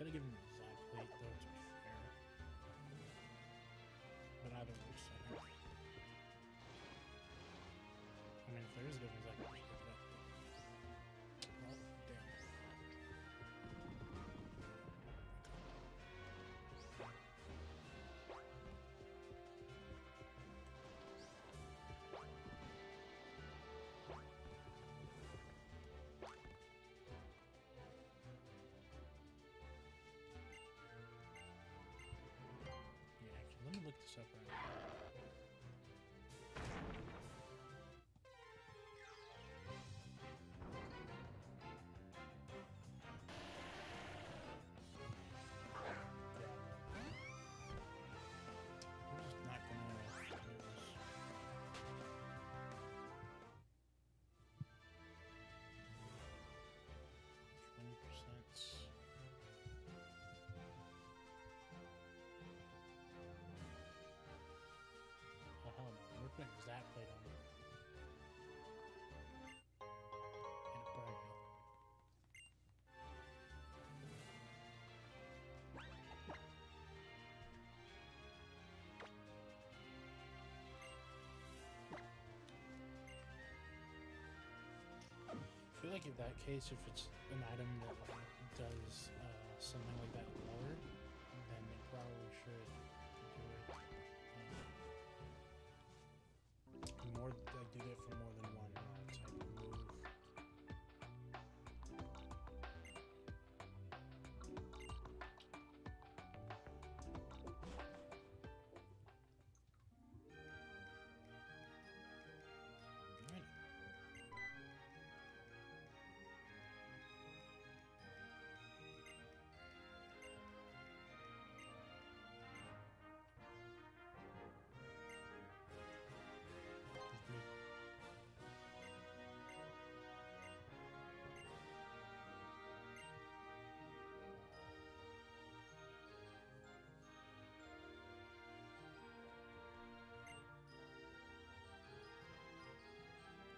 could have given him a zap plate though, to be fair. But either way, so. I mean, if there is a difference, I can just pick it up. Well, damn. Yeah, actually, let me look this up right now. I'm just not gonna do this. 20%. Oh hell no, we're putting that plate on. And a burn hill. I feel like in that case, if it's an item that does something like that lower, then it probably should do it. More, like, do it for more than one type of move. Alright.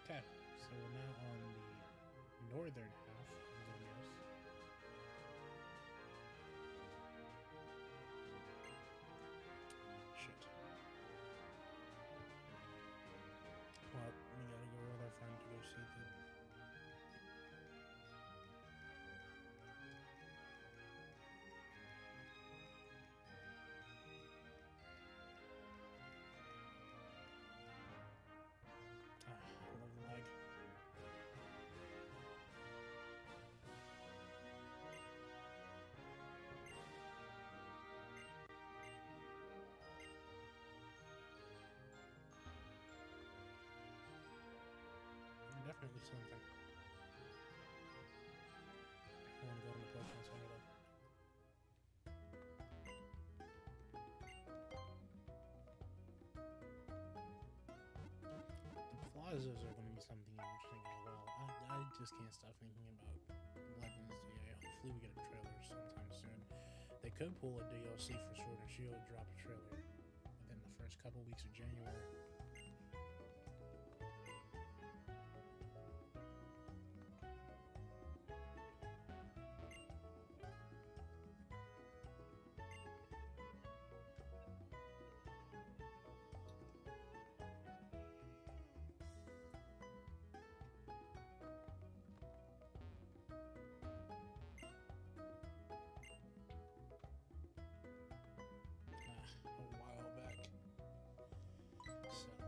Okay, so we're now on the northern half of Lumiose. Shit. Well, we gotta go with our friend to go see the... I love the lag. Definitely something. I want to go on the Pokemon Center though. The plazas are going to be something interesting as well. I just can't stop thinking about Legends DA. Hopefully we get a trailer sometime soon. They could pull a DLC for Sword and Shield and drop a trailer within the first couple weeks of January. A while back. So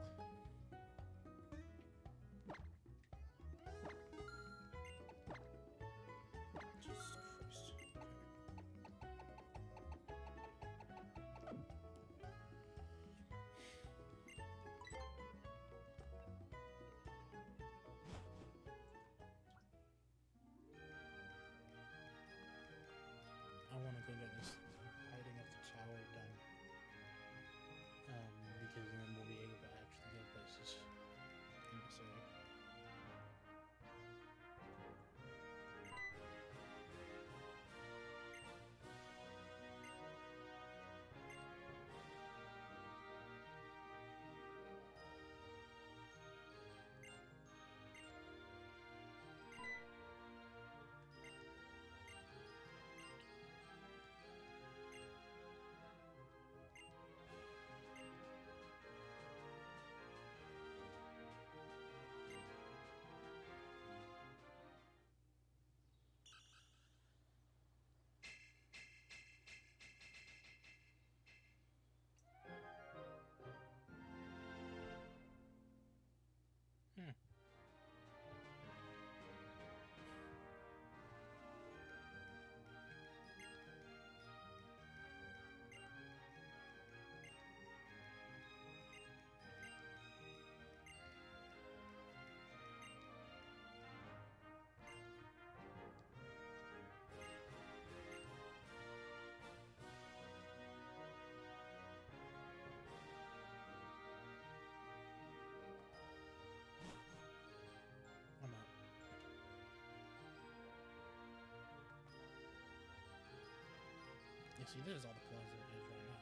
see, there's all the clones there is right now.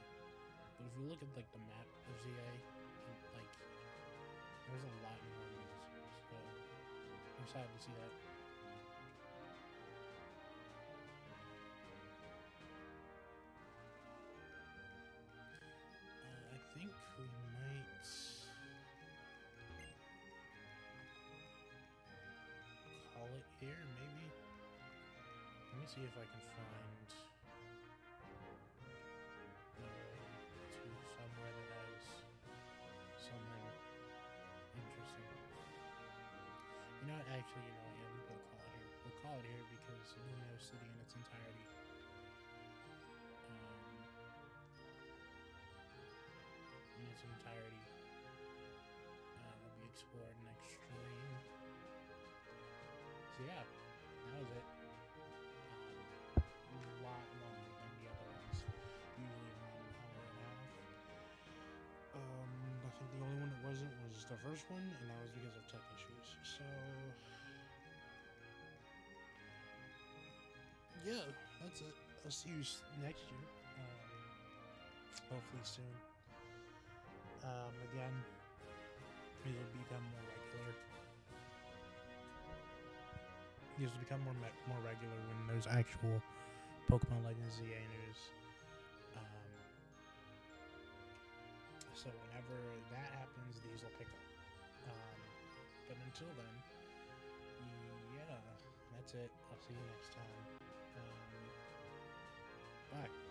But if you look at like the map of ZA, and, like there's a lot more moves. So I'm excited to see that. I think we might call it here, maybe. Let me see if I can find to somewhere that has something interesting. You know what? Actually, you know, yeah, we'll call it here. We'll call it here because Lumiose City in its entirety. Will be explored next stream. So yeah, that was it. A lot longer than the other ones. Usually around an hour and a half. I think the only one that wasn't was the first one, and that was because of tech issues. So yeah, that's it. I'll see you next year. Hopefully soon. Again, these will become more regular. These will become more regular when there's actual Pokemon Legends ZA news. So whenever that happens, these will pick up. But until then, yeah, that's it. I'll see you next time. Bye.